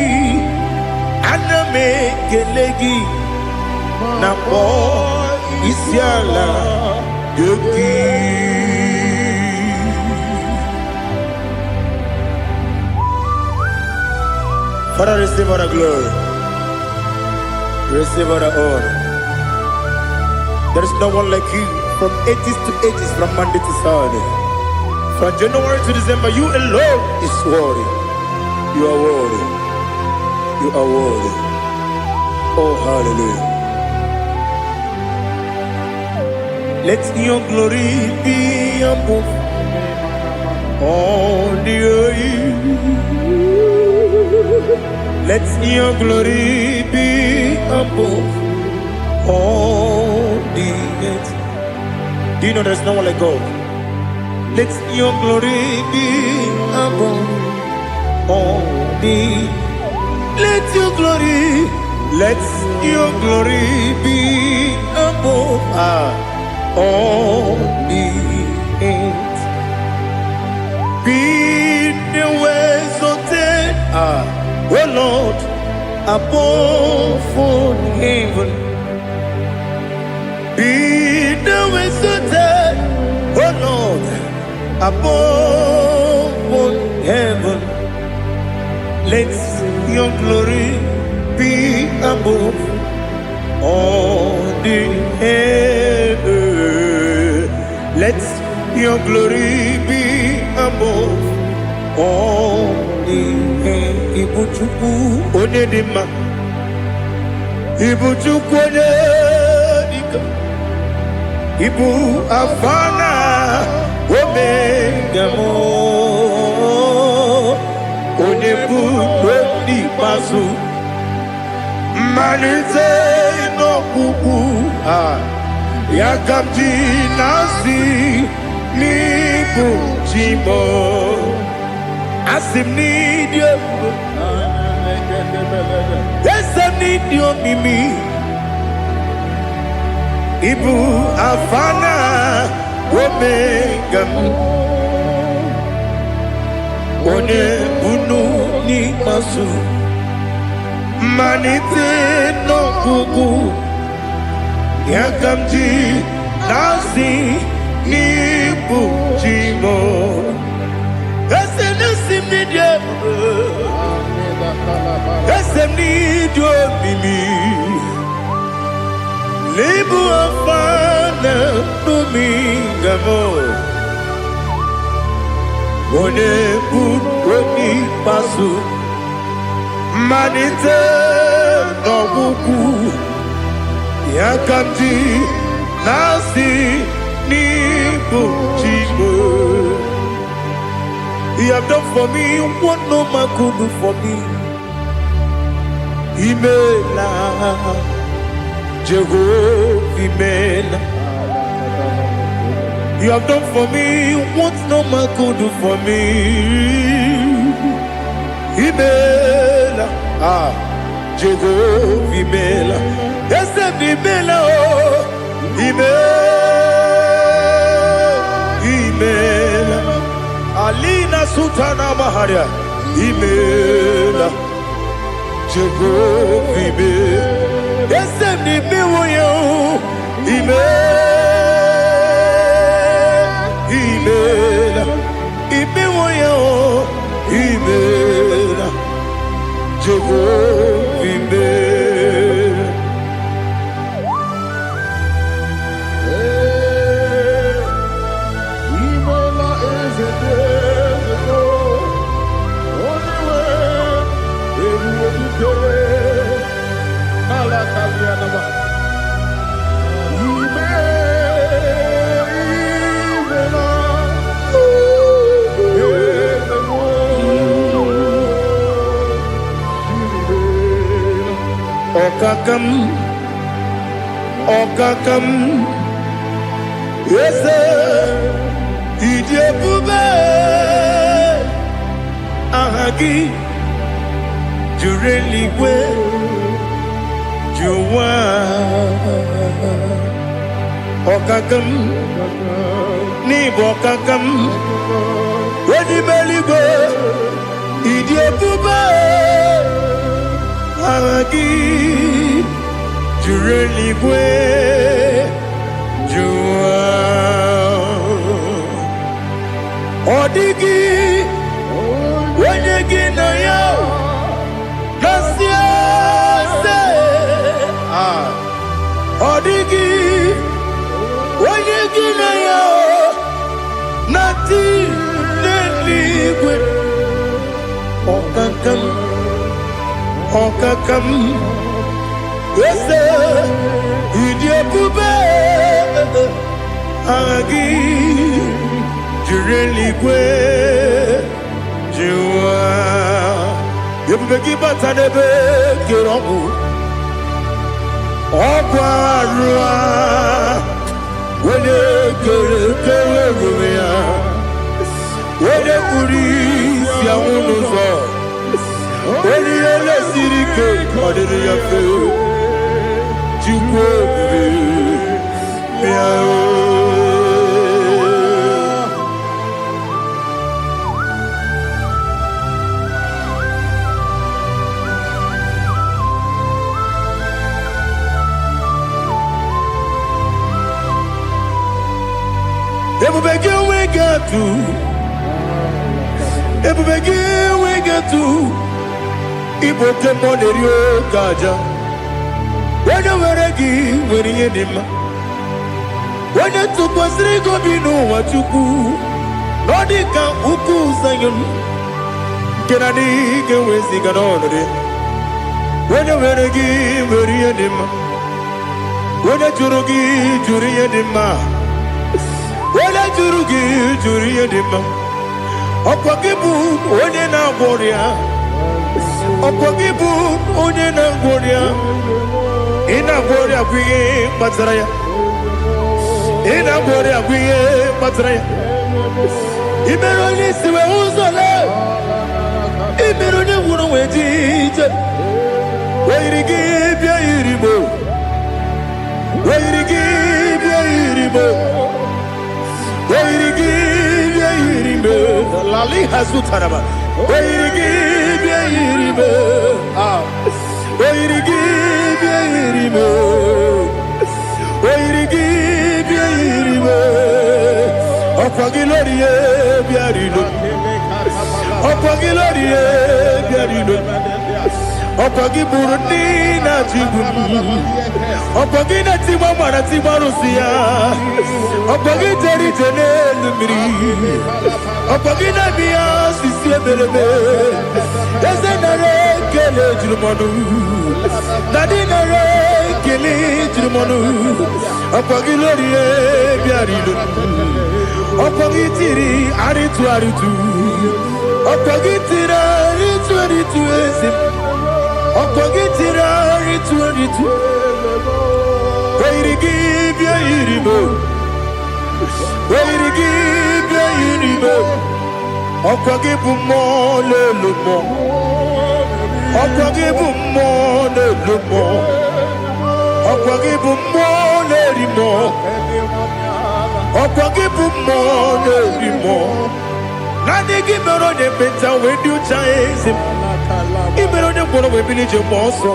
aname kelegi na po isiala yoki. Father, receive all the glory, receive all the honor. There is no one like you. From ages to ages, from Monday to Sunday, from January to December, you alone is worthy. You are worthy. You are worthy. Oh, hallelujah. Let your glory be above all the earth. Let your glory be above all the earth. Do you know there's no one like God? Let your glory be above all the. Let your glory be above all the earth. Be the ways of death, oh Lord, above all heaven. Be the ways of death, oh Lord, above all heaven. Let your glory be above all the earth. Let your glory be above all the earth. Ibuchuku onedima, Ibuchuku onedika, Ibu afana omega mo, onebu odi pasu, manite no kuku Yakamji nasi nibu jimo asim nidio esem nidio mimi ibu afana omega one bunu ni masu manite no gugu Yakamji nasi nibu jimo esem nasim nidio esem nidio mimi Libu afana bumingamo One buni pasu Manite no buku Yakamji nasi nibu jimo You have done for me what no man could do for me Imela Jehovah Imela You have done for me what no man could do for me Imela Jehovah Imela Yes, Imela Imela Alina Sultana Maharia Imela Jehovah Imela Yes, Imela Imela Imela Jehovah Imela Okakam, yes, Idiabube, Ahagi, Jureligwe, Juwa, Okakam, Nibokakam, Wedibeligo, Idiabube, Ahagi. Jureligwe Jua Odigi Wenyegi na yo Nasia se Odigi Wenyegi na yo Nati Neligwe Okakam Okakam Yes, Idiabube Agi Jureligwe Jua Yebubeki Batanebe Kiromu Okwarua Wene Kere Rumia Wene Kuri Siamunuzo Wene Ele Sirike Kodiri Yafe Ebubegi we get to Iboke Monerio Kaja When you were a give, when you did when you took was Rigo Bino, what you do, Nodika Uku Sayon, Kennedy, get with Ziganone. When you were a give, when you did when you Jurugi, Juria Dima, when I Jurugi, Juria Dima, Opakibu, Odena Boria, Opakibu, Odena Boria. Ina Boria Queen Bataraya ina bore abuye matre imero ni siwe uzole imero ni wuro wejije weirigi bia iribo weirigi bia iribo weirigi bia iribo lali hazutaraba weirigi bia iribo weirigi bia iribo weirigi bia iribo opagiloriye bia iribo opagiloriye bia iribo opagi burundi na jibun opagi na timama na timarusia opagi teri tene lumiri opagi na biya sisi berebe ese nare kele jurumanu nadi nare kele jurumanu opagi loriye biarido opagi tiri aritu opagi tira aritu esim opagitira ritu weirigi bia iribo weirigi bia iribo opagibu mo lelumo opagibu mo lelumo opagibu mo lerimo opagibu mo lerimo nani gimero de beta wedu chaizim imero de koro we bilije moso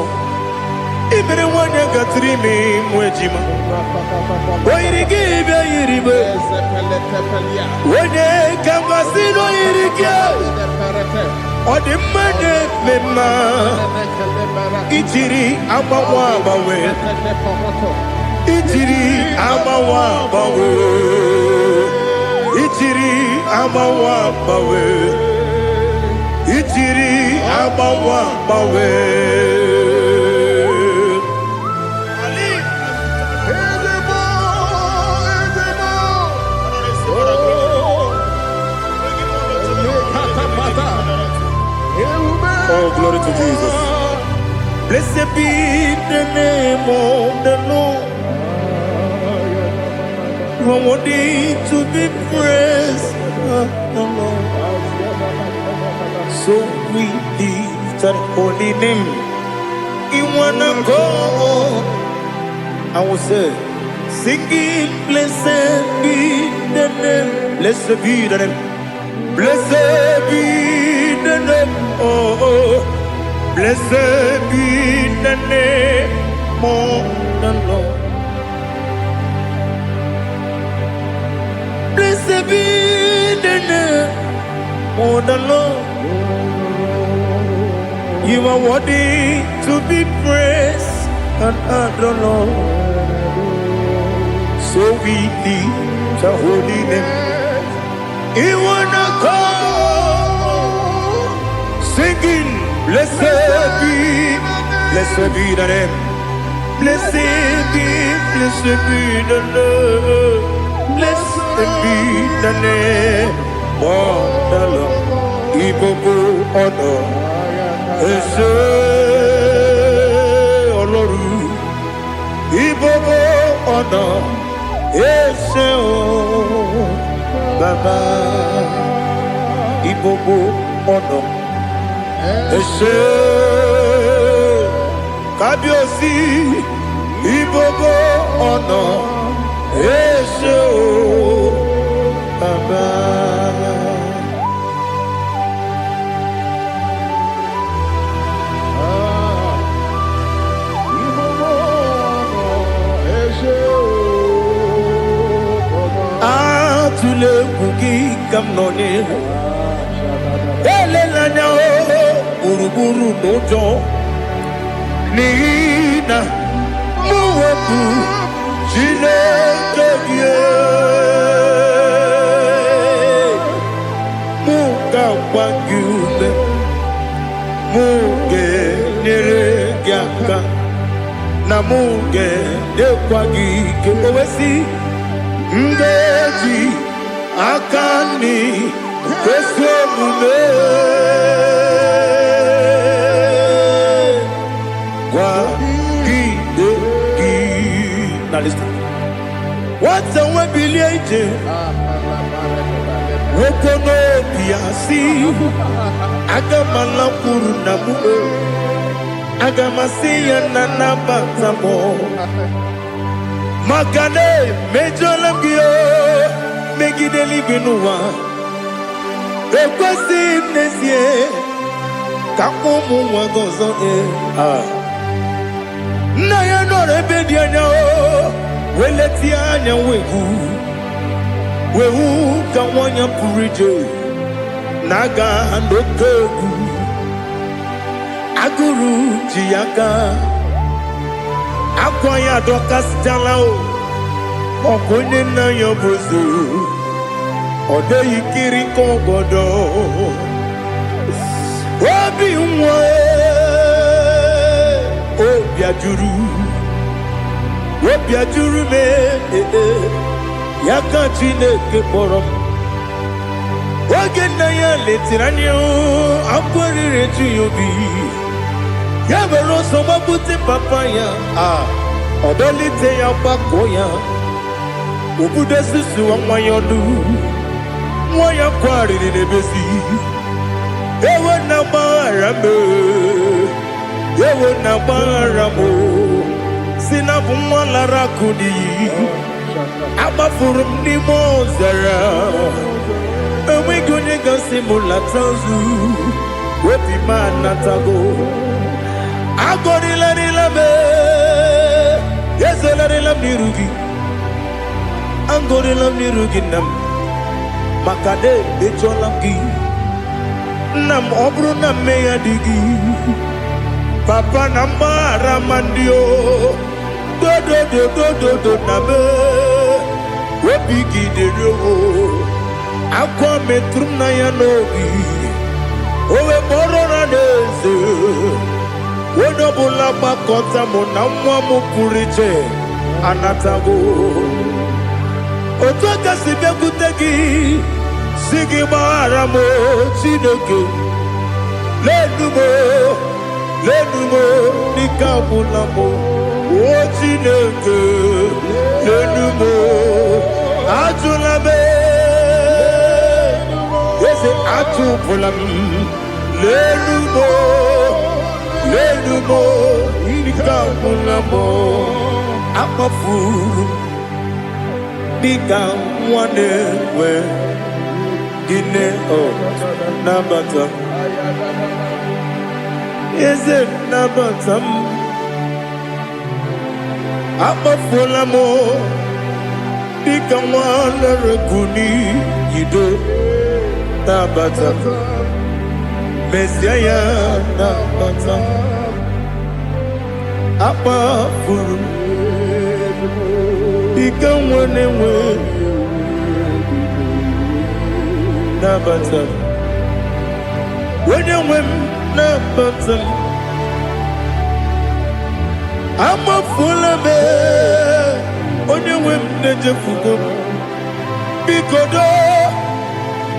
imere wanya gatrimi mwejima oirigi bia iribe wene kamasino irige odimane mema itiri amawa bawe itiri amawa bawe itiri amawa bawe itiri amawa bawe ali oh glory to Jesus. Blessed be the name of the Lord. You are worthy to be praised, the Lord. So we lift our holy name. You wanna go? I will say, singing, blessed be the name, blessed be the name, blessed be the name, oh, blessed be the name of the Lord. Blessed be the name of the Lord. You are worthy to be praised and adored, Lord. So we lift our holy name. You wanna call, singing, blessed be the name, blessed be the Lord, blessed be the name of the Lord. Ibobo honor. Ese Ọlọ́run Ibobo ọ̀nà ese o Baba Ibobo ọ̀nà ese Kábíyèsí Ibobo ọ̀nà ese o Baba. Tule kuki kamnoni ele lanya o buruburu nojo nina muweku jinekeye muka wangyule muge neregyaka na muge dekwagike owesi ndeji akani kwesomume kwa gidegi. Now listen. What Wata wabilieje Wokono biasi Agamala kurunamu Agamasiya nanabatamo Magane mejolamgio Megideli binuwa Ekwesi nesie Kamumu wagozo Na ya nore bedi anya Weleti anya wehu kawanya purije Naga andokegu Aguru jiyaka Akwanya doka stalao Okonye na yobozu Ode yikiri kogodo Obi mwe Obi ajuru me Yaka Chineke kpọrọ m oge nna ya letiri anya akwarịrị eju ya obi ya mere ọsọ gbapute papa ya ọdọlite ya gbakọ ya obodo susu nwa ya ọdụ nwa ya kwarịrị n'ebezi ewe na gbaghara m si na bụ nwa lara akụ n'iyi Abafuru n'ime ọzara enweghị onye gasị m lata ozu obi m anatago agọrịlarịla m ezolarịla m n'iru gị agọrịla m n'iru gị nna m maka na emejọla m gị nna m ọ bụrụ na mmehie dị gị papa na mgbaghara ma ndị o dodododododo na me obi gị dịrị owo akwa metụrụ na ya n'obi owe kpọrọ na n'eze onye ọbụla gbakọta mụ na nwa m pụrụ iche anatago otu aka si bịakwute gị si gị gbaghara m Chineke lenumo dịka agwụla m O Chineke lenumo ajụla m eze atụpụla m lenumo dịka agwụla m akpafuru dịka nwa na-enwe gịnị nabata eze nabata m akpafuola m dịka nwa na-erekwu n'iyido nabata mesia ya nabata akpafuru dịka nwa na-enwe nabata onye nwe m nabata m amafuola m onye nwe m na-ejefugo m biko do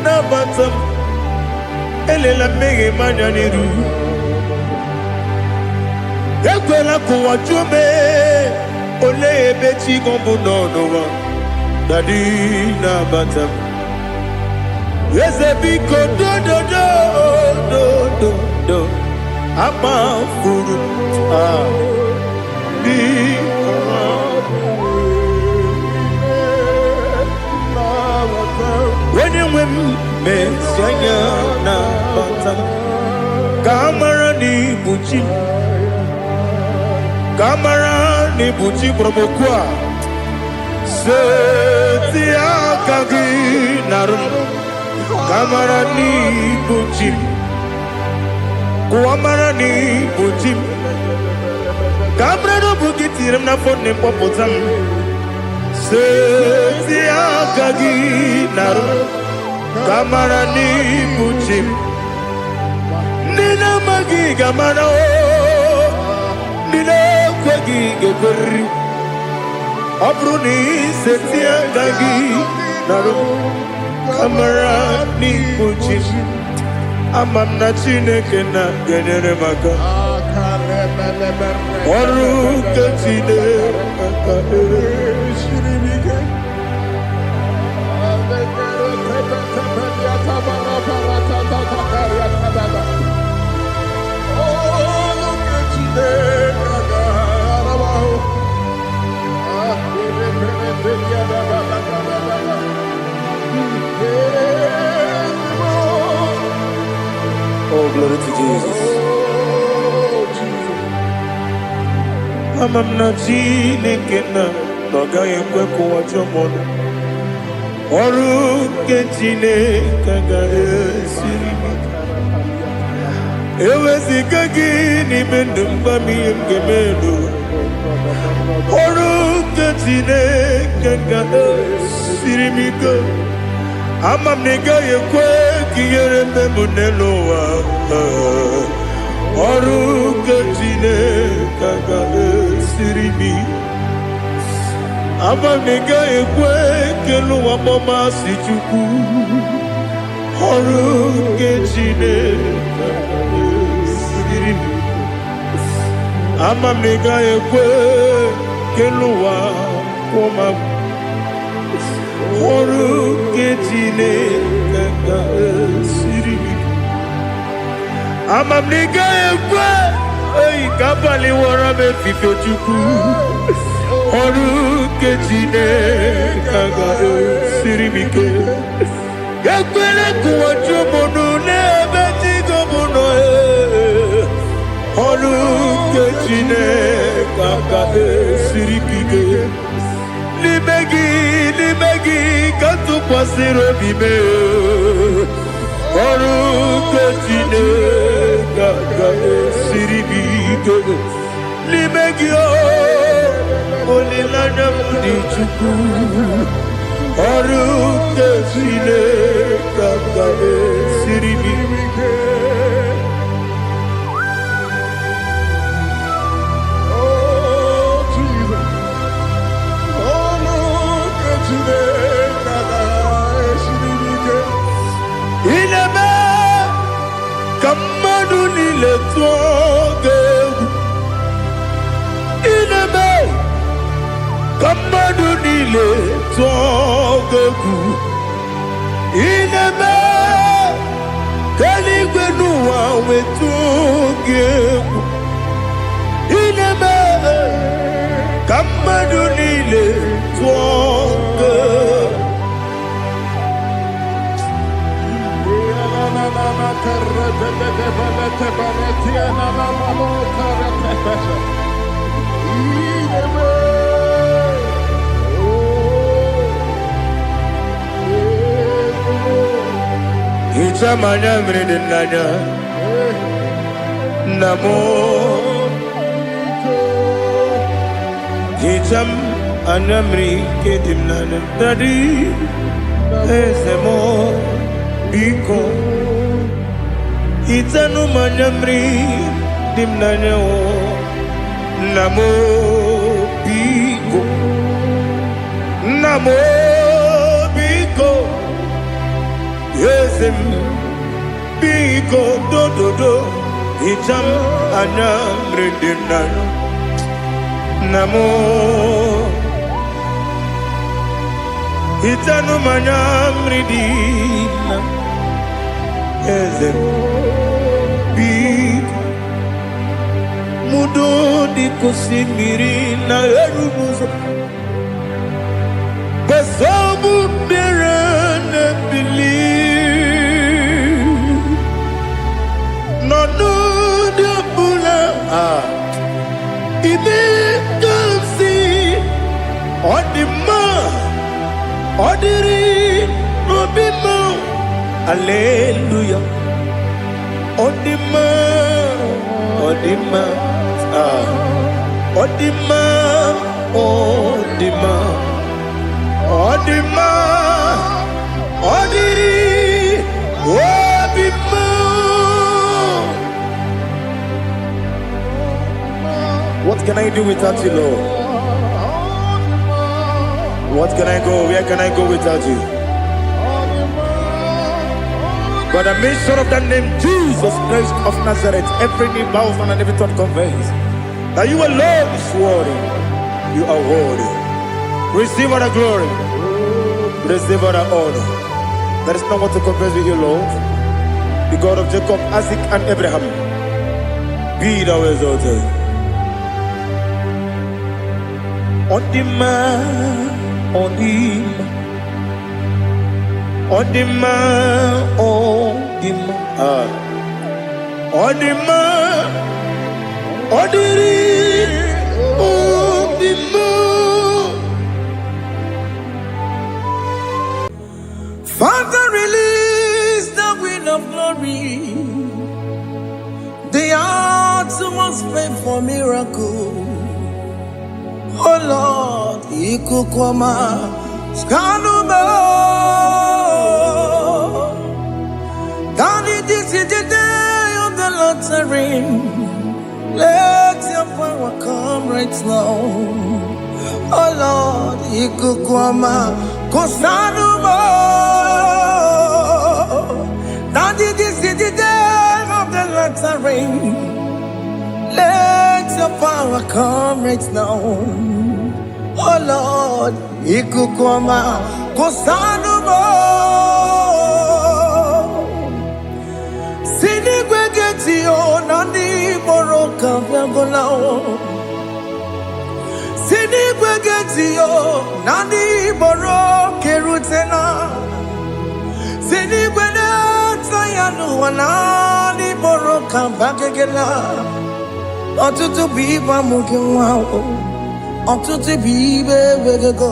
nabata m elela mmehie m anya n'iru ekwela ka ụwa jụọ m olee ebe chi gị bụ n'ụwa dadi nabata m eze biko do amafuru onye nwe m mesi anya na bata ka amara n'ibu chi ka amara n'ibu chi kpọrọmokwu a seti aka gị narụ ka amara n'ibu chi Kuamara ni bujim Kamra no bugiti na phone popotam Seti akagi naru Kamara ni bujim Nina magi gamana o Nina kwagi geberi Abruni seti akagi naru Kamara ni bujim Amam na Chineke na genyere maka ọrụ nke Chineke Oh, glory to Jesus. Amam na Chineke na ọ gaghị ekwe ka ụwa jọọ m ọnụ. Ọrụ nke Chineke ga-esiri m ike. Eweziga gị n'ime ndụ m, gwa m ihe m ga-eme elu. Ọrụ nke Chineke ga-esiri m ike. Ama m na ị gaghị ekwe ka ihere mee m n'elu ụwa. Ọrụ nke Chineke ga-esiri m ike. Ama m na ị gaghị ekwe ka elu ụwa gbamasị Chukwu. Ọrụ nke Chineke ga-esiri m ike. Ama m na ị gaghị ekwe ka elu ụwa kwụma m. Ọrụ nke Chineke ga-esiri m ike. Ama m na ị gaghị ekwe ka abalị wara m efife Chukwu. Ọrụ nke Chineke ga-esiri m ike. Ekwere ka ụwa jụọ m ọnụ n'ebe chi gị nọ. Ọrụ nke Chineke ga-esiri m ike. N'ime gị ka tụkwasịrị obi m. Ọrụ nke Chineke ga-esiri m ike. N'ime gị olileanya m dị Chukwu. Ọrụ nke Chineke ga-esiri m ike. Ka mmadụ niile tụọ gị egwu. Ị na-eme ka mmadụ niile tụọ gị egwu. Ị na-eme ka eluigwe n'ụwa wee tụọ gị egwu. Ị na-eme ka mmadụ niile tụọ gị egwu. Hicham anya mmiri dị n'anya nna m. Hicham anya mmiri nke dị m n'anya Daddy, eze m biko. Hitanụ m anya mmiri dị m n'anya nna m biko. Nna m biko. Eze m biko dododo. Hicham anya mmiri dị m n'anya nna m. Hitanụ m anya mmiri dị na eze m biko. Mudo dị ka osimiri na-eru m ụzọ. Gbasogbu mmiri na-ebili. N'ọnọdụ ọbụla ime ka m si ọ dị mma. Ọ dịrị n'obi m. Hallelujah. Ọ dị mma. Ọ dị mma. Ọ dị mma. Ọ dị mma. Ọ dị mma. Ọ dịrị obi m. What can I do without you, Lord? What can I go? Where can I go without you? By the mention of the name Jesus Christ of Nazareth, every knee bows and every tongue confesses that you alone is worthy. You are worthy. Receive all the glory. Receive all the honor. There is no one to compare with you, Lord. The God of Jacob, Isaac, and Abraham. Be thou exalted. On the man, on the man, on the man, on the man, on the man, on the man. Father, release the wind of glory. The heart must pray for miracle. Oh Lord, Ikukwama, Skanuma. Daddy, this is the day of the lottery. Let your power come right now. Oh Lord, Ikukwama, Kosanuma. Daddy, this is the day of the lottery. Let your power come right now. Oh Lord, Ikukwama, Kosanuma. Sinigwegetio, Nandi Boroka, Viagolao. Sinigwegetio, Nandi Boroke Rutena. Sinigwena, Tayanu, Nandi Boroka, Bagagela. Ọtụtụ bụ ibe amụghị nwa ahụ, ọtụtụ bụ ibe ewegego,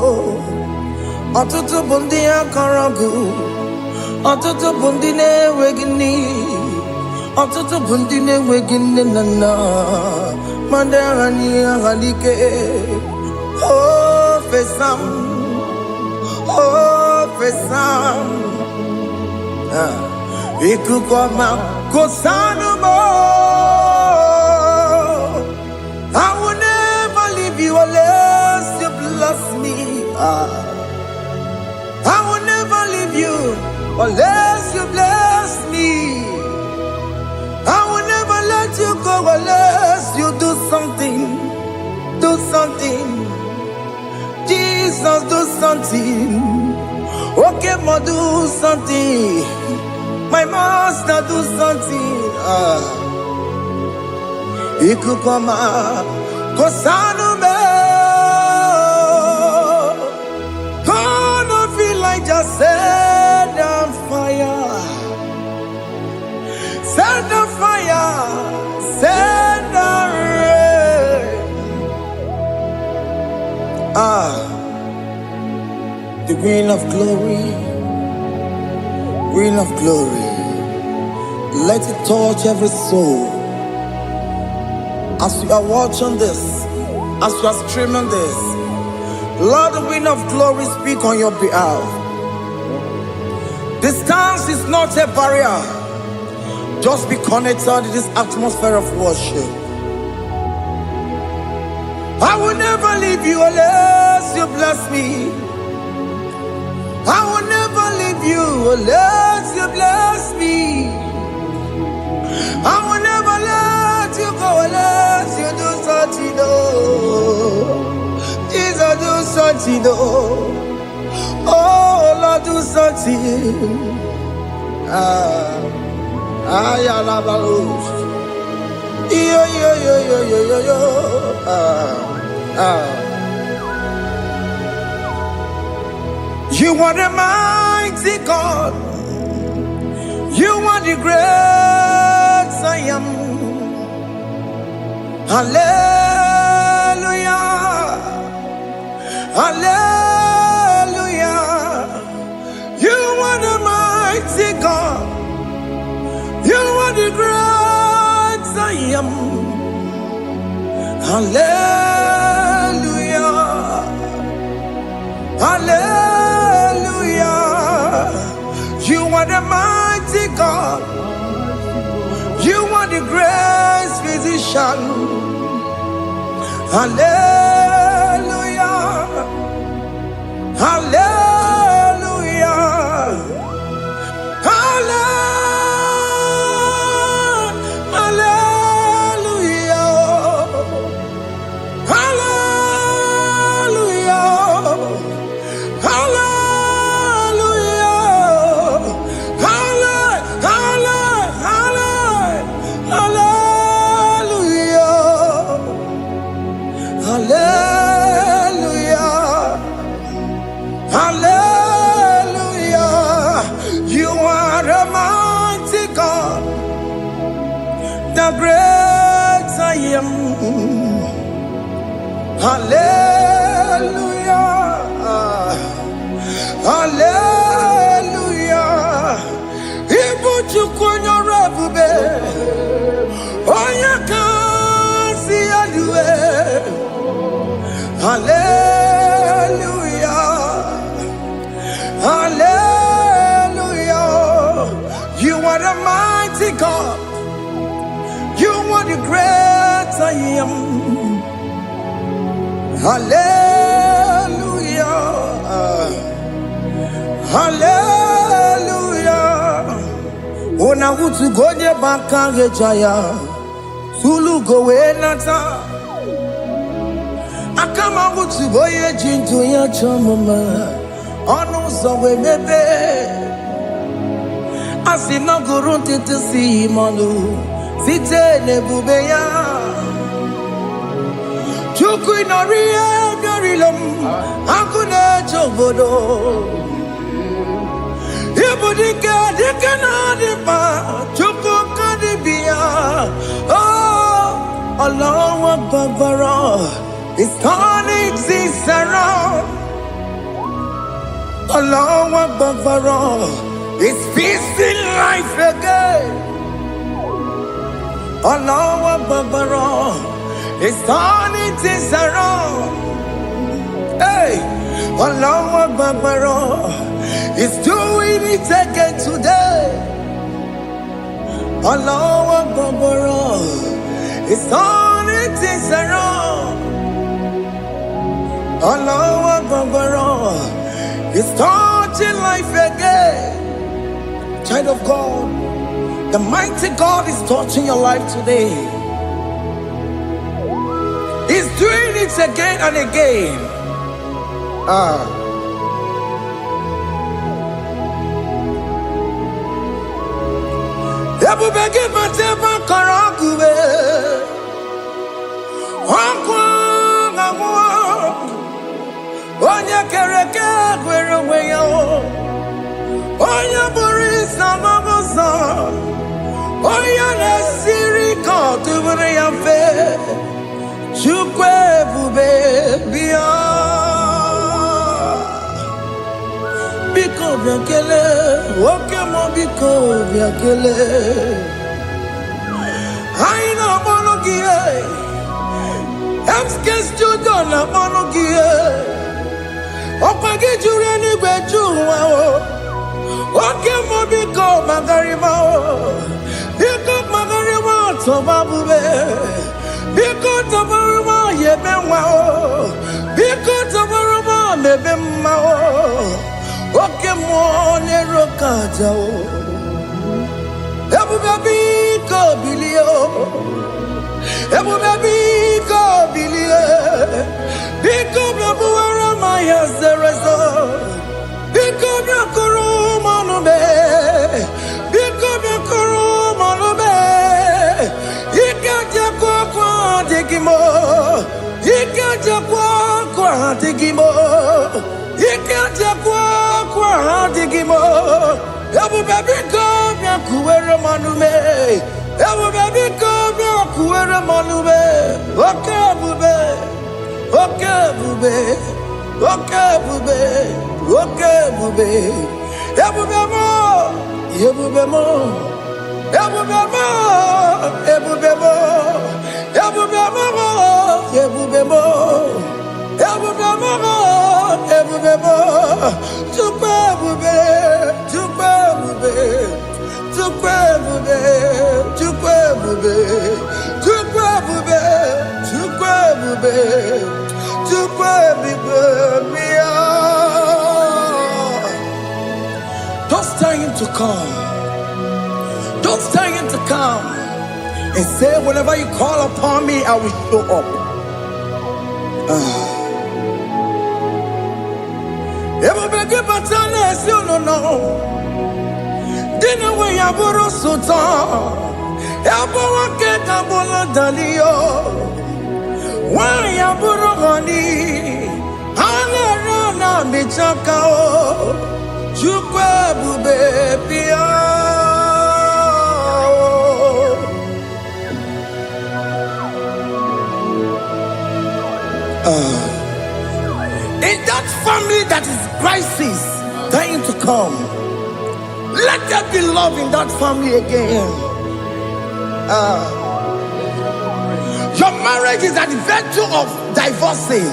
ọtụtụ bụ ndị akọrọ gị, ọtụtụ bụ ndị na-enweghị nne, ọtụtụ bụ ndị na-enweghị nne na nna, ma ndị agha n'ihe agha n'ike. O fesam, o fesam, ikuku ọma Kosanuma. I will never leave you unless you bless me. I will never leave you unless you bless me. I will never let you go unless you do something. Do something. Jesus, do something. Okay, ma, do something. My master, do something. Ikukwama, Kosanuma. Gonna feel like just set on fire. Set on fire. Set on rain. The wind of glory. Wind of glory. Let it touch every soul. As you are watching this, as you are streaming this, Lord, the wind of glory speak on your behalf. Distance is not a barrier. Just be connected to this atmosphere of worship. I will never leave you unless you bless me. I will never leave you unless you bless me. I will never let you go unless you do something. Jesus, do something. Oh Lord, do something. Ayalabalos. Yo. You are the mighty God. You are the great I am. Hallelujah. Hallelujah. You are the mighty God. You are the great I am. Hallelujah. Hallelujah. You are the mighty God. You are the great physician. Hallelujah. Hallelujah. are great I am. Hallelujah. Hallelujah. Ibu chukunyo rebube. Oya kasi alue. Hallelujah. Hallelujah. You are the mighty God. You are the great I am. Hallelujah. Hallelujah. Ona utu gonye bakange jaya. Sulu gowe nata. Akama utu boye jintu ya chamama. Onu sowe mebe. Asina gurunti tisi manu. Site nebubeya. Chuku inoriya garilom. Akune chobodo. Ibudika dikana dipa. Chuku kadibia. Oh, Allah Akbar. It's turning things around. Allah Akbar. It's feasting life again. Allah Akbar. It's turning things around. Hey, Allah Akbar. It's doing it again today. Allah Akbar. It's turning things around. Allah Akbar. It's touching life again. Child of God, the mighty God is touching your life today. He's doing it again and again. Ebubege bateba karakube. Onya kereke gwerewe yo. Onya borisa mabosa. Onya nesiri kotubure ya fe. Chukwe bube biya. Biko biakele. Oke mo biko biakele. Aina monogie. Emske studio na monogie. Opage jure ni gbejuwa o. Oke mo biko magarima o. Biko magarima toba bube. Biko tobaruma yebenwa o. Biko tobaruma mebemma o. Oke mo nero kaja o. Ebube biko bilio. Ebube biko bilie. Biko blabuara maya zerezo. Biko blakuru manube. Biko blakuru manube. Ikaja kwa digimo. Ikaja kwa digimo. Ikaja kwa digimo. Ebube biko blakuere manume. Ebube biko blakuere manume. Oke bube. Oke bube. Oke bube. Oke bube. Ebube mo. Ebube mo. Ebube mo. Ebube mo. Ebube mo. Ebube mo. Ebube mo. Ebube mo. Tukwe bube. Tukwe bube. Tukwe bube. Tukwe bube. Tukwe bube. Tukwe bube. Tukwe bube. Don't stay him to come. Don't stay him to come. And say, whenever you call upon me, I will show up. Ebubege batale si no. Dina we yaboro sultan. Yabo wake kabolo dalio. Wa yaboro gani. Hanera na michaka o. Chukwe bube pia. In that family that is crisis, dying to come, let there be love in that family again. Your marriage is at the verge of divorcing.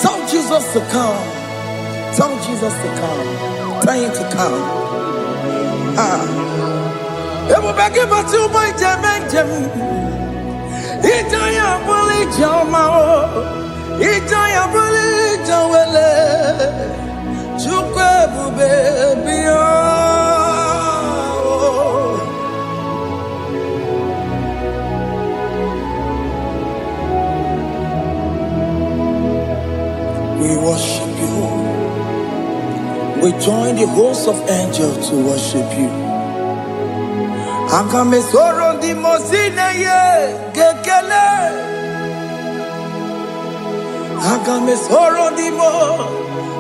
Tell Jesus to come. Tell Jesus to come. Tell him to come. We worship you. We join the host of angels to worship you. Akame soro di mosine ye gekele. Akame soro di mo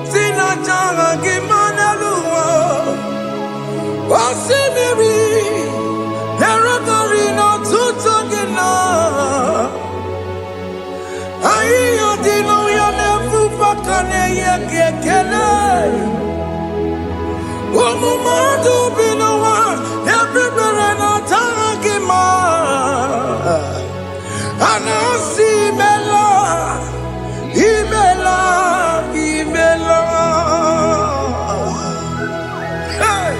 sina changa gimana luwa. Wasimiri nerotari no tutogina. Ayo dino ya nefu pakane ye gekele. Omumadu binowa everybody no tangima. Anasi mela, imela, imela. Hey,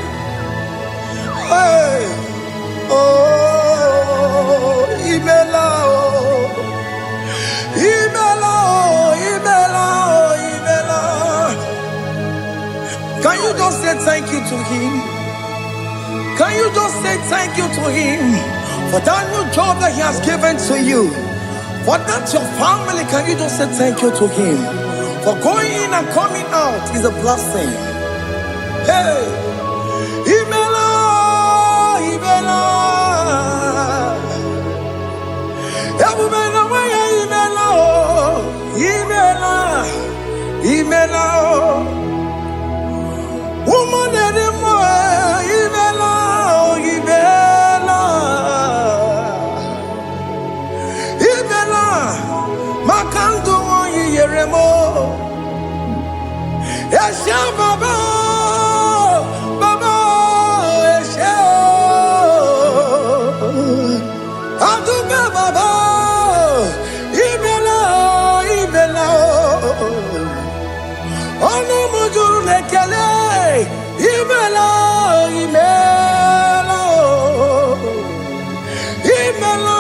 hey, oh, imela, oh, imela, oh, imela, oh, imela. Can you just say thank you to him? Can you just say thank you to him for that new job that he has given to you? For that your family, can you just say thank you to him? For going in and coming out is a blessing. Hey, Imela, Imela, Imela, Imela, Imela, woman anymore, Imela, Imela, Imela, Makandu Yeremo, Esha Baba, Baba, Esha, Aduba Baba, Imela, Imela, Ono Mujuru Lekele. Imela, Imela, Imela,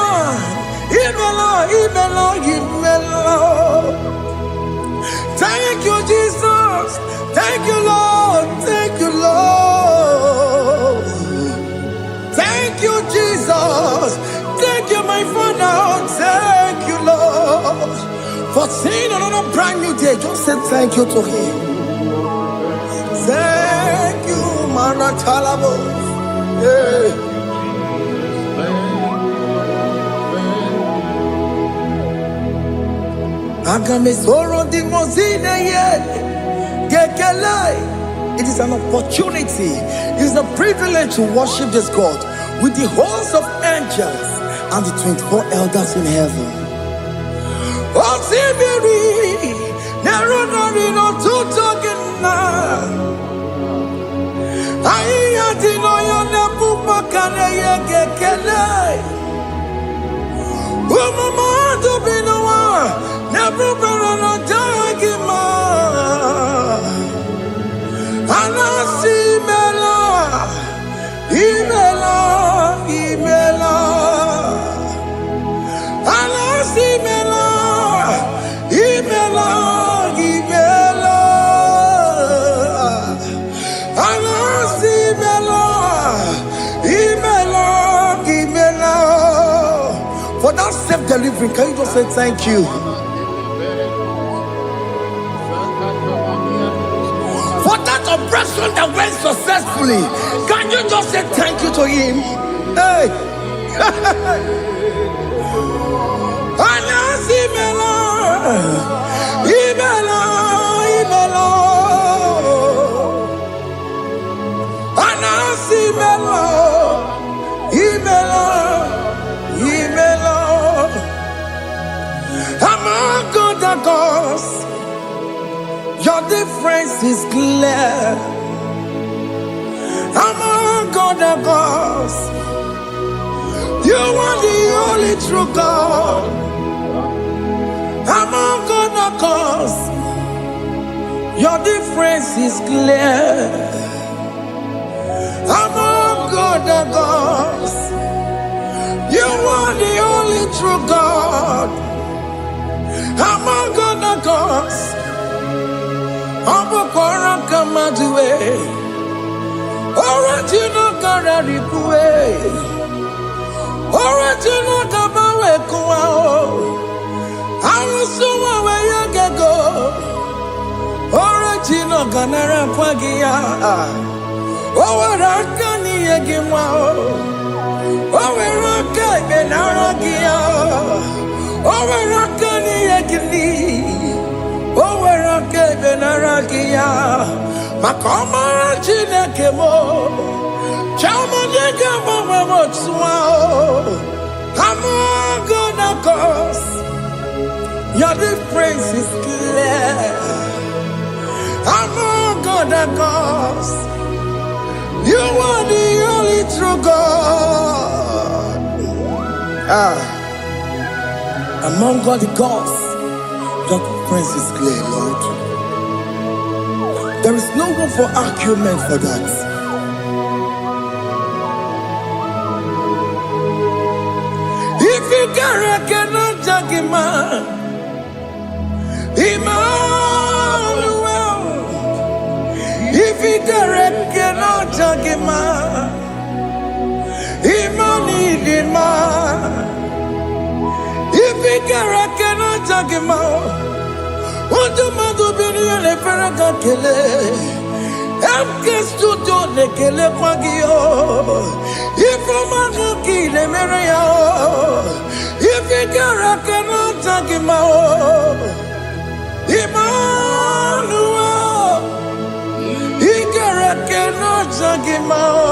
Imela, Imela, Imela. Thank you, Jesus. Thank you, Lord. Thank you, Lord. Thank you, Jesus. Thank you, my Father. Thank you, Lord. For seeing another brand new day, just say thank you to him. Thank you, Manatalabo. Yeah. Agame soro di mozine ye gekele. It is an opportunity. It is a privilege to worship this God with the host of angels and the 24 elders in heaven. Oh, Sibiri, Nerunari no tutogina. Aiya dino yo nebu makane ye gekele. Umama do binowa nebu berana jagima. Anasi mela, imela, imela. Anasi mela, imela, imela. Anasi mela, imela, imela. For that self-delivery, can you just say thank you? For that oppression that went successfully, can you just say thank you to him? Hey. Anasi mela, imela, imela. Anasi mela, imela, imela. I'm a good other gods, your difference is clear. Among other gods, you are the only true God. Among other gods, your difference is clear. Among other gods, you are the only true God. Among other gods, Abukora Kamadue, original Kararipue, original Kabawe Kuao, Arusuma Wayagago, original Ganara Pagia, Owarakani Yagimao, Owaraka Benaragia, Owarakani Yagini, Owaraka Benaragia, Makoma Chinakemo, Chamanega Mamamotswao, Among gods, your difference is clear. Among gods, you are the only true God. Among all the gods, your difference is clear, Lord. There is no room for argument for that. If you cannot judge him, Emmanuel. If you cannot judge him, Emmanuel. If you cannot judge him, what do you do? Le ferraga kele, amke studio le kele pagio. Ifomanga kile mereya, ifigara kena tagimao. Emmanuel, igara kena tagimao.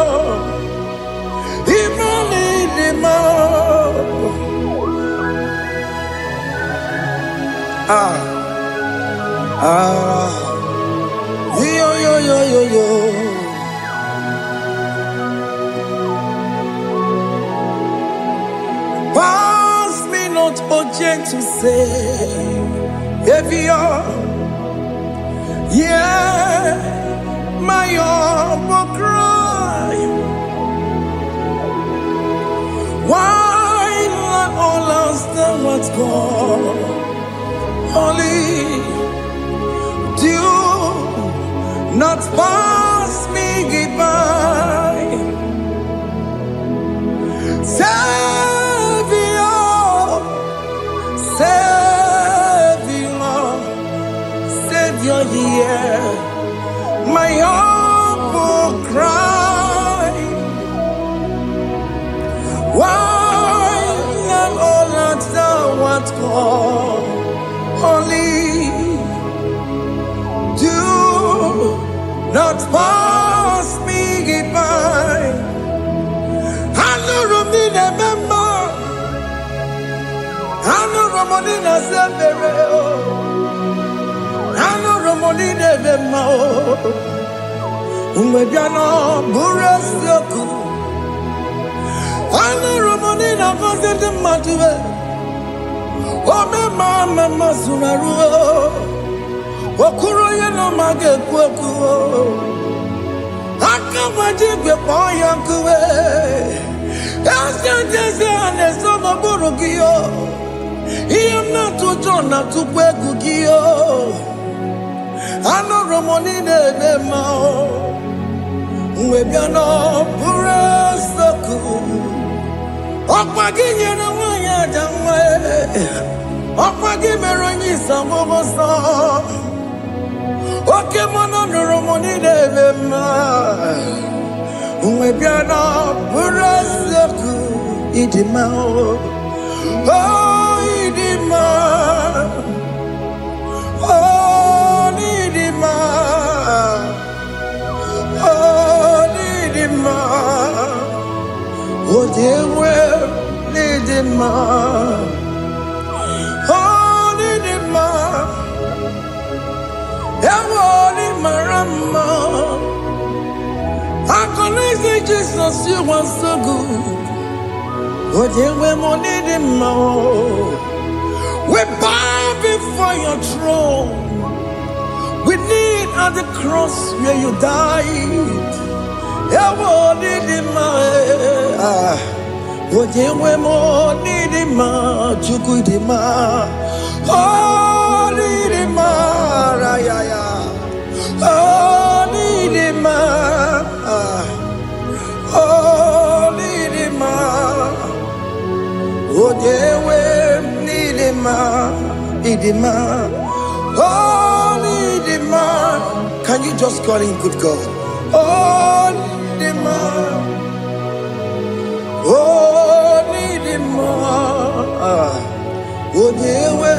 Yo. Pass me not urgent to say, if you're, yeah, my humble cry. Why not all understand what's gone? Only do not pass me by. Savior, hear my humble cry. Why not all understand what's gone? Only do not pass me by. I know Romina member, I know Romonina Severo, I know Romonina member, Umediano Burasoku, I know Romonina Vaseta Matue, oh, Mama Sunaru. Okuro yeno mage kweku Akamajibe poyankuwe Jese anesono burugiyo Iyam na tujona tukwegu giyo Ano romonine nemao Mwebiano burasoku Okpagi na wanya jamwe Okpagi meronyi samboboso Oke mono nuromoni devema Mwebiana burasoku Idimao Oh idima Oh idima Oh idima Oh dewe idima Oh idima Yawoni marama. I can say Jesus, you are so good. What you we need him more. We bow before your throne. We need at the cross where you died. Yawoni dima. What you we need him more. Chukudima. Oh, need him more. Oh, need him more. Oh, need him more. Oh, dewe need him more. Need him more. Oh, need him more. Can you just call him good God? Oh, need him more. Oh, need him more. Oh, dewe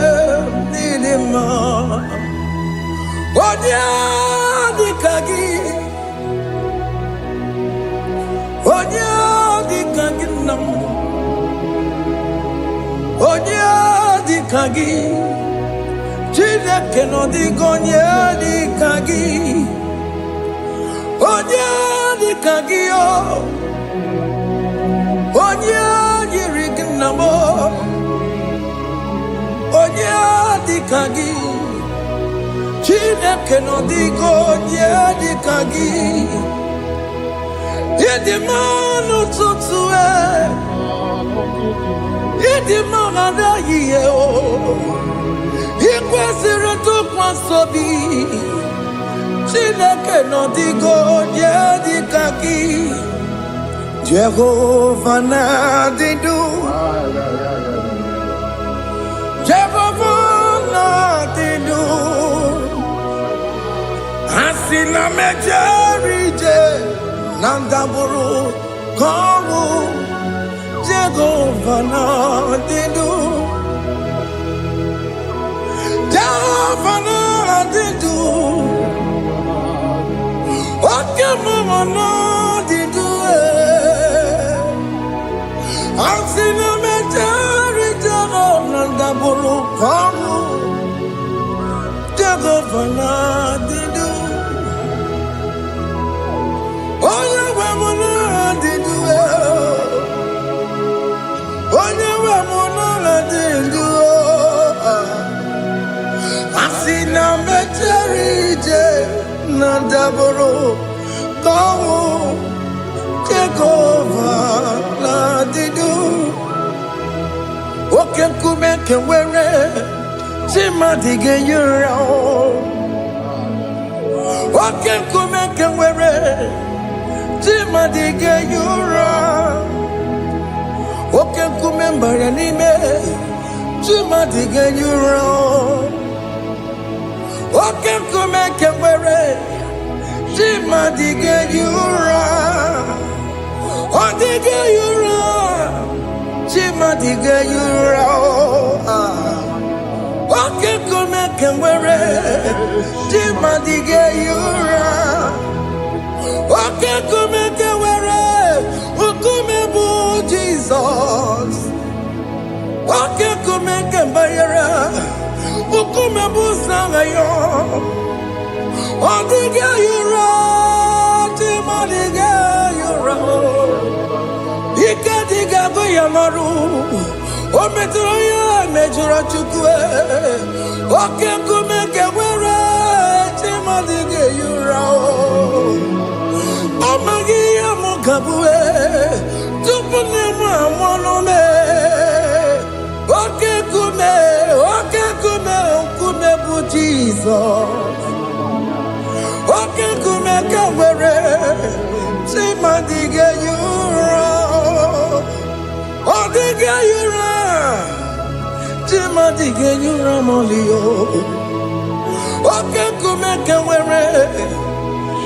need him more. Oh, dear, the kagi. Oh, dear, the kagi nam. Oh, dear, the kagi. Chile keno di gonye di kagi. Oh, dear, the kagi oh. Oh, dear, the rignamo. Oh, dear, the kagi. Chineke no digo di kagi. Yedi manu tutue. Yedi manada ye o. Ikwesiri tukwa sobi. Chineke no digo di kagi. Jehovah na didu. Jehovah na didu. Asina mejerije nandaburu kowu Jehovah na didu. Jehovah na didu. Okemo na didu. Asina mejerije nandaburu kowu Jehovah na didu. Asina mecherije nandaboro kowo Jehovah na didu. Oke kume kewere chimadige yura. Oke kume kewere chimadige yura. Oke kume mbaranime chimadige yura. Oke kume kewere chimadige yura. Odige yura chimadige yura. Oke kume kewere chimadige yura. Oke kume kewere ukume bu Jesus. Oke kume kembayera ukume bu sangayo. Odige yura chimadige yura. Ikadiga goyamaru ometro ya mejura chukwe. Oke kume kewere chimadige yura. Amagi ya mukabue tupune mwamonome. Oke kume bu Jesus. Oke kume kewere chimadige yura. Odige yura chimadige yura molio. Oke kume kewere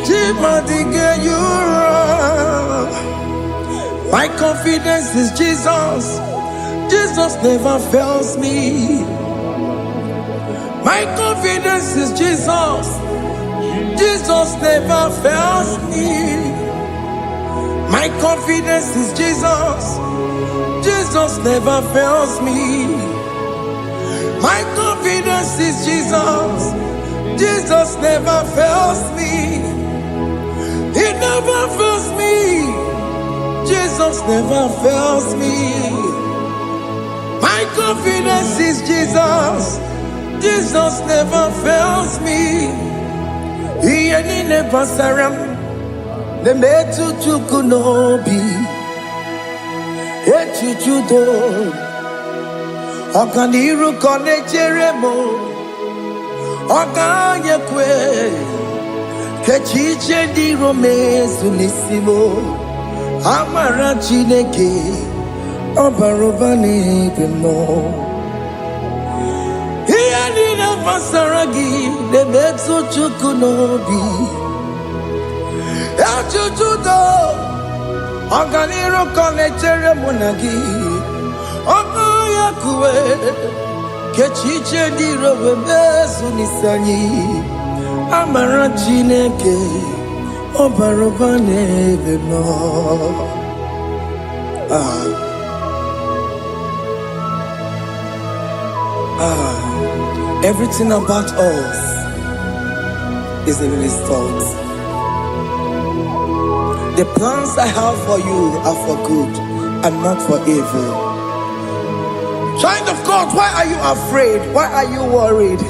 chimadige yura. My confidence is Jesus. Jesus never fails me. My confidence is Jesus. Jesus never fails me. My confidence is Jesus. Jesus never fails me. My confidence is Jesus. Jesus never fails me. He never fails me. Jesus never fails me. My confidence is Jesus. Jesus never fails me. He ain't never saram. The metu chukunobi. Echuchudo. Okaniru kone jeremo. Okanya kwe. Kechiche di romezu nisimo. Amara chineke. Obarobane gemo. Masaragi, the Metsu Chukunobi, Achuchudo, Oganiro Conectere Monagi, Okoyakue, Kechiche di Robebesu Nisani, Amarachineke, Obarobane Vemo. Everything about us is in His thoughts. The plans I have for you are for good and not for evil. Child of God, why are you afraid? Why are you worried?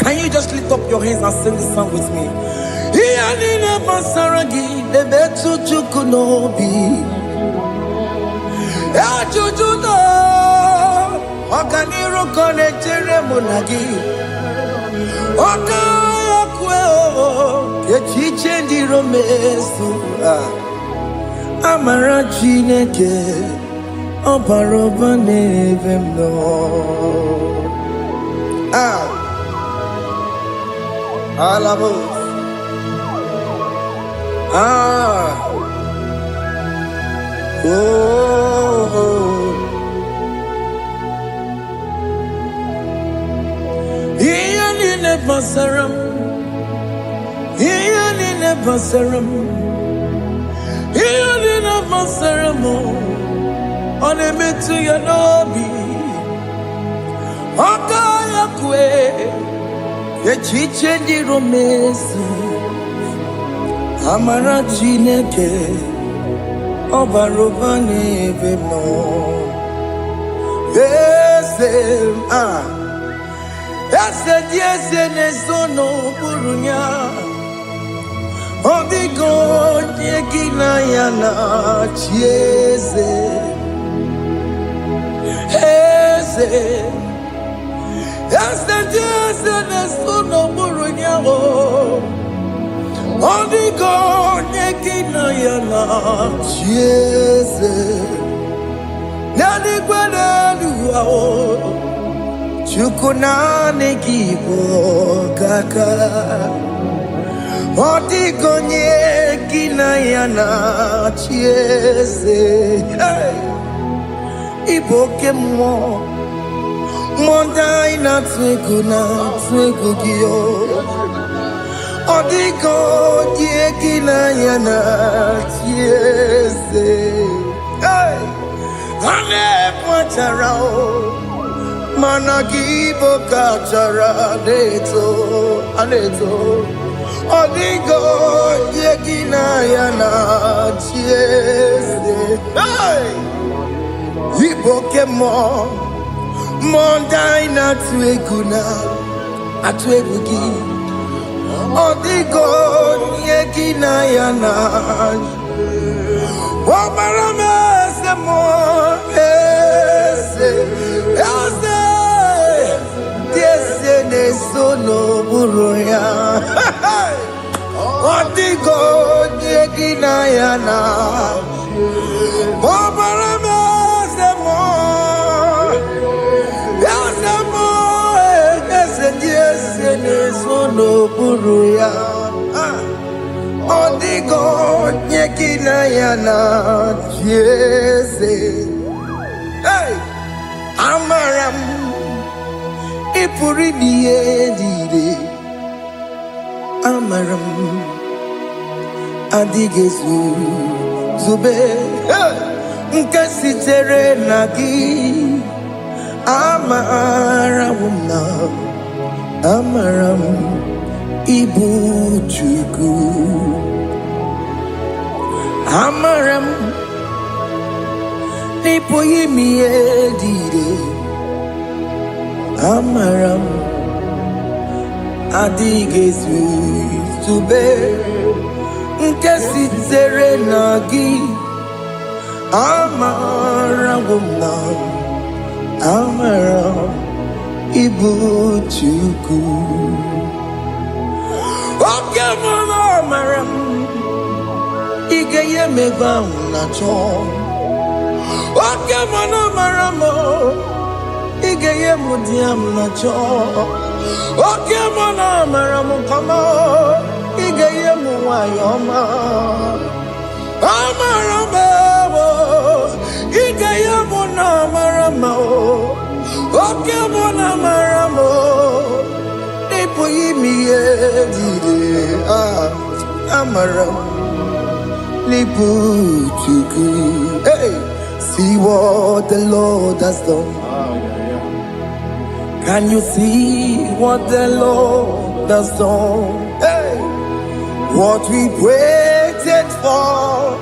Can you just lift up your hands and sing this song with me? Okaniro konechere monagi. Okaya kweo. Kechiche ndi romesu. Amara chineke. Obaroba nevemno. Alabo. Basaram, Ianina Basaram, Ianina Basaramo, on a metu yanobi, Okayakwe, Kechiche di romesu, Amara chineke, Obarobane vemo, yes, yes, nesono burunya. Odigo nyekina yana chieze. Eze. Yes, nesono burunya. Odigo nyekina yana chieze. Nani kwena Chukuna nekibo kaka Otigonye kinayana chiese Iboke mo Monda ina twegu giyo Otigonye kinayana chiese Ane pacharao Managibo kachara aneto Odigo yekina yana chiese Iboke mo Mondai na tueguna Atuegugi Odigo yekina yana Wamarame se mo Sono buruya Odigo nyekina yana Obarame semo Yasemo Yese sono buruya Odigo nyekina yana Yese Amaram Ipuri niye Amaram Adigezu Zube Nkasitere nagi Amaramuna, Amaram, Ibu Chuku, Amaram, Nipoyimi Edide, Amaram, Adigesu Tube, Nkesi Nagi, Amaramuna. Amaram Ibu Chuku. Okay, Mama Amaram Igeye Meba Nacho. Okay, Mama Amaramo Igeye Mudiam Nacho. Okay, Mama Amaram Kama Igeye Muayoma. Amaramo Igeye Munamaramo. Okay, Mona Maramo, Nipoyimi Edide, Amaram, Nipuchuku. Hey, see what the Lord has done. Can you see what the Lord has done? Hey, what we waited for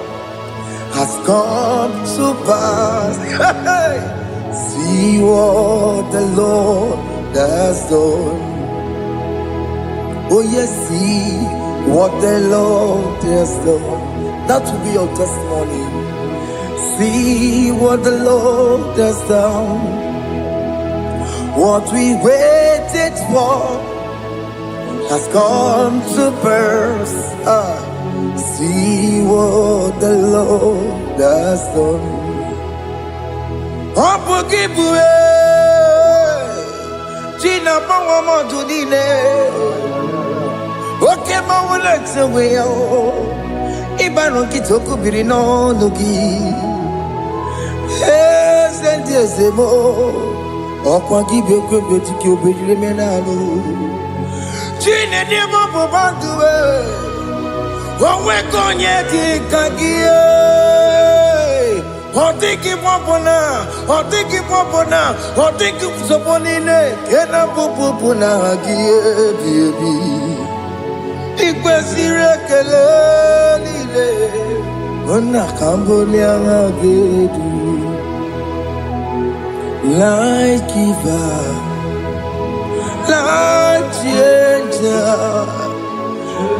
has come to pass. Hey. See what the Lord has done. Oh yes, see what the Lord has done. That will be your testimony. See what the Lord has done. What we waited for has come to pass. See what the Lord has done. Opogibue China Pawa Modudine Oke Mawalex away Ibano Kitoku Birino Nugi Sentiesemo Opogibue Kwebetiki Obedilemenalo Chine Demo Bobandue Owe Konyeti Kagie Otiki popona, otiki soponine, kena pupuna baby. Ikwesire kele lile, ona kambolia gedu. Like giver, like changer,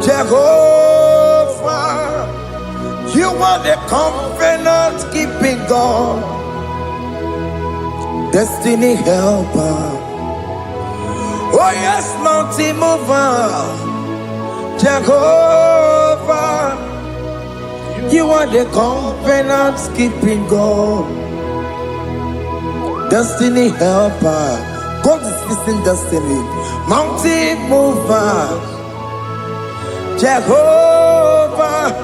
Jehovah. You are the covenant keeping God, destiny helper. Oh yes, mountain mover, Jehovah. You are the covenant keeping God, destiny helper. God is fixing destiny. Mountain mover, Jehovah.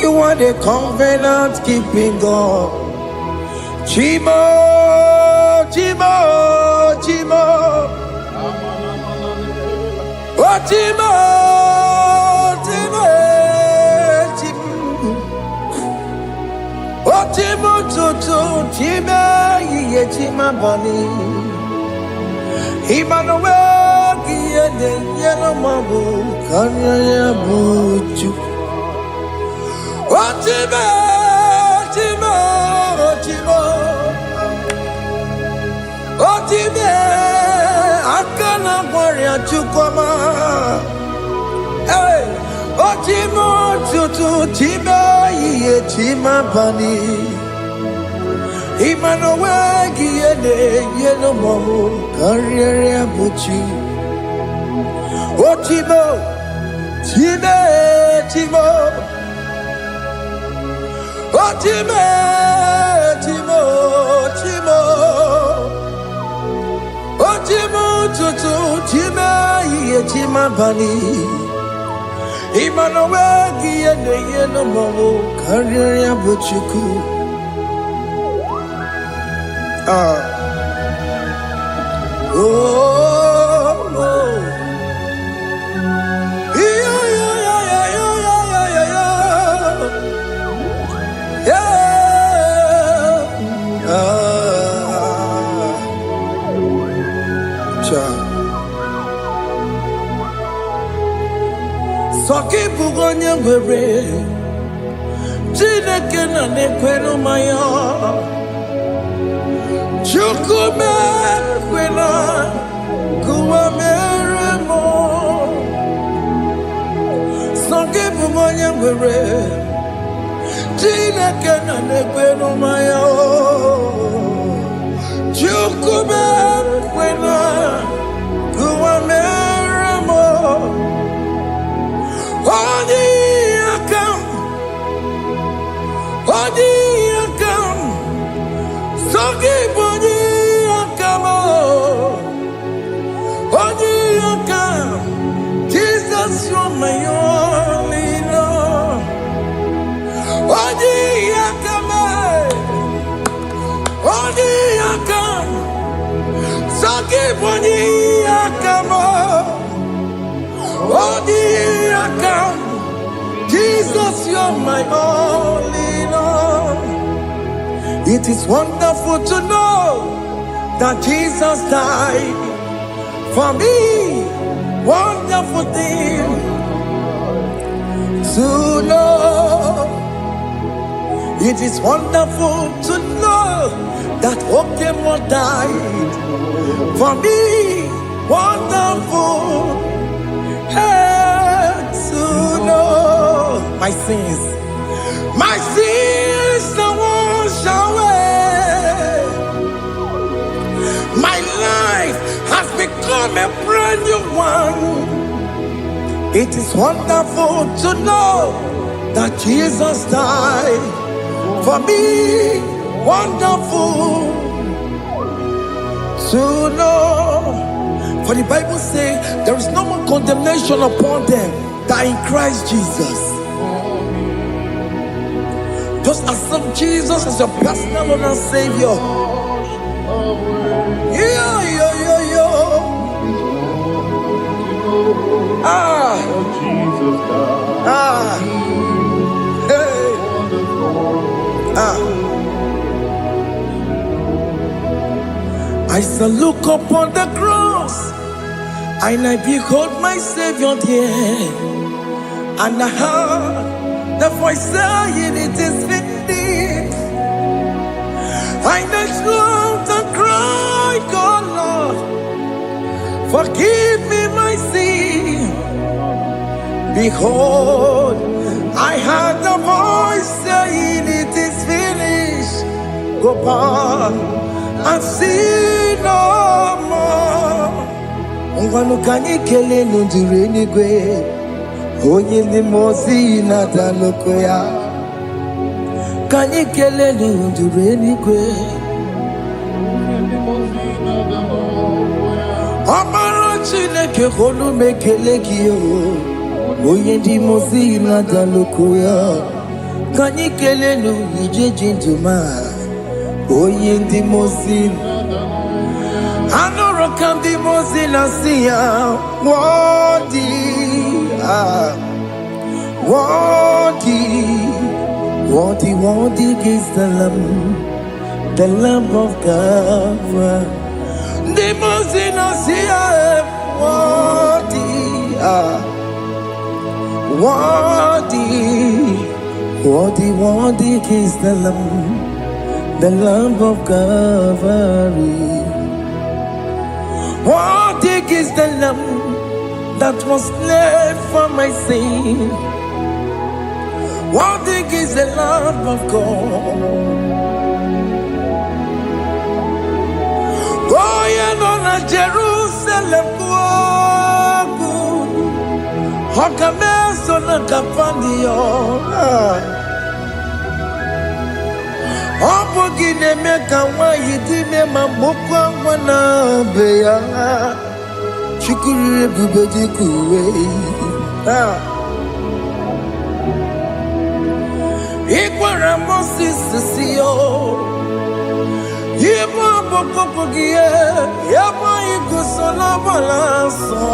You are the covenant keeping God. Chimo, Chimo, Chimo. Oh, Chimo, Chimo, Chimo. Oh, Chimo, Chimo, Chimo, Ye Chima Bani. Emmanuel, Kiede, Yellow Mabu, Kanya Buchu. Otime, Otime, Otime, Otime, Akana Maria Chukoma. Hey, Otimo, Tutu, Tima, Ye Tima Bani. Emmanuel, Giede, Yellow Mamu, Carrier Buchi. Otimo, Time, Timo. Otime, Timo, Timo. Otimo, Tutu, Tima, Ye Tima Bani. Emmanuel, Giede, Yellow Mamu, Carrier Buchuku. bugonye ngwere Chineke na nekwenu maya Chukume kwena Kuwa meremo Songe bugonye ngwere Chineke na nekwenu maya Chukume kwena Kuwa meremo Odi akam Sogi bodi akam Odi akam Jesus you're my only love Odi akam Sogi bodi akam Odi akam Jesus, you're my only Lord. It is wonderful to know that Jesus died for me. Wonderful thing to know. It is wonderful to know that Okemo died for me. Wonderful. To know my sins are washed away. My life has become a brand new one. It is wonderful to know that Jesus died for me. Wonderful to know. For the Bible says there is no more condemnation upon them that in Christ Jesus. Just accept Jesus as your personal Lord and Savior. I shall look upon the cross and I behold my Savior there, and I heard the voice saying it is finished. I knelt and cried, God Lord, forgive me my sin. Behold, I heard the voice saying it is finished. Go back and sin no more. Ngwanu kanyi kele nundure nigwe Onye limozi na daloko ya Kanyi kele nundure nigwe Amara Chineke konu mekele kiyo Onye limozi na daloko ya Kanyi kele nu ije jinduma Onye limozi Anoro kandi mozina siya Worthy is the Lamb of God. The mozina siya worthy is the Lamb of Calvary. Worthy is the Lamb that was slain for my sin. Worthy is the Lamb of God. Going on a Jerusalem walk. Hokameso na kafandio. Opogine meka wa yidime mamukwa wana beya. Chukuri bubedi kuwe. Ikwara Moses siyo. Yema popogie. Yema igusola balanso.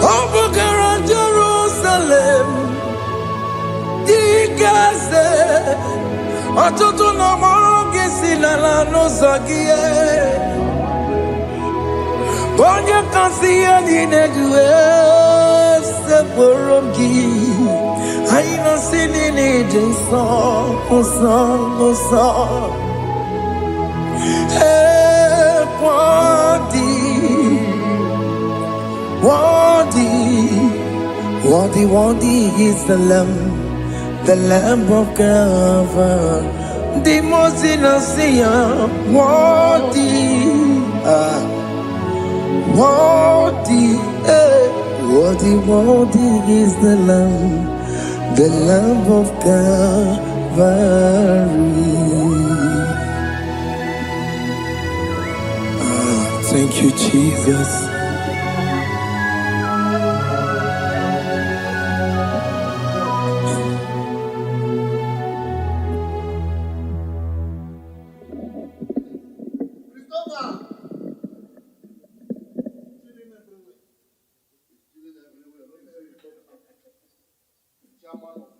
Opogara Jerusalem. Dikaze. Atoto na moge silala no zagie. Onye kasi ani neduwe se boromgi. Aina sini ni jinso osa. Worthy is the Lamb of God. The most innocent, worthy is the Lamb of Calvary. Thank you, Jesus. Chairman of